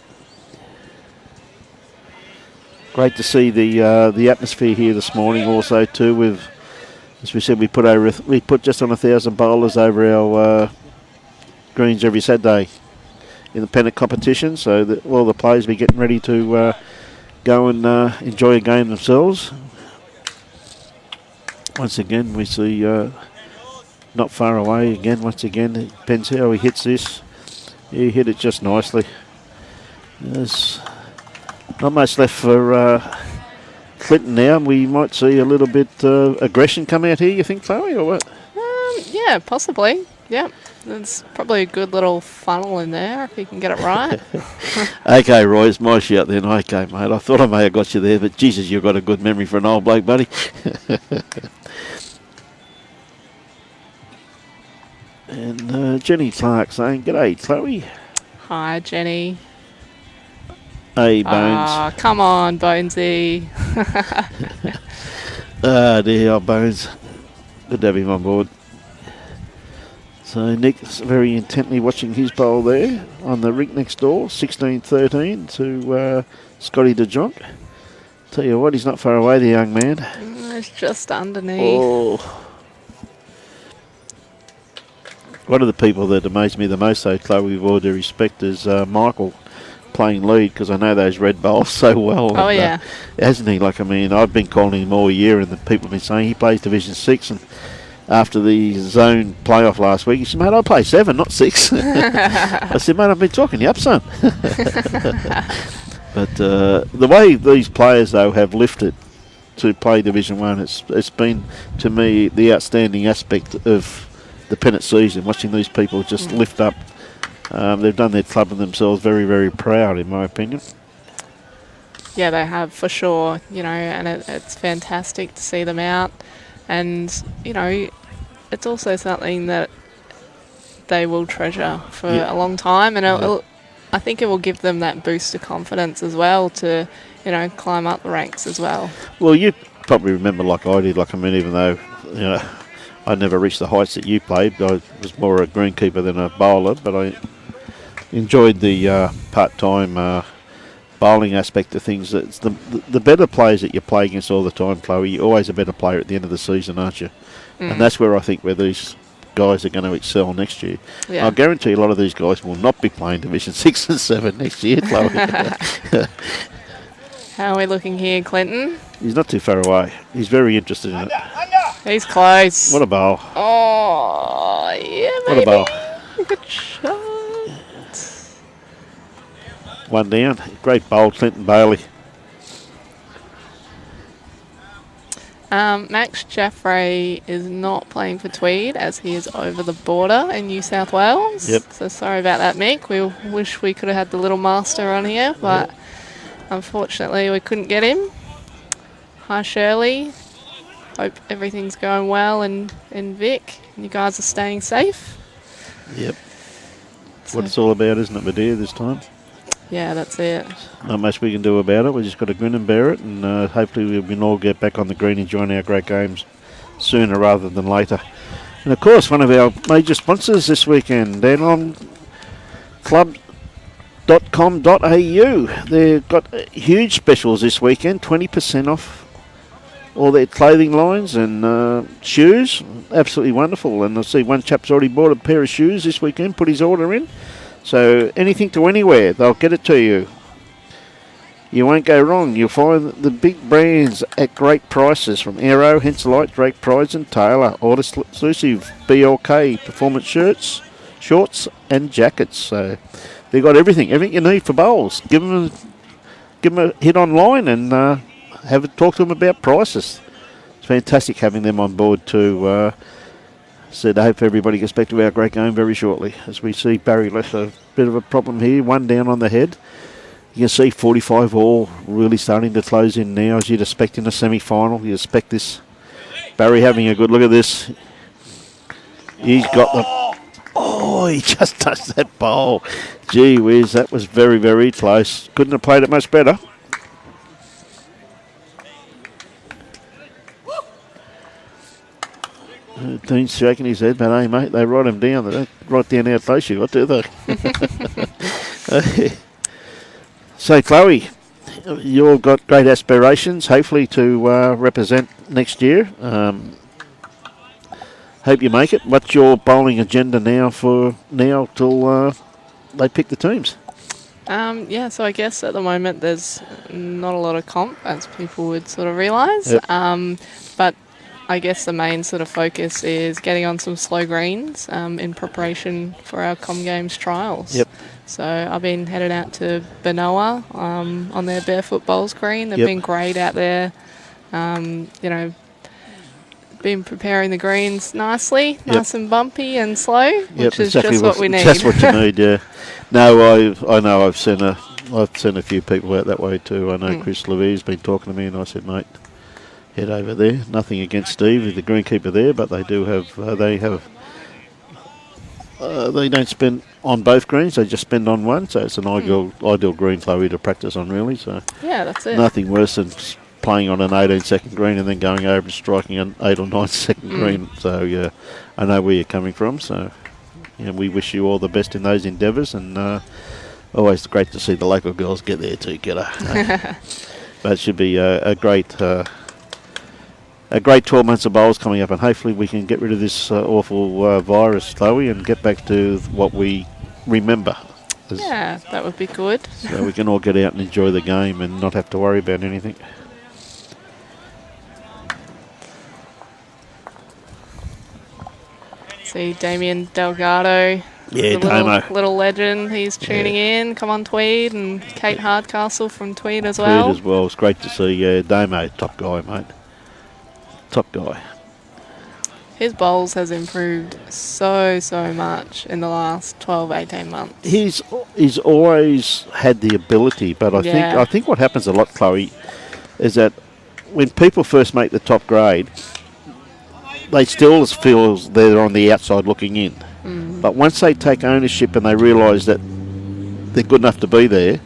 Speaker 1: Great to see the atmosphere here this morning also too. With, as we said, we put just on 1,000 bowlers over our greens every Saturday in the Pennant competition, so that all the players be getting ready to go and enjoy a game themselves. Once again, we see not far away again. Once again, it depends how he hits this. He hit it just nicely. There's not much left for Clinton now. We might see a little bit aggression come out here, you think, Chloe, or what?
Speaker 3: Yeah, possibly. Yeah. There's probably a good little funnel in there if you can get it right.
Speaker 1: Okay, Roy, it's my shout then. Okay, mate. I thought I may have got you there, but Jesus, you've got a good memory for an old bloke, buddy. And Jenny Clark saying, "G'day, Chloe."
Speaker 3: Hi, Jenny.
Speaker 1: Hey, Bones.
Speaker 3: Ah, come on, Bonesy.
Speaker 1: Dear old Bones. Good to have him on board. So Nick's very intently watching his bowl there on the rink next door, 16-13 to Scotty DeJonk. Tell you what, he's not far away, the young man.
Speaker 3: It's just underneath.
Speaker 1: Oh. One of the people that amazed me the most, though, Chloe, with all due respect, is Michael playing lead because I know those red bowls so well.
Speaker 3: Oh,
Speaker 1: and,
Speaker 3: yeah.
Speaker 1: hasn't he? Like, I mean, I've been calling him all year, and the people have been saying he plays Division 6, and after the zone playoff last week, he said, mate, I play 7, not 6. I said, mate, I've been talking you up, son. But the way these players, though, have lifted to play Division 1, it's been, to me, the outstanding aspect of the Pennant season, watching these people just lift up. They've done their club and themselves very, very proud, in my opinion.
Speaker 3: Yeah, they have, for sure, and it's fantastic to see them out. And, it's also something that they will treasure for a long time. And I think it will give them that boost of confidence as well to, climb up the ranks as well.
Speaker 1: Well, you probably remember like I did. Like, I mean, even though, I never reached the heights that you played. I was more a greenkeeper than a bowler, but I enjoyed the part-time bowling aspect of things. It's the better players that you play against all the time, Chloe, you're always a better player at the end of the season, aren't you? And that's where I think where these guys are going to excel next year.
Speaker 3: Yeah.
Speaker 1: I guarantee a lot of these guys will not be playing Division 6 and 7 next year, Chloe.
Speaker 3: How are we looking here, Clinton?
Speaker 1: He's not too far away. He's very interested in it.
Speaker 3: He's close.
Speaker 1: What a bowl.
Speaker 3: Oh, yeah,
Speaker 1: What
Speaker 3: maybe.
Speaker 1: a bowl.
Speaker 3: Good shot.
Speaker 1: One down. Great bowl, Clinton Bailey.
Speaker 3: Max Jaffray is not playing for Tweed as he is over the border in New South Wales.
Speaker 1: Yep.
Speaker 3: So sorry about that, Mick. We wish we could have had the little master on here, but unfortunately we couldn't get him. Hi, Shirley. Hope everything's going well in Vic and you guys are staying safe.
Speaker 1: Yep.
Speaker 3: So,
Speaker 1: What it's all about, isn't it, my dear, this time?
Speaker 3: yeah, that's it.
Speaker 1: Not much we can do about it. We just got to grin and bear it, and hopefully we can all get back on the green and join our great games sooner rather than later. And of course, one of our major sponsors this weekend, down on club.com.au. They've got huge specials this weekend, 20% off all their clothing lines and shoes. Absolutely wonderful. And I see one chap's already bought a pair of shoes this weekend, put his order in. So anything to anywhere, they'll get it to you. You won't go wrong. You'll find the big brands at great prices from Aero, Henselite, Drake Prize and Taylor. All exclusive BLK performance shorts and jackets. So they've got everything you need for bowls. Give them a hit online and have a talk to them about prices. It's fantastic having them on board too. Said I hope everybody gets back to our great game very shortly. As we see Barry left a bit of a problem here, one down on the head. You can see 45 all really starting to close in now as you'd expect in a semi-final. You expect this. Barry having a good look at this. He's got the... Oh, he just touched that bowl. Gee whiz, that was very, very close. Couldn't have played it much better. Dean's shaking his head, but hey, mate, they write him down. They don't write down how close you got, do they? So, Chloe, you've got great aspirations, hopefully, to represent next year. Hope you make it. What's your bowling agenda now till they pick the teams?
Speaker 3: So I guess at the moment there's not a lot of comp, as people would sort of realise.
Speaker 1: Yep.
Speaker 3: But I guess the main sort of focus is getting on some slow greens in preparation for our Com Games trials.
Speaker 1: Yep.
Speaker 3: So I've been headed out to Benoa on their barefoot bowls green. They've been great out there. Been preparing the greens nicely, nice and bumpy and slow, which is
Speaker 1: exactly
Speaker 3: just what we need.
Speaker 1: That's what you need, yeah. No, I know I've sent a few people out that way too. I know Chris Levy's been talking to me, and I said, mate, head over there. Nothing against Steve, the greenkeeper there, but they do have they don't spend on both greens; they just spend on one. So it's an ideal green, Chloe, to practice on, really. So
Speaker 3: yeah, that's it.
Speaker 1: Nothing worse than playing on an 18-second green and then going over and striking an 8 or 9-second green. So yeah, I know where you're coming from. So we wish you all the best in those endeavours, and always great to see the local girls get there too. Get her. But it should be a great 12 months of bowls coming up, and hopefully we can get rid of this awful virus, Chloe, and get back to what we remember
Speaker 3: Yeah, that would be good.
Speaker 1: So we can all get out and enjoy the game and not have to worry about anything.
Speaker 3: See Damien Delgado,
Speaker 1: Yeah,
Speaker 3: the
Speaker 1: Damo.
Speaker 3: little legend. He's tuning in. Come on, Tweed, and Kate Hardcastle from Tweed as
Speaker 1: Tweed
Speaker 3: well.
Speaker 1: as well. It's great to see Damo, top guy, mate. Top guy.
Speaker 3: His bowls has improved so much in the last 12, 18 months.
Speaker 1: He's always had the ability, but I think what happens a lot, Chloe, is that when people first make the top grade, they still feel they're on the outside looking in. But once they take ownership and they realise that they're good enough to be there,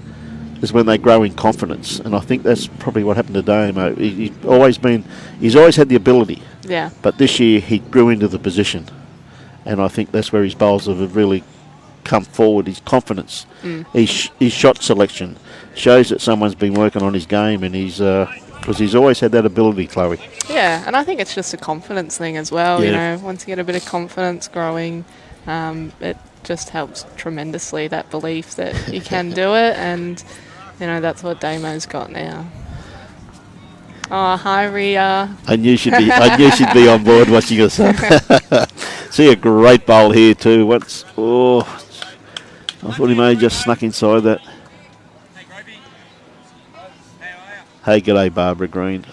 Speaker 1: is when they grow in confidence. And I think that's probably what happened to Damo. He's always had the ability.
Speaker 3: Yeah.
Speaker 1: But this year he grew into the position. And I think that's where his bowls have really come forward. His confidence, his shot selection shows that someone's been working on his game, and because he's always had that ability, Chloe.
Speaker 3: Yeah, and I think it's just a confidence thing as well.
Speaker 1: Yeah.
Speaker 3: You know, once you get a bit of confidence growing, it just helps tremendously, that belief that you can do it, and you know that's what Damo's got now. Oh, hi Ria.
Speaker 1: I knew she'd be on board watching us. See a great bowl here too. I thought he may have just snuck inside that. Hey, g'day Barbara Green.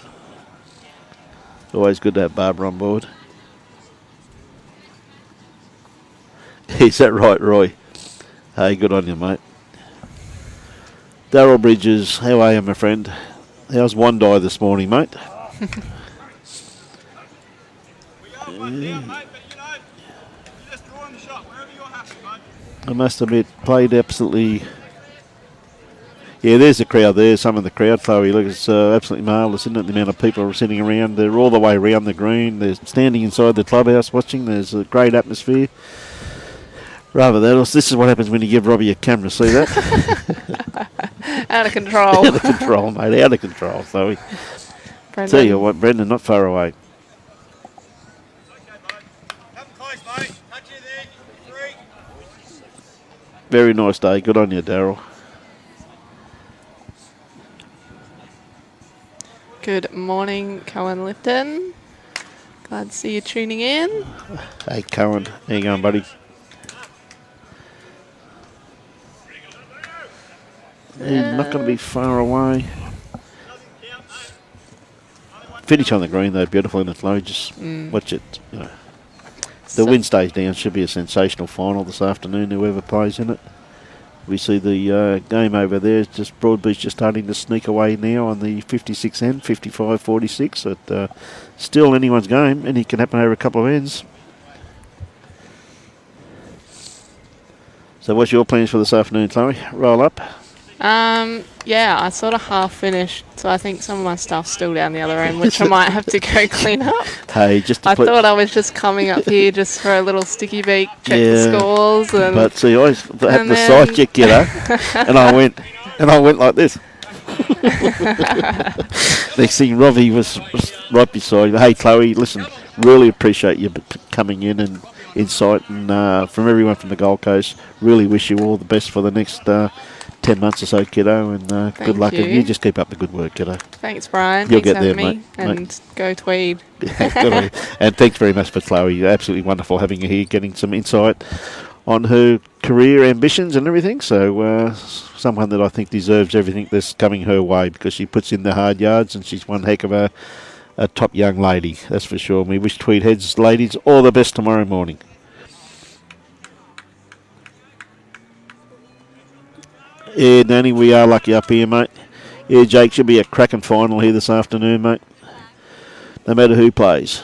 Speaker 1: Always good to have Barbara on board. Is that right, Roy? Hey, good on you, mate. Daryl Bridges, how are you, my friend? How's one die this morning, mate? I must admit, played absolutely. Yeah, there's the crowd there. Some of the crowd, Chloe. Look, it's absolutely marvellous, isn't it? The amount of people are sitting around. They're all the way around the green. They're standing inside the clubhouse watching. There's a great atmosphere. Rather than this is what happens when you give Robbie a camera. See that?
Speaker 3: Out of control.
Speaker 1: Out of control, mate. Out of control, Chloe.
Speaker 3: Brendan.
Speaker 1: Tell you what, Brendan, not far away. Very nice day. Good on you, Daryl.
Speaker 3: Good morning, Cohen Lipton. Glad to see you tuning in.
Speaker 1: Hey, Cohen. How you going, buddy? He's not going to be far away. Finish on the green, though. Beautiful in the flow. Just watch it. You know. The wind stays down. Should be a sensational final this afternoon, whoever plays in it. We see the game over there. Just Broadbeach just starting to sneak away now on the 56 end, 55-46. But still anyone's game. Any can happen over a couple of ends. So what's your plans for this afternoon, Chloe? Roll up?
Speaker 3: Yeah, I sort of half finished, so I think some of my stuff's still down the other end, which I might have to go clean up.
Speaker 1: Hey, just
Speaker 3: I thought I was just coming up here just for a little sticky beak, check the scores, and
Speaker 1: but see, I had the side check, you know, and I went like this. Next thing, Robbie was right beside me. Hey, Chloe, listen, really appreciate you coming in and insight, and from everyone from the Gold Coast, really wish you all the best for the next 10 months or so, kiddo, and good luck. And you just keep up the good work, kiddo.
Speaker 3: Thanks, Brian.
Speaker 1: You'll
Speaker 3: Thanks
Speaker 1: get
Speaker 3: for
Speaker 1: there,
Speaker 3: having me.
Speaker 1: mate.
Speaker 3: And go Tweed.
Speaker 1: And thanks very much for Chloe. Absolutely wonderful having you here, getting some insight on her career ambitions and everything. So someone that I think deserves everything that's coming her way, because she puts in the hard yards, and she's one heck of a top young lady, that's for sure. We wish Tweed Heads ladies all the best tomorrow morning. Yeah, Danny, we are lucky up here, mate. Yeah, Jake, should be a cracking final here this afternoon, mate. No matter who plays.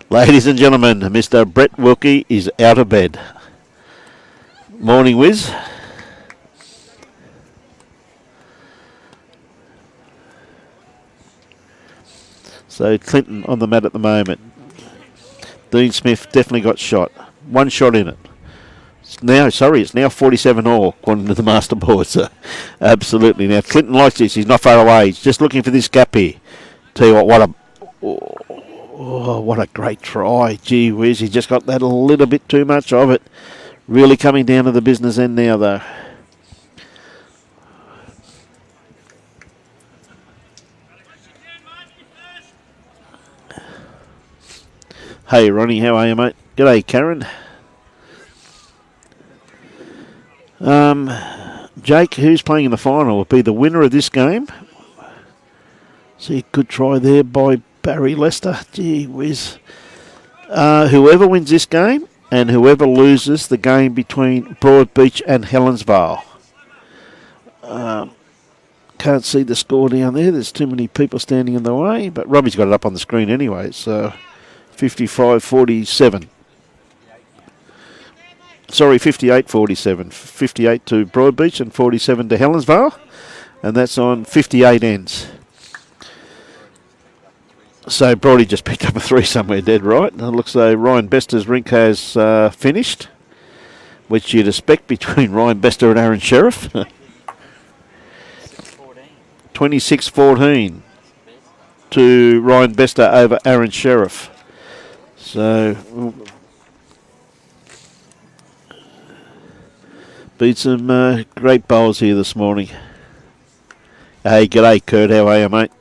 Speaker 1: Ladies and gentlemen, Mr. Brett Wilkie is out of bed. Morning, Wiz. So Clinton on the mat at the moment. Dean Smith definitely got shot. One shot in it. It's now 47 all, according to the master board. So, absolutely. Now, Clinton likes this. He's not far away. He's just looking for this gap here. Tell you what a great try. Gee whiz, he just got that a little bit too much of it. Really coming down to the business end now, though. Hey, Ronnie, how are you, mate? G'day, Karen. Jake, who's playing in the final, will be the winner of this game. See, good try there by Barry Lester. Gee whiz. Whoever wins this game and whoever loses the game between Broadbeach and Helensvale. Can't see the score down there. There's too many people standing in the way. But Robbie's got it up on the screen anyway. So 55-47. Sorry, 58-47. 58 to Broadbeach and 47 to Helensvale. And that's on 58 ends. So Brody just picked up a 3 somewhere dead right. And it looks like Ryan Bester's rink has finished, which you'd expect between Ryan Bester and Aaron Sheriff. 26-14 to Ryan Bester over Aaron Sheriff. So been some great bowls here this morning. Hey, g'day Kurt, how are you, mate?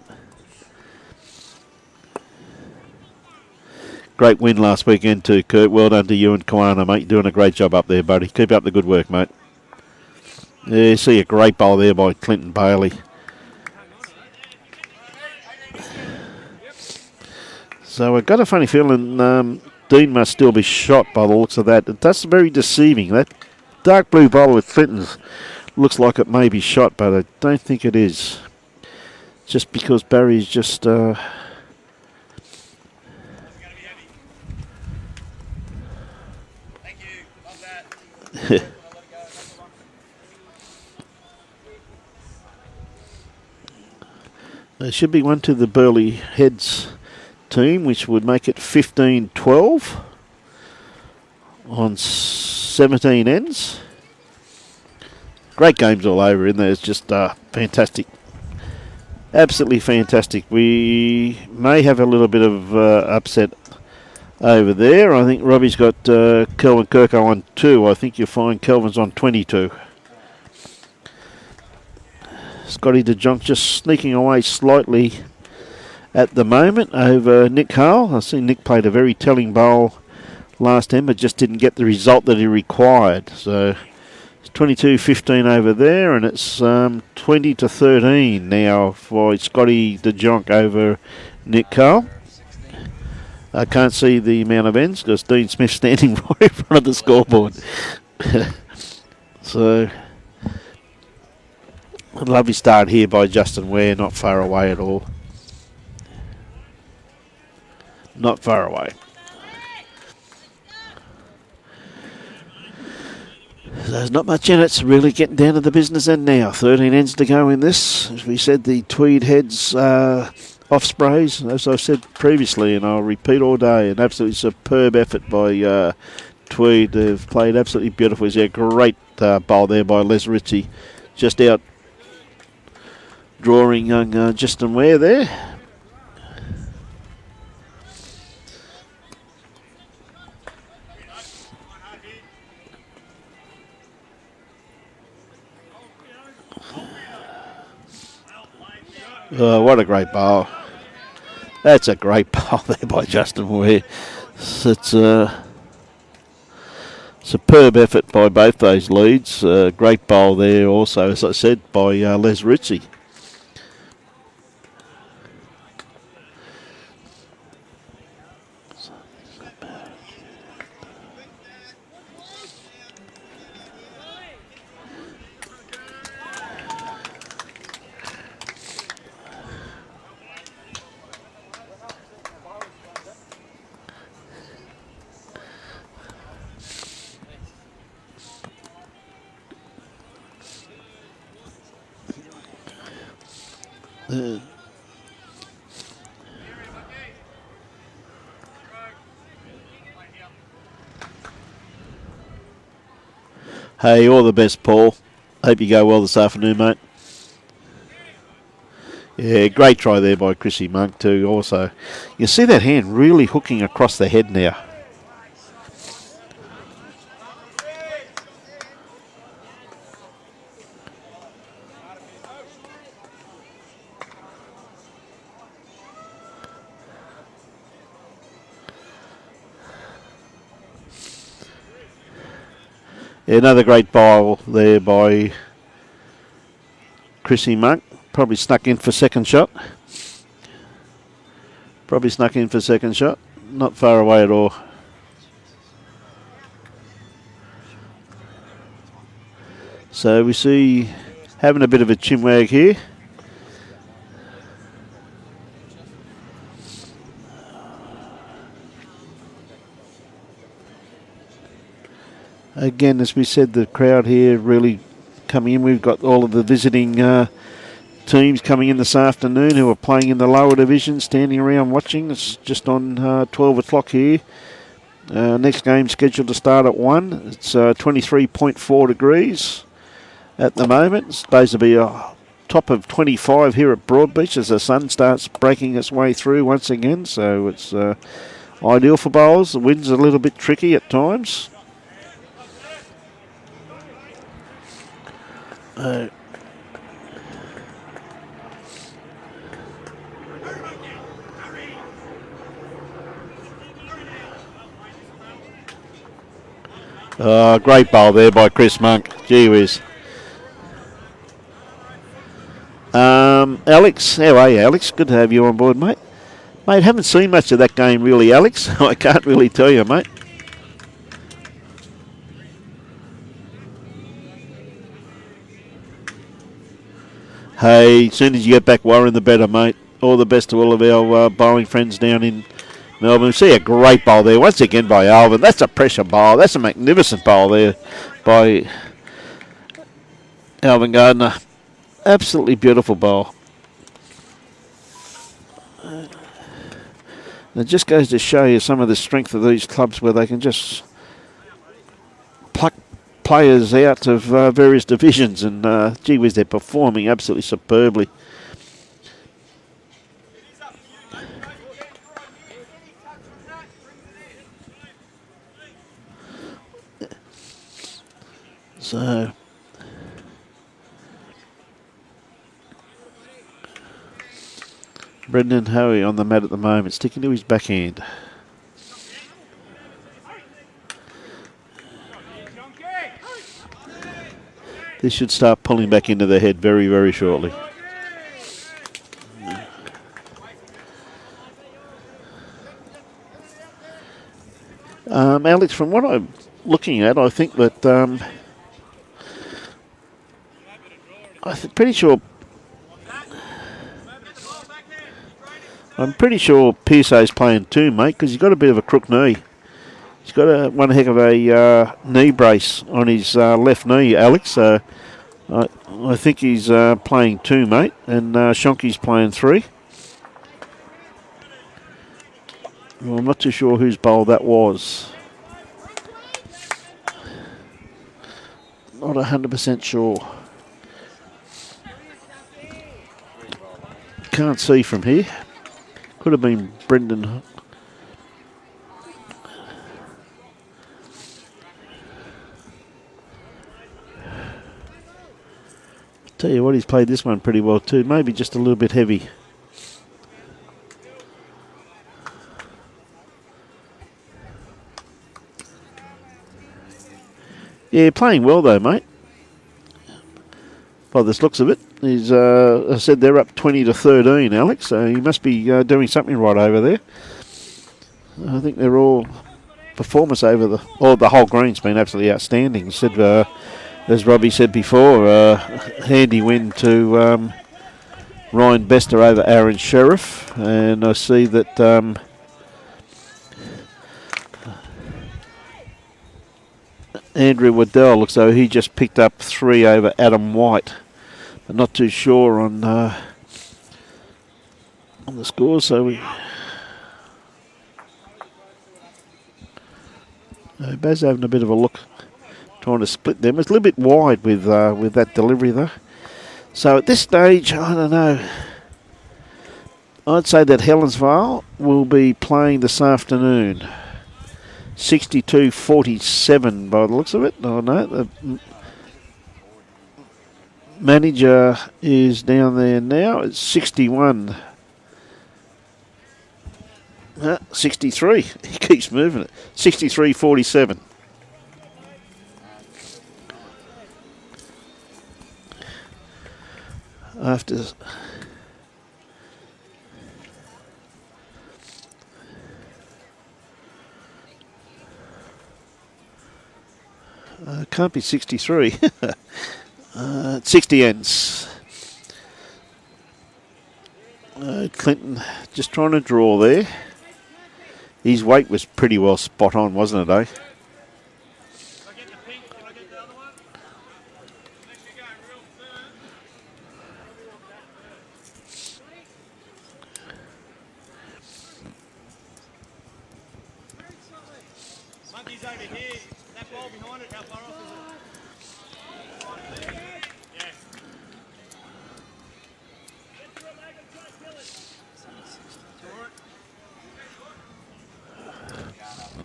Speaker 1: Great win last weekend too, Kurt. Well done to you and Kiwana, mate. You're doing a great job up there, buddy. Keep up the good work, mate. Yeah, see a great bowl there by Clinton Bailey. So I've got a funny feeling Dean must still be shot by the looks of that. That's very deceiving. That dark blue bowl with Clinton's looks like it may be shot, but I don't think it is. Just because Barry's just... There should be one to the Burleigh Heads team, which would make it 15-12 on 17 ends. Great games all over in there. It's just fantastic. Absolutely fantastic. We may have a little bit of upset over there. I think Robbie's got Kelvin Kirko on 2. I think you'll find Kelvin's on 22. Scotty DeJonk just sneaking away slightly at the moment over Nick Hale. I see Nick played a very telling bowl last time, but just didn't get the result that he required. So it's 22-15 over there, and it's 20-13 now for Scotty DeJonk over Nick Hale. I can't see the amount of ends because Dean Smith's standing right in front of the scoreboard. So... a lovely start here by Justin Ware, not far away at all. Not far away. There's not much in it. It's really getting down to the business end now. 13 ends to go in this. As we said, the Tweed Heads off sprays, as I've said previously, and I'll repeat all day, an absolutely superb effort by Tweed. They've played absolutely beautiful. It's a great bowl there by Les Ritchie. Just out drawing young Justin Ware there. Oh, what a great bowl. That's a great bowl there by Justin Ware. It's a superb effort by both those leads. Great bowl there also, as I said, by Les Ritchie. Hey, all the best, Paul. Hope you go well this afternoon, mate. Yeah, great try there by Chrissy Monk too also. You see that hand really hooking across the head now. Another great bowl there by Chrissy Monk. Probably snuck in for second shot. Not far away at all. So we see having a bit of a chinwag here. Again, as we said, the crowd here really coming in. We've got all of the visiting teams coming in this afternoon who are playing in the lower division, standing around watching. It's just on 12 o'clock here. Next game scheduled to start at 1. It's 23.4 degrees at the moment. It's supposed to be a top of 25 here at Broadbeach as the sun starts breaking its way through once again. So it's ideal for bowls. The wind's a little bit tricky at times. Great bowl there by Chris Monk. Gee whiz. Alex, how are you, Alex? Good to have you on board, mate. Mate, haven't seen much of that game really, Alex. I can't really tell you, mate. Hey, as soon as you get back, Warren, the better, mate. All the best to all of our bowling friends down in Melbourne. We see a great bowl there once again by Alvin. That's a pressure bowl. That's a magnificent bowl there by Alvin Gardner. Absolutely beautiful bowl. And it just goes to show you some of the strength of these clubs where they can just pluck players out of various divisions, and gee whiz, they're performing absolutely superbly. So Brendan Hoey on the mat at the moment, sticking to his backhand. This should start pulling back into the head very, very shortly. Alex, from what I'm looking at, I think that I'm pretty sure Pearsay's playing too, mate, because he's got a bit of a crook knee. He's got one heck of a knee brace on his left knee, Alex. So I think he's playing 2, mate, and Shonky's playing 3. Well, I'm not too sure whose bowl that was. Not 100% sure. Can't see from here. Could have been Brendan. Tell you what, he's played this one pretty well too. Maybe just a little bit heavy. Yeah, playing well though, mate. By the looks of it, he's. I said they're up 20-13, Alex. So he must be doing something right over there. I think they're all performance over the whole green's been absolutely outstanding. He said, as Robbie said before, handy win to Ryan Bester over Aaron Sheriff, and I see that. Andrew Waddell looks though he just picked up 3 over Adam White. But not too sure on the score, so we... Baz having a bit of a look, trying to split them. It's a little bit wide with that delivery though. So at this stage, I don't know. I'd say that Helensvale will be playing this afternoon. 62-47 by the looks of it. Oh no, the manager is down there now. It's 61. 63. He keeps moving it. 63-47. after. Can't be 63. 60 ends. Clinton just trying to draw there. His weight was pretty well spot on, wasn't it, eh?
Speaker 4: Monkey's over here. That ball behind it, how far off is it? Yeah.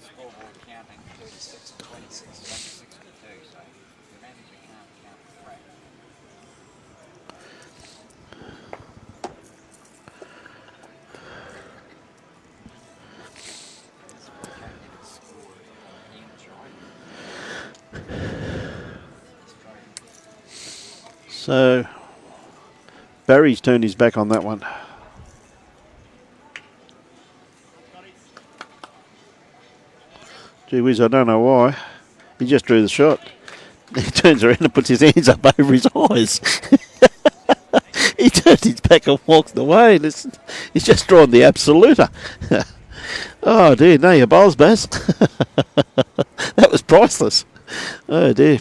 Speaker 2: Scoreboard counting 36 and 26 is under 62, so the manager can't count the crap.
Speaker 1: So Barry's turned his back on that one. Gee whiz, I don't know why. He just drew the shot. He turns around and puts his hands up over his eyes. He turned his back and walked away. Listen, he's just drawn the absoluter. Oh dear, no, your bowls, Baz. That was priceless. Oh dear.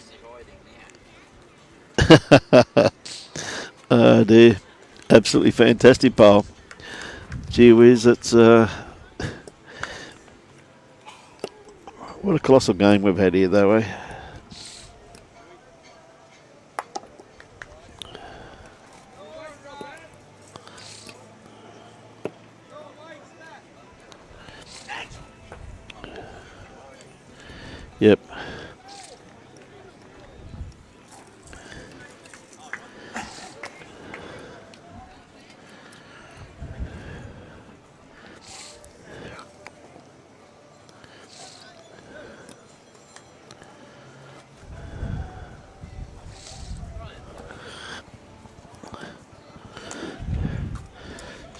Speaker 1: Oh dear. Absolutely fantastic bowl. Gee whiz, it's what a colossal game we've had here, though, eh? Yep.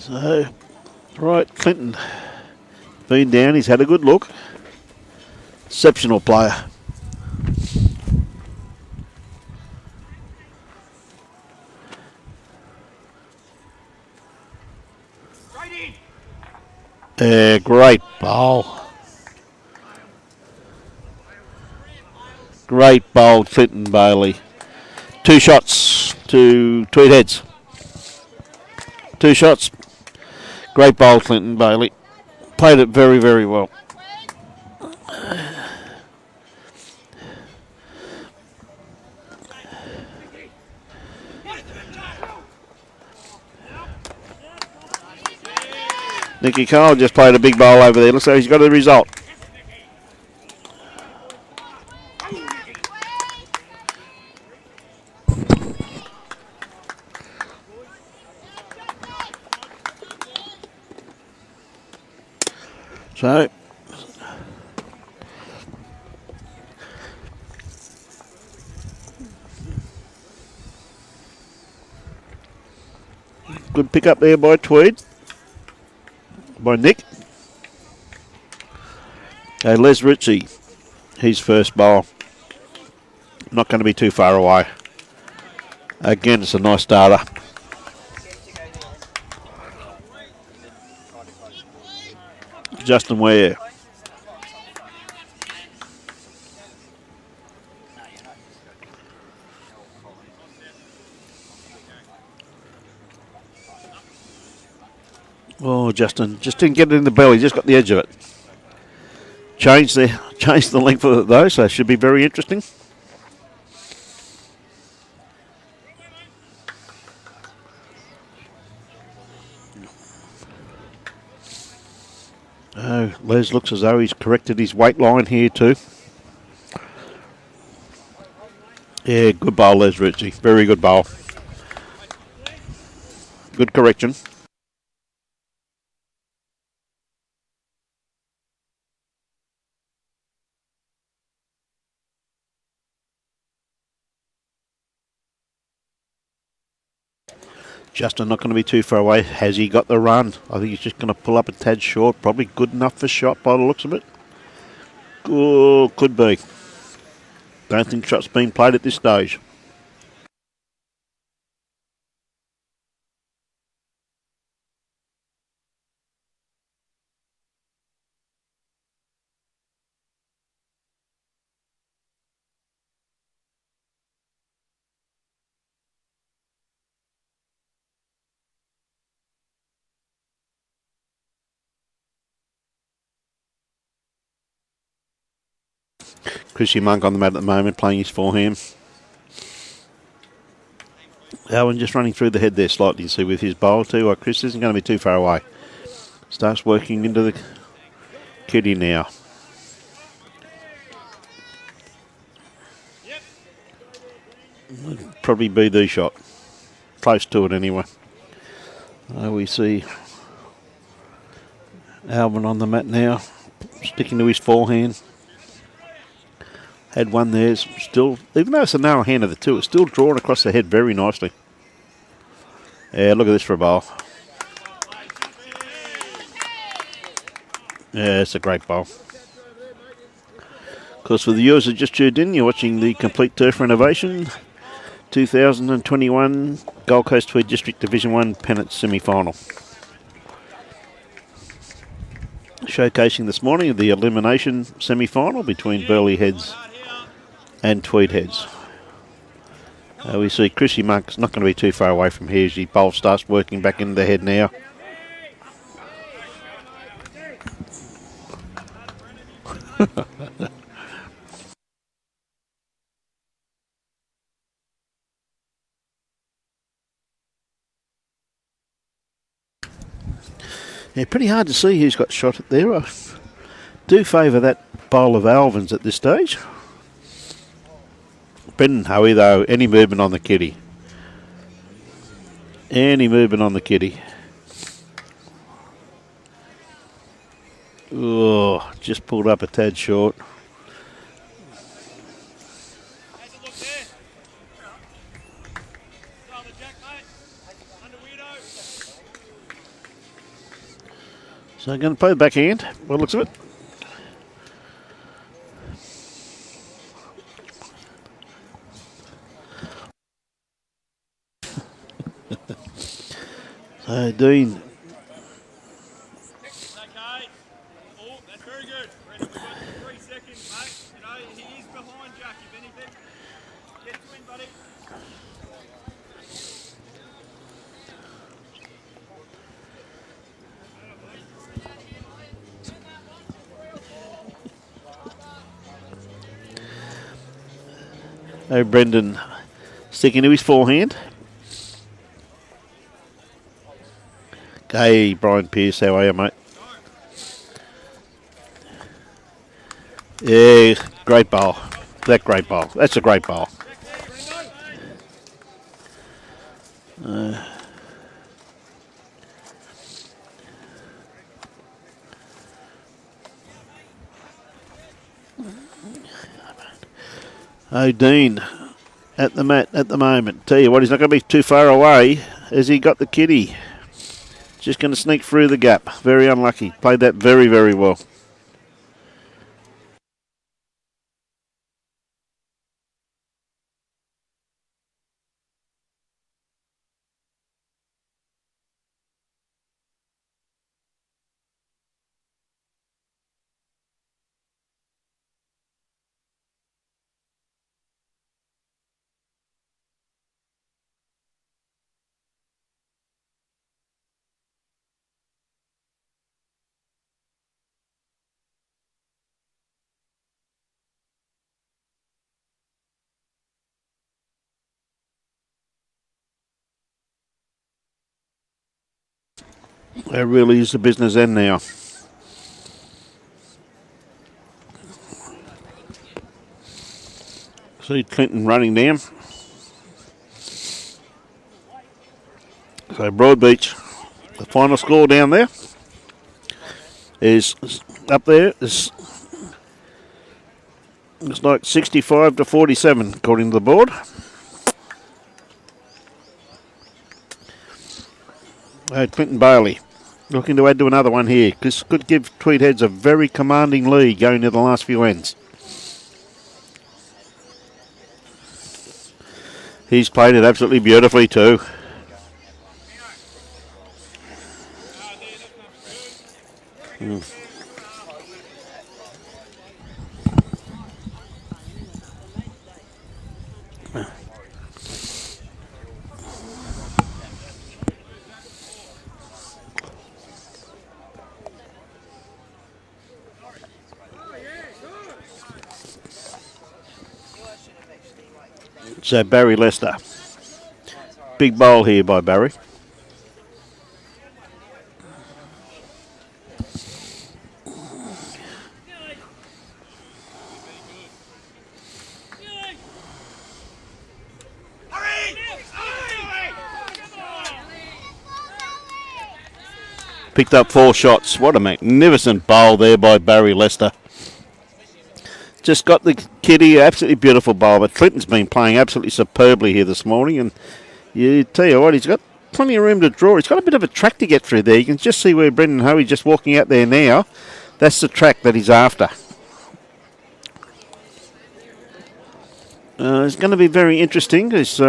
Speaker 1: So, right, Clinton been down. He's had a good look. Exceptional player. Great bowl. Great bowl, Clinton Bailey. 2 shots to Tweed heads. 2 shots. Great bowl, Clinton Bailey. Played it very, very well. Nicky Cole just played a big bowl over there. Looks like he's got a result. So, good pick up there by Tweed. By Nick. Les Ritchie, his first bowl. Not going to be too far away. Again, it's a nice starter. Justin Ware. Oh, Justin just didn't get it in the belly, just got the edge of it. Changed the length of it though, so it should be very interesting. Oh, Les looks as though he's corrected his weight line here too. Yeah, good bowl, Les Ritchie. Very good bowl. Good correction. Justin not going to be too far away. Has he got the run? I think he's just going to pull up a tad short. Probably good enough for shot by the looks of it. Oh, could be. Don't think shot's been played at this stage. Chrissy Monk on the mat at the moment, playing his forehand. Alvin just running through the head there slightly, you see, with his bowl too. Chris isn't going to be too far away. Starts working into the kitty now. Probably be the shot. Close to it anyway. We see Alvin on the mat now, sticking to his forehand. Had one there, still, even though it's a narrow hand of the two, it's still drawn across the head very nicely. Yeah, look at this for a bowl. Yeah, it's a great bowl. Of course, for the viewers that just tuned in, you're watching the Complete Turf Renovation 2021 Gold Coast Tweed District Division 1 Pennant semi-final. Showcasing this morning the Elimination semi-final between Burleigh Heads and Tweed Heads. We see Chrissy Monk's not going to be too far away from here as the bowl starts working back into the head now. Yeah, pretty hard to see who's got shot at there. I do favour that bowl of Alvin's at this stage. Brendan Hoey, though, any movement on the kitty. Any movement on the kitty. Oh, just pulled up a tad short.
Speaker 4: How's it look there? Start the jack, mate. Under weirdo.
Speaker 1: So I'm going to play the backhand, by the looks of it. So Dean.
Speaker 4: It's okay. Oh, that's very good. 3 seconds, mate. You know, he is behind Jack, if anything. Get to him, buddy.
Speaker 1: Oh, Brendan sticking to his forehand. Hey, Brian Pearce, how are you, mate? Yeah, great bowl. That great bowl. That's a great bowl. Dean at the mat at the moment. Tell you what, he's not going to be too far away as he got the kitty. Just going to sneak through the gap. Very unlucky. Played that very, very well. That really is the business end now. See Clinton running down. So Broadbeach, the final score down there is up there. It's like 65 to 47 according to the board. Clinton Burleigh looking to add to another one here. This could give Tweed Heads a very commanding lead going to the last few ends. He's played it absolutely beautifully too. So Barry Lester. Big bowl here by Barry. Picked up 4 shots. What a magnificent bowl there by Barry Lester. Just got the kitty, absolutely beautiful bowl. But Clinton's been playing absolutely superbly here this morning. And you tell you what, he's got plenty of room to draw. He's got a bit of a track to get through there. You can just see where Brendan Hoey's just walking out there now. That's the track that he's after. It's going to be very interesting. There's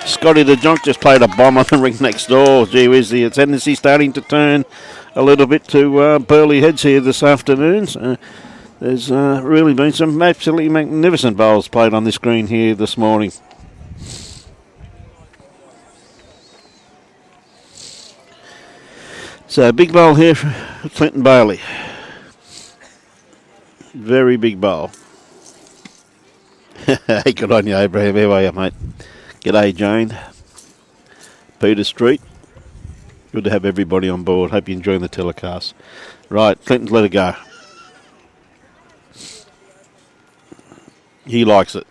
Speaker 1: Scotty the Jonk just played a bomb on the ring next door. Gee whiz, the tendency starting to turn a little bit to Burleigh Heads here this afternoon. So there's really been some absolutely magnificent bowls played on this green here this morning. So big bowl here for Clinton Burleigh. Very big bowl. Hey, good on you, Abraham. How are you, mate? G'day, Jane. Peter Street. Good to have everybody on board. Hope you're enjoying the telecast. Right, Clinton's let it go. He likes it.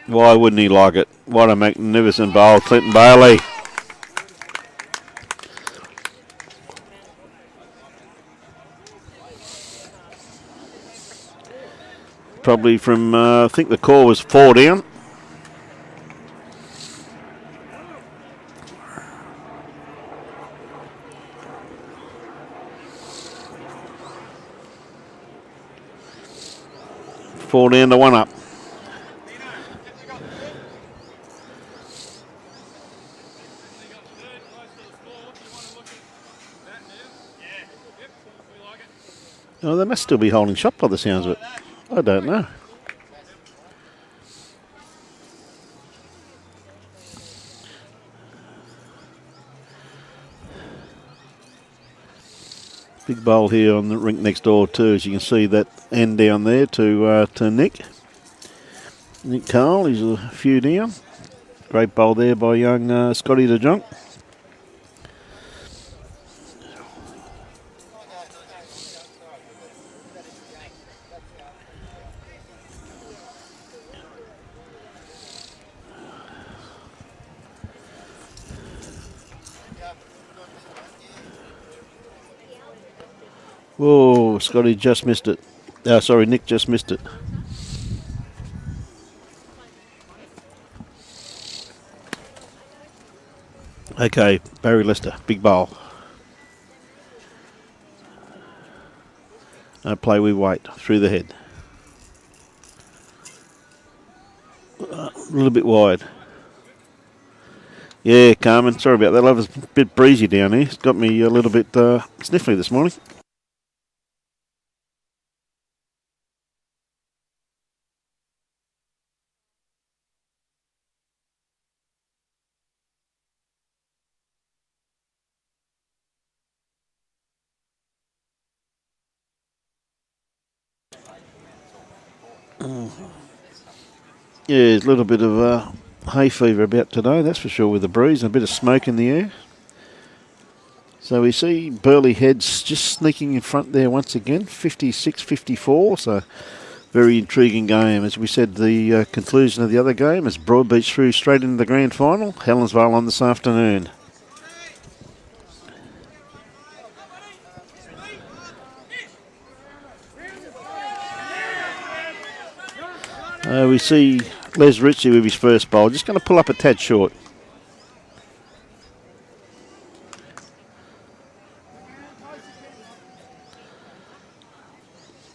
Speaker 1: Why wouldn't he like it? What a magnificent bowl, Clinton Burleigh. Probably from, I think the call was 4 down. Four down to 1 up. Oh, they must still be holding shot by the sounds of it. I don't know. Big bowl here on the rink next door too, as you can see that end down there to Nick. Nick Carl, he's a few down. Great bowl there by young Scotty the Junk. Whoa, Scotty just missed it. Sorry, Nick just missed it. Okay, Barry Lester, big bowl. No play, we wait. Through the head. A little bit wide. Yeah, Carmen, sorry about that. Love, it's a bit breezy down here. It's got me a little bit sniffly this morning. Yeah, there's a little bit of hay fever about today, that's for sure, with the breeze and a bit of smoke in the air. So we see Burleigh Heads just sneaking in front there once again, 56-54, so very intriguing game. As we said, the conclusion of the other game is Broadbeach through straight into the grand final, Helensvale on this afternoon. We see Les Ritchie with his first bowl. Just going to pull up a tad short.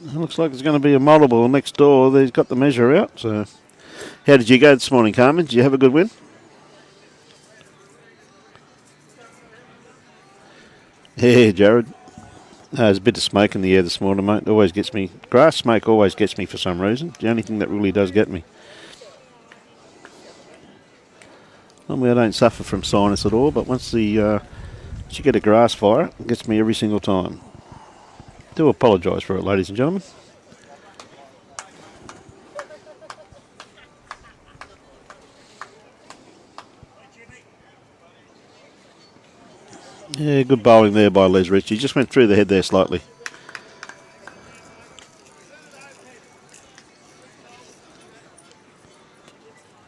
Speaker 1: It looks like there's going to be a multiple next door. He's got the measure out. So, how did you go this morning, Carmen? Did you have a good win? Yeah, Jared. There's a bit of smoke in the air this morning, mate. It always gets me. Grass smoke always gets me for some reason. The only thing that really does get me. Normally I don't suffer from sinus at all, but once you get a grass fire, it gets me every single time. Do apologise for it, ladies and gentlemen. Yeah, good bowling there by Les Ritchie. Just went through the head there slightly.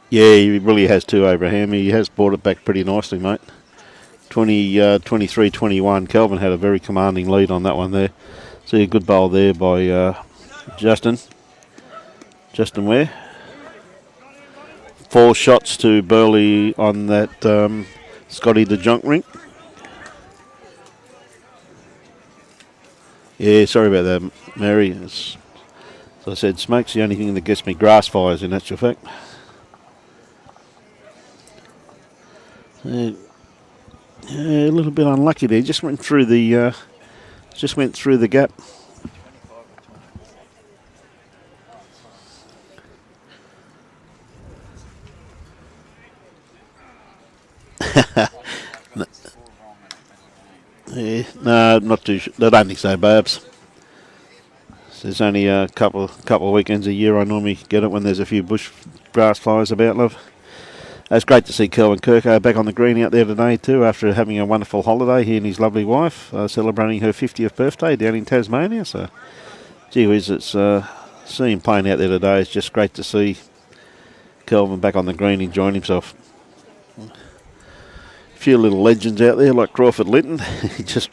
Speaker 1: Yeah, he really has too, Abraham. He has brought it back pretty nicely, mate. 23-21. Kelvin had a very commanding lead on that one there. See a good bowl there by Justin. Justin Ware. 4 shots to Burleigh on that Scotty the Junk rink. Yeah, sorry about that, Mary. As I said, smoke's the only thing that gets me grass fires, in actual fact. A little bit unlucky there. Just went through the gap. Yeah, no, not too. I don't think so, Babs. There's only a couple of weekends a year I normally get it when there's a few bush grass fires about, love. It's great to see Kelvin Kirko back on the green out there today too, after having a wonderful holiday. He and his lovely wife celebrating her 50th birthday down in Tasmania. So, gee whiz, it's seeing him playing out there today. It's just great to see Kelvin back on the green enjoying himself. A few little legends out there like Crawford Linton. He just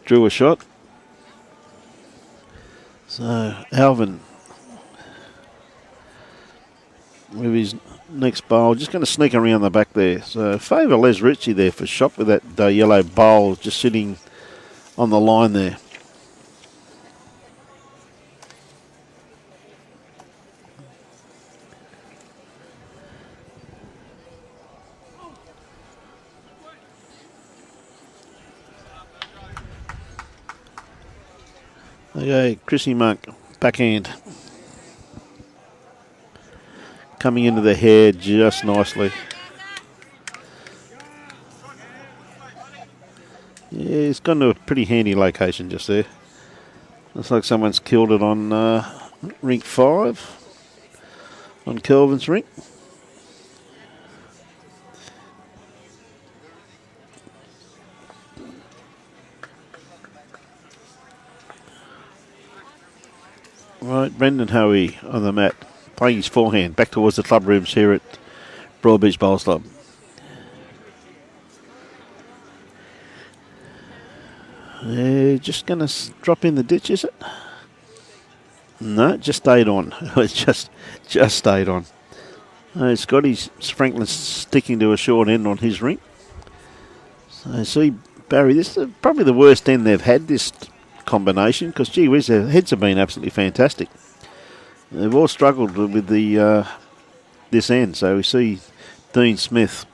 Speaker 1: drew a shot. So Alvin with his next bowl, just going to sneak around the back there. So favour Les Ritchie there for shot with that yellow bowl just sitting on the line there. Okay, Chrissy Monk, backhand. Coming into the hair just nicely. Yeah, it's gone to a pretty handy location just there. Looks like someone's killed it on rink 5, on Kelvin's rink. Right, Brendan Hoey on the mat, playing his forehand back towards the club rooms here at Broad Beach Bowls Club. Just going to drop in the ditch, is it? No, just stayed on. It's just stayed on. Scotty's Franklin's sticking to a short end on his rink. So see, Barry, this is probably the worst end they've had this combination, because gee whiz, their heads have been absolutely fantastic. They've all struggled with the this end. So we see Dean Smith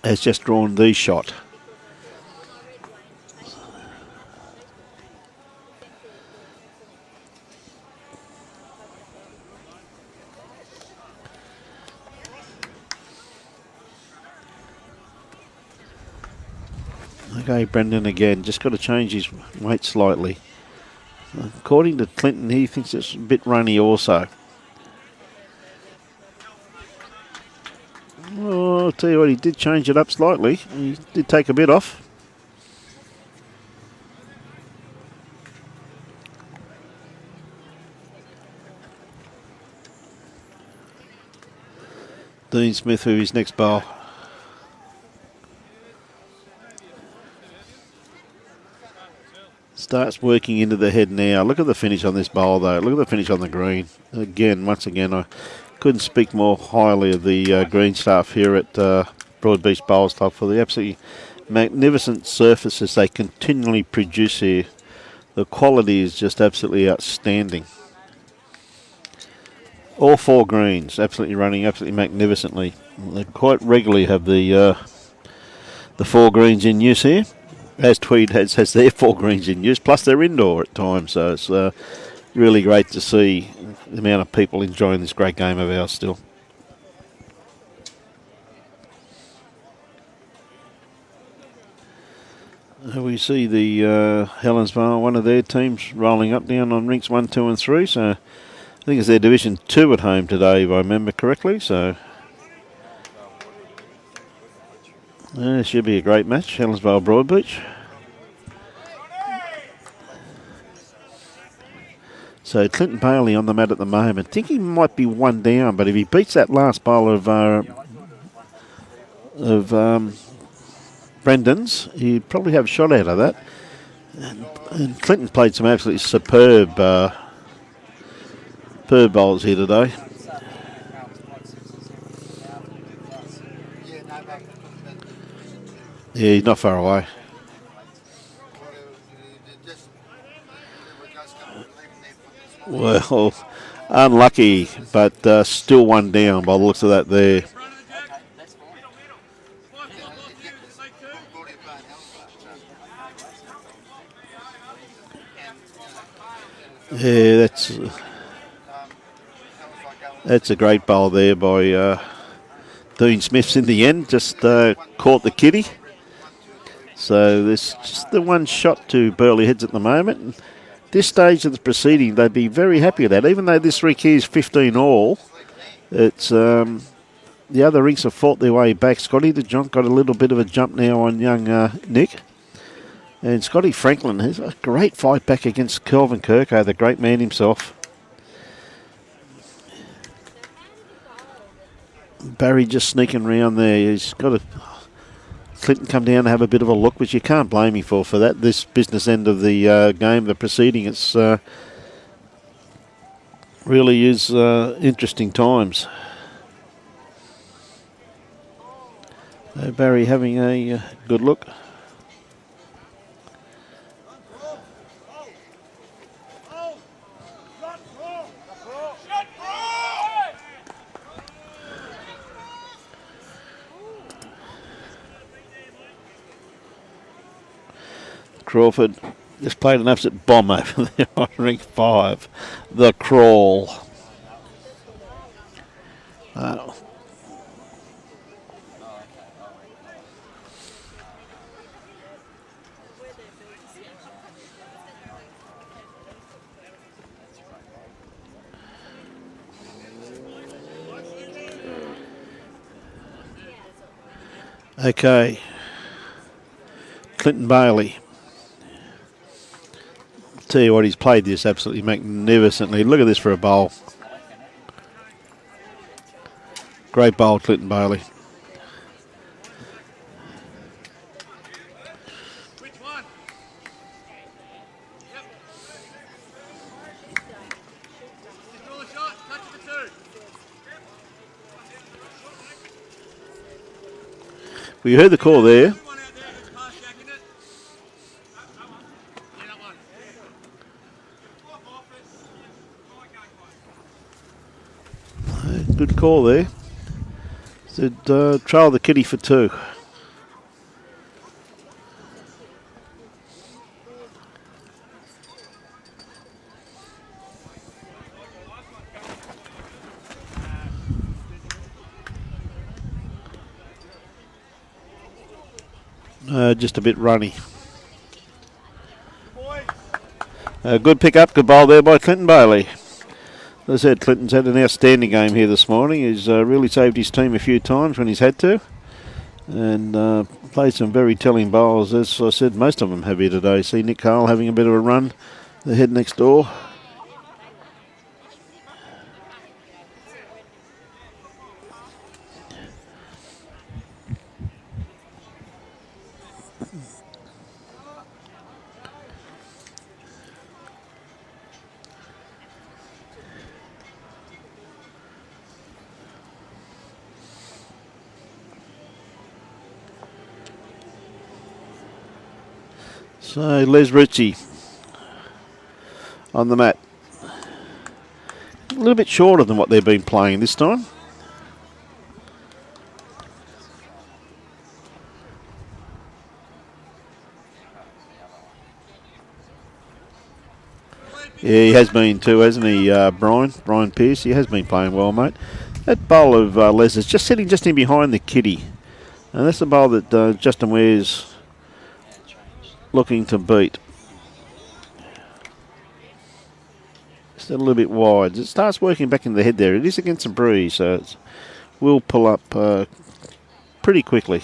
Speaker 1: has just drawn the shot. Okay, Brendan again, just got to change his weight slightly. According to Clinton, he thinks it's a bit runny also. Oh, I'll tell you what, he did change it up slightly. He did take a bit off. Dean Smith with his next bowl. Starts working into the head now. Look at the finish on this bowl, though. Look at the finish on the green. Once again, I couldn't speak more highly of the green staff here at Broadbeach Bowls Club for the absolutely magnificent surfaces they continually produce here. The quality is just absolutely outstanding. All 4 greens absolutely running absolutely magnificently. They quite regularly have the 4 greens in use here, as Tweed has their 4 greens in use, plus they're indoor at times, so it's really great to see the amount of people enjoying this great game of ours still. We see the Helensvale, one of their teams, rolling up down on rinks 1, 2 and 3, so I think it's their Division 2 at home today, if I remember correctly, so it should be a great match, Helensvale Broadbeach. So Clinton Bailey on the mat at the moment. I think he might be 1 down, but if he beats that last bowl of Brendan's, he'd probably have a shot out of that. And Clinton played some absolutely superb bowls here today. Yeah, he's not far away. Well, unlucky, but still 1 down by the looks of that there. Yeah, that's a great bowl there by Dean Smiths in the end. Just caught the kitty. So there's just the 1 shot to Burleigh heads at the moment. And this stage of the proceeding, they'd be very happy with that. Even though this rig here is 15 all, it's the other rinks have fought their way back. Scotty the Jonk got a little bit of a jump now on young Nick. And Scotty Franklin has a great fight back against Kelvin Kirko, the great man himself. Barry just sneaking around there. He's got a Clinton come down to have a bit of a look, which you can't blame him for that. This business end of the game, the proceeding, it's really is interesting times. Barry having a good look. Crawford just played an absolute bomb over there on ring 5. The crawl. Okay. Clinton Bailey. Tell you what, he's played this absolutely magnificently. Look at this for a bowl. Great bowl, Clinton Bailey.
Speaker 4: Which one? Yep. Just draw a shot, touch it for 2.
Speaker 1: Well, you heard the call there.
Speaker 4: Good one out there, that's past jacking it. That one. Yeah, that one.
Speaker 1: Good call there. Said trail the kitty for 2. Just a bit runny. Good pick up, good bowl there by Clinton Bailey. As I said, Clinton's had an outstanding game here this morning. He's really saved his team a few times when he's had to. And played some very telling bowls. As I said, most of them have here today. See Nick Carl having a bit of a run. The head next door. So Les Ritchie on the mat. A little bit shorter than what they've been playing this time. Yeah, he has been too, hasn't he, Brian Pearce? He has been playing well, mate. That bowl of Les is just sitting just in behind the kitty. And that's the bowl that Justin Ware's looking to beat. Still a little bit wide. It starts working back in the head there. It is against a breeze, so it will pull up pretty quickly.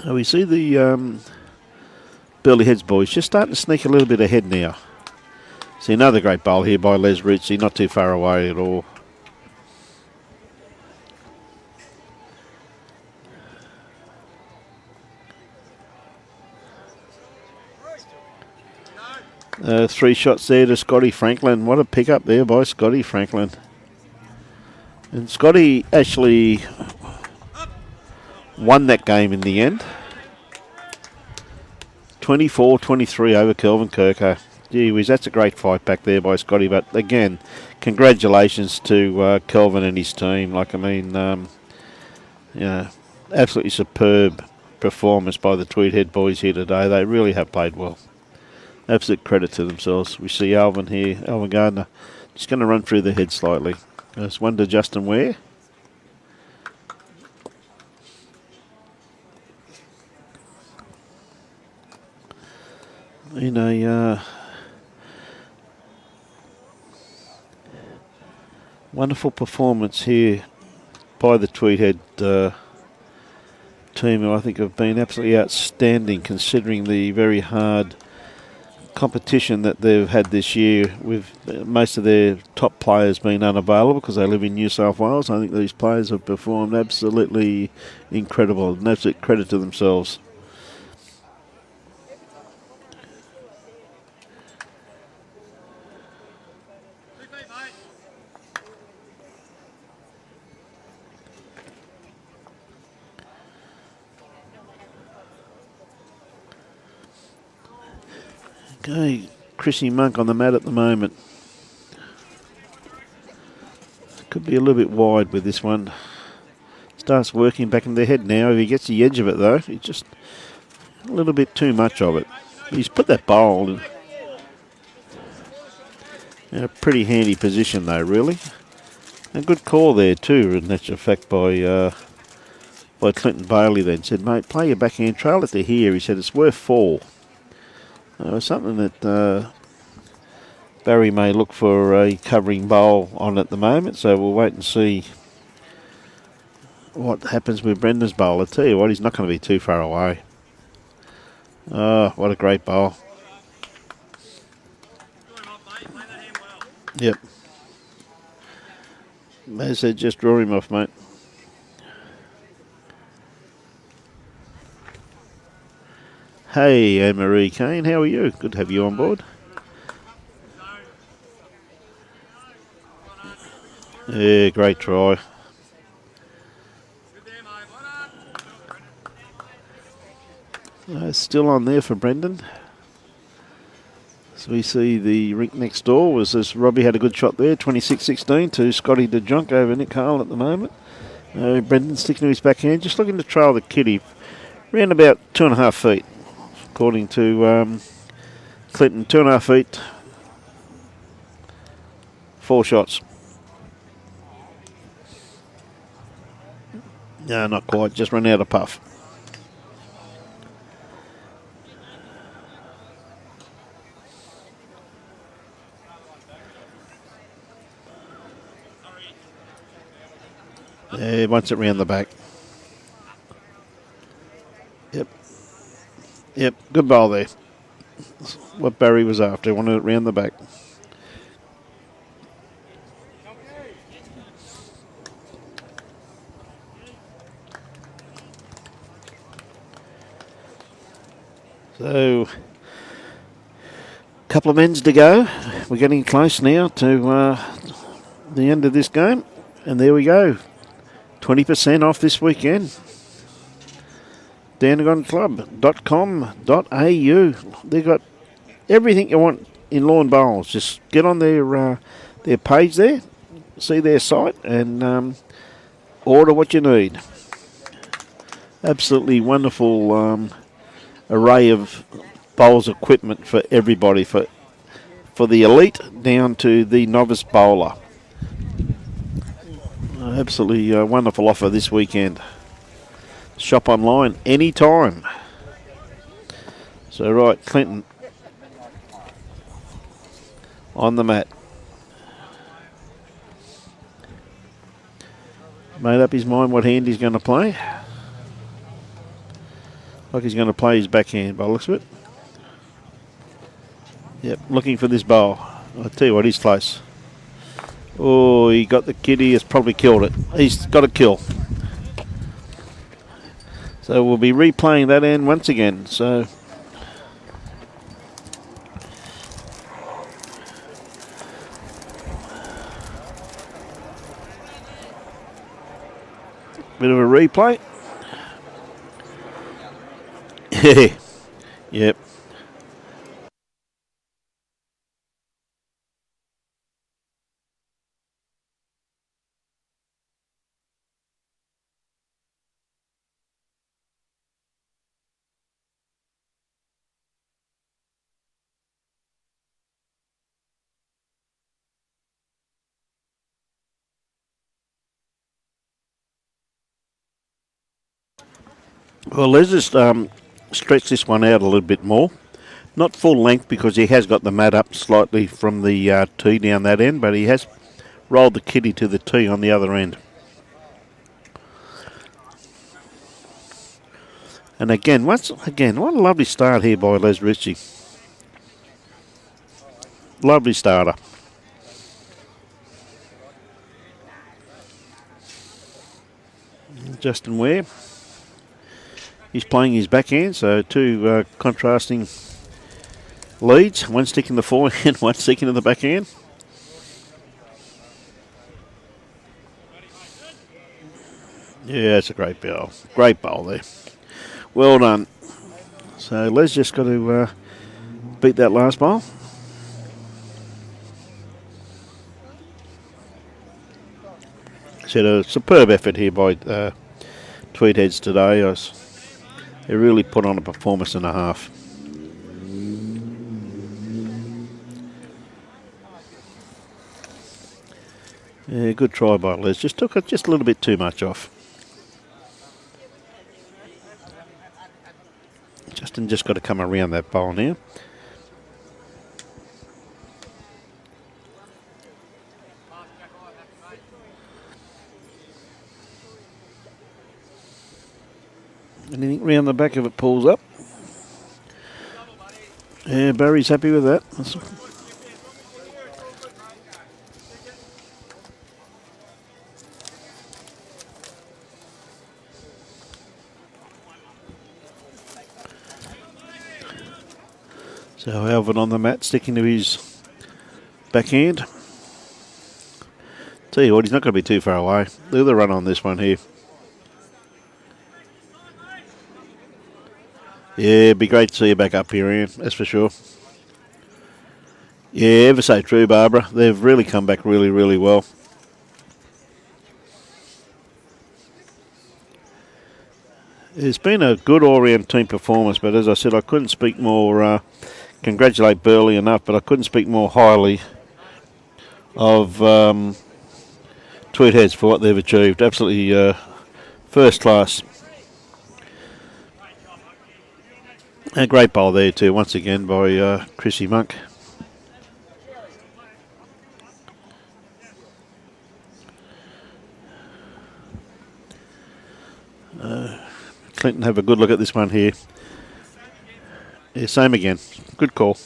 Speaker 1: We see the Burleigh Heads boys just starting to sneak a little bit ahead now. See another great bowl here by Les Ritchie, not too far away at all. Three shots there to Scotty Franklin. What a pickup there by Scotty Franklin. And Scotty actually won that game in the end. 24-23 over Kelvin Kirko. Gee whiz, that's a great fight back there by Scotty. But again, congratulations to Kelvin and his team. Like, I mean, absolutely superb performance by the Tweed Head boys here today. They really have played well. Absolute credit to themselves. We see Alvin here, Alvin Gardner, just going to run through the head slightly. There's one to Justin Ware. In a wonderful performance here by the Tweed Head team, who I think have been absolutely outstanding considering the very hard competition that they've had this year, with most of their top players being unavailable because they live in New South Wales. I think these players have performed absolutely incredible. An absolute credit to themselves. Okay, Chrissy Monk on the mat at the moment. Could be a little bit wide with this one. Starts working back in the head now. If he gets the edge of it though, it's just a little bit too much of it. He's put that bowl in a pretty handy position though, really. A good call there too, in actual fact, by Clinton Bailey then. Said, mate, play your backhand, trail it to here. He said, it's worth 4. Something that Barry may look for a covering bowl on at the moment, so we'll wait and see what happens with Brendan's bowl. I tell you what, he's not going to be too far away. Oh, what a great bowl. Yep. As I said, just draw him off, mate. Hey, Anne-Marie Kane, how are you? Good to have you on board. Yeah, great try. Still on there for Brendan. So we see the rink next door was as Robbie had a good shot there, 26-16 to Scotty DeJonk over Nick Hale at the moment. Brendan sticking to his backhand, just looking to trail the kitty around about 2.5 feet. According to Clinton, 2.5 feet, 4 shots. No, not quite, just run out of puff. Yeah, wants it round the back. Yep. Yep, good bowl there. That's what Barry was after, wanted it round the back. So, a couple of ends to go. We're getting close now to the end of this game. And there we go. 20% off this weekend. dandenongclub.com.au. They've got everything you want in lawn bowls. Just get on their page there, see their site, and order what you need. Absolutely wonderful array of bowls equipment for everybody, for the elite down to the novice bowler. Absolutely wonderful offer this weekend. Shop online anytime. So right, Clinton on the mat. Made up his mind what hand he's going to play. Like he's going to play his backhand by the looks of it. Yep, looking for this bowl. I'll tell you what, he's close. Oh, he got the kitty, has probably killed it. He's got a kill. So we'll be replaying that end once again. So bit of a replay. Yep. Well, let's just stretch this one out a little bit more. Not full length because he has got the mat up slightly from the tee down that end, but he has rolled the kitty to the tee on the other end. And again, what a lovely start here by Les Ritchie. Lovely starter. Justin Ware. He's playing his backhand, so two contrasting leads. One sticking the forehand, one sticking to the backhand. Yeah, it's a great bowl. Great bowl there. Well done. So Les just got to beat that last bowl. Said a superb effort here by Tweed Heads today. They really put on a performance and a half. Yeah, good try by Les. Just took it just a little bit too much off. Justin just got to come around that bowl now. Anything round the back of it pulls up. Yeah, Barry's happy with that. So Alvin on the mat, sticking to his backhand. Tell you what, he's not going to be too far away. Look at the run on this one here. Yeah, it'd be great to see you back up here, Ian, that's for sure. Yeah, ever so true, Barbara. They've really come back really, really well. It's been a good all-round team performance, but as I said, I couldn't speak more, congratulate Burleigh enough, but I couldn't speak more highly of Tweed Heads for what they've achieved. Absolutely first class. A great bowl there too, once again by Chrissy Monk. Clinton have a good look at this one here. Yeah, same again. Good call.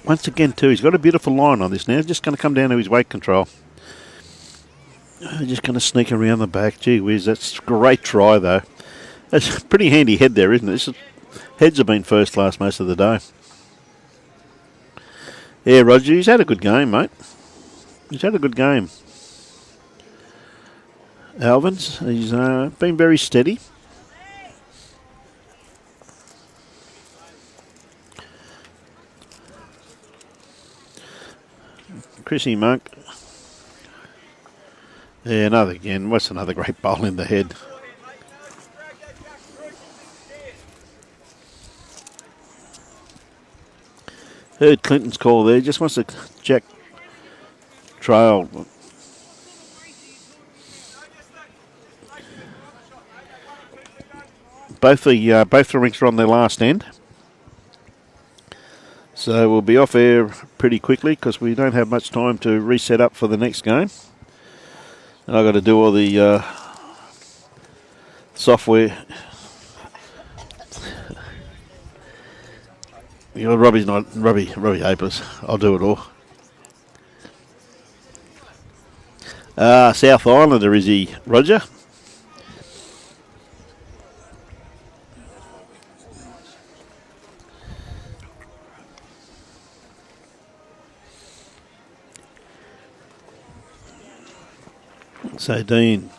Speaker 1: Once again, too, he's got a beautiful line on this now. Just going to come down to his weight control. Just going to sneak around the back. Gee whiz, that's a great try, though. That's a pretty handy head there, isn't it? It's Heads have been first class most of the day. Yeah, Roger, he's had a good game, mate. He's had a good game. Alvin's, he's been very steady. Chrissy Monk. Yeah, another again. What's another great bowl in the head? Heard Clinton's call there. Just wants to check trail. Both the rinks are on their last end. So we'll be off air pretty quickly because we don't have much time to reset up for the next game. And I've got to do all the software. You know, Robbie Hapeless. I'll do it all. South Islander, is he, Roger? So, Dean,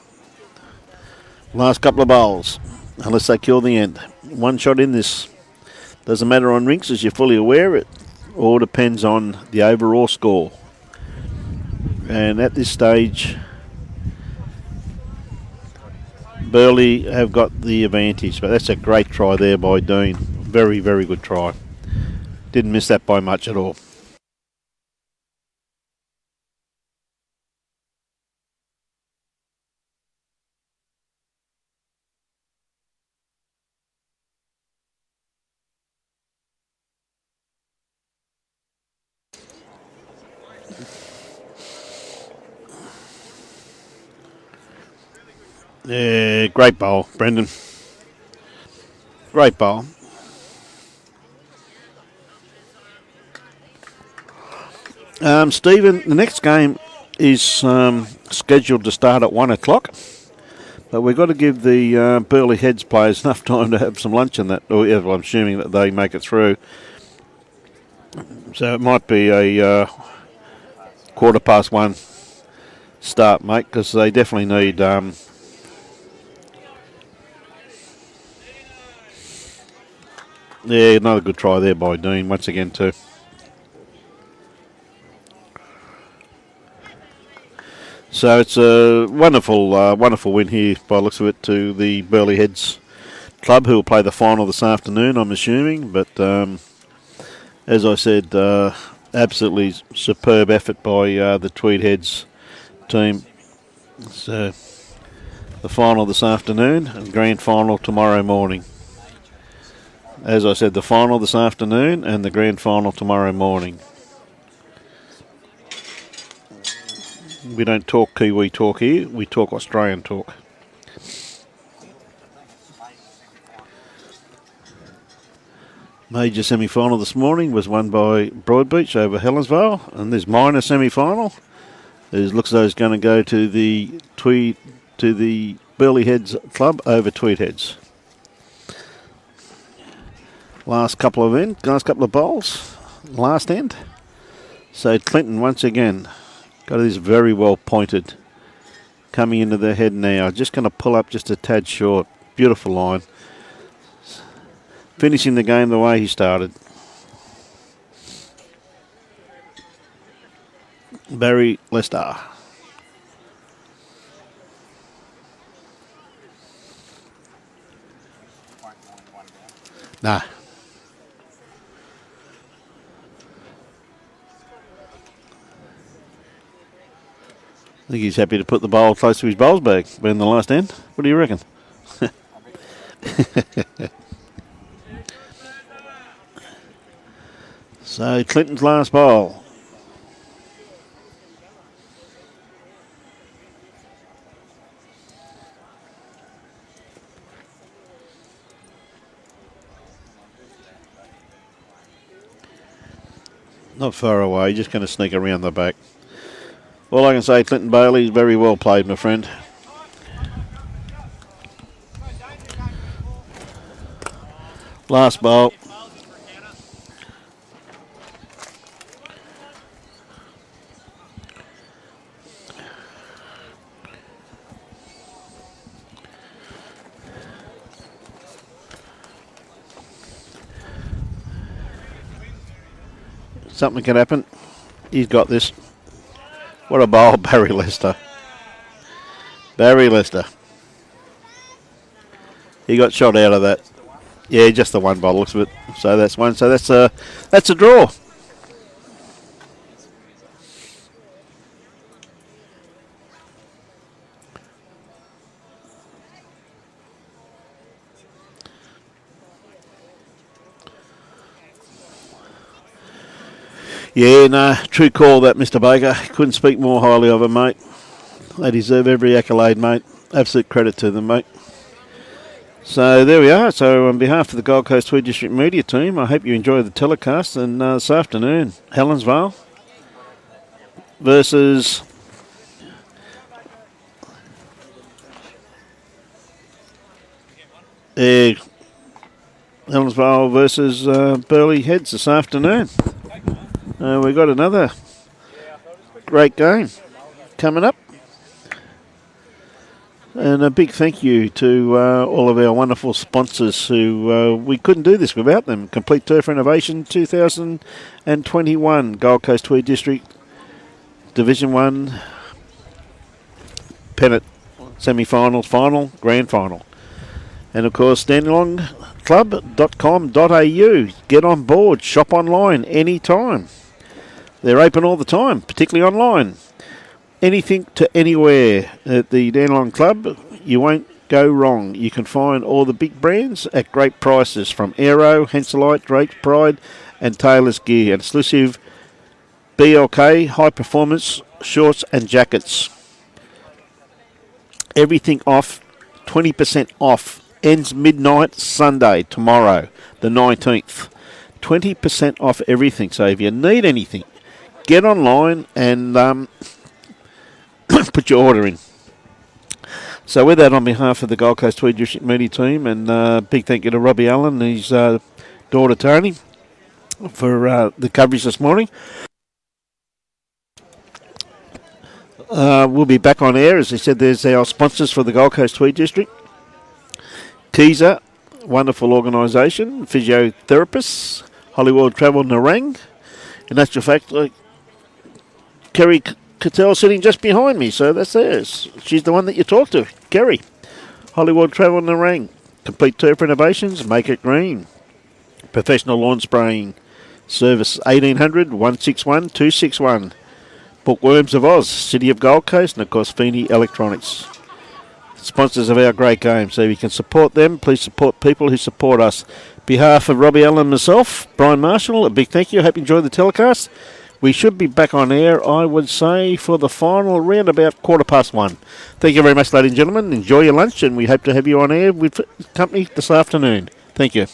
Speaker 1: last couple of bowls, unless they kill the end. One shot in this. Doesn't matter on rinks, as you're fully aware. It all depends on the overall score. And at this stage, Burleigh have got the advantage. But that's a great try there by Dean. Very, very good try. Didn't miss that by much at all. Yeah, great bowl, Brendan. Great bowl. Stephen, the next game is scheduled to start at 1 o'clock. But we've got to give the Burleigh Heads players enough time to have some lunch and that. Or, yeah, well, I'm assuming that they make it through. So it might be a 1:15 start, mate, because they definitely need... yeah, another good try there by Dean once again too. So it's a wonderful win here by the looks of it to the Burleigh Heads club, who will play the final this afternoon, I'm assuming. But as I said, absolutely superb effort by the Tweed Heads team. So the final this afternoon and grand final tomorrow morning. As I said, the final this afternoon and the grand final tomorrow morning. We don't talk Kiwi talk here, we talk Australian talk. Major semi-final this morning was won by Broadbeach over Helensvale, and this minor semi-final looks as though it's going to go to the Burleigh Heads club over Tweed Heads. Last couple of bowls, last end. So Clinton once again got this very well pointed, coming into the head now. Just going to pull up just a tad short. Beautiful line. Finishing the game the way he started. Barry Lester. Nah. I think he's happy to put the bowl close to his bowls bag, being the last end. What do you reckon? So Clinton's last bowl. Not far away, just going to sneak around the back. All I can say, Clinton Bailey, very well played, my friend. Last bowl. Something can happen. He's got this. What a bowl, Barry Lester. Barry Lester. He got shot out of that. Yeah, just the one bowl looks of it. So that's one. So that's a draw. Yeah, no, true call that, Mr. Baker. Couldn't speak more highly of him, mate. They deserve every accolade, mate. Absolute credit to them, mate. So there we are. So on behalf of the Gold Coast Tweed District Media team, I hope you enjoy the telecast. And this afternoon, Helensvale versus Helensvale versus Burleigh Heads this afternoon. We've got another great game coming up. And a big thank you to all of our wonderful sponsors who we couldn't do this without them. Complete Turf Renovation 2021, Gold Coast Tweed District, Division 1, Pennant, semi-finals, final, grand final. And of course, dandenongclub.com.au. Get on board, shop online anytime. They're open all the time, particularly online. Anything to anywhere at the Dandenong Club, you won't go wrong. You can find all the big brands at great prices from Aero, Henselite, Drake, Pride and Taylor's Gear. Exclusive BLK, high performance shorts and jackets. Everything off, 20% off. Ends midnight Sunday, tomorrow, the 19th. 20% off everything. So if you need anything, get online and put your order in. So with that, on behalf of the Gold Coast Tweed District Media team, and big thank you to Robbie Allen and his daughter Tony for the coverage this morning. We'll be back on air. As I said, there's our sponsors for the Gold Coast Tweed District. Keezer, wonderful organisation, physiotherapists, Hollywood Travel Narang. In actual fact, Kerry Cattell sitting just behind me, so that's theirs. She's the one that you talk to, Kerry. Hollywood Travel Narang. Complete Turf Renovations, make it green. Professional lawn spraying service, 1800 161 261. Bookworms of Oz, City of Gold Coast, and of course Feeney Electronics. Sponsors of our great game. So if you can support them, please support people who support us. On behalf of Robbie Allen and myself, Brian Marshall, a big thank you. I hope you enjoyed the telecast. We should be back on air, I would say, for the final round about 1:15. Thank you very much, ladies and gentlemen. Enjoy your lunch, and we hope to have you on air with company this afternoon. Thank you.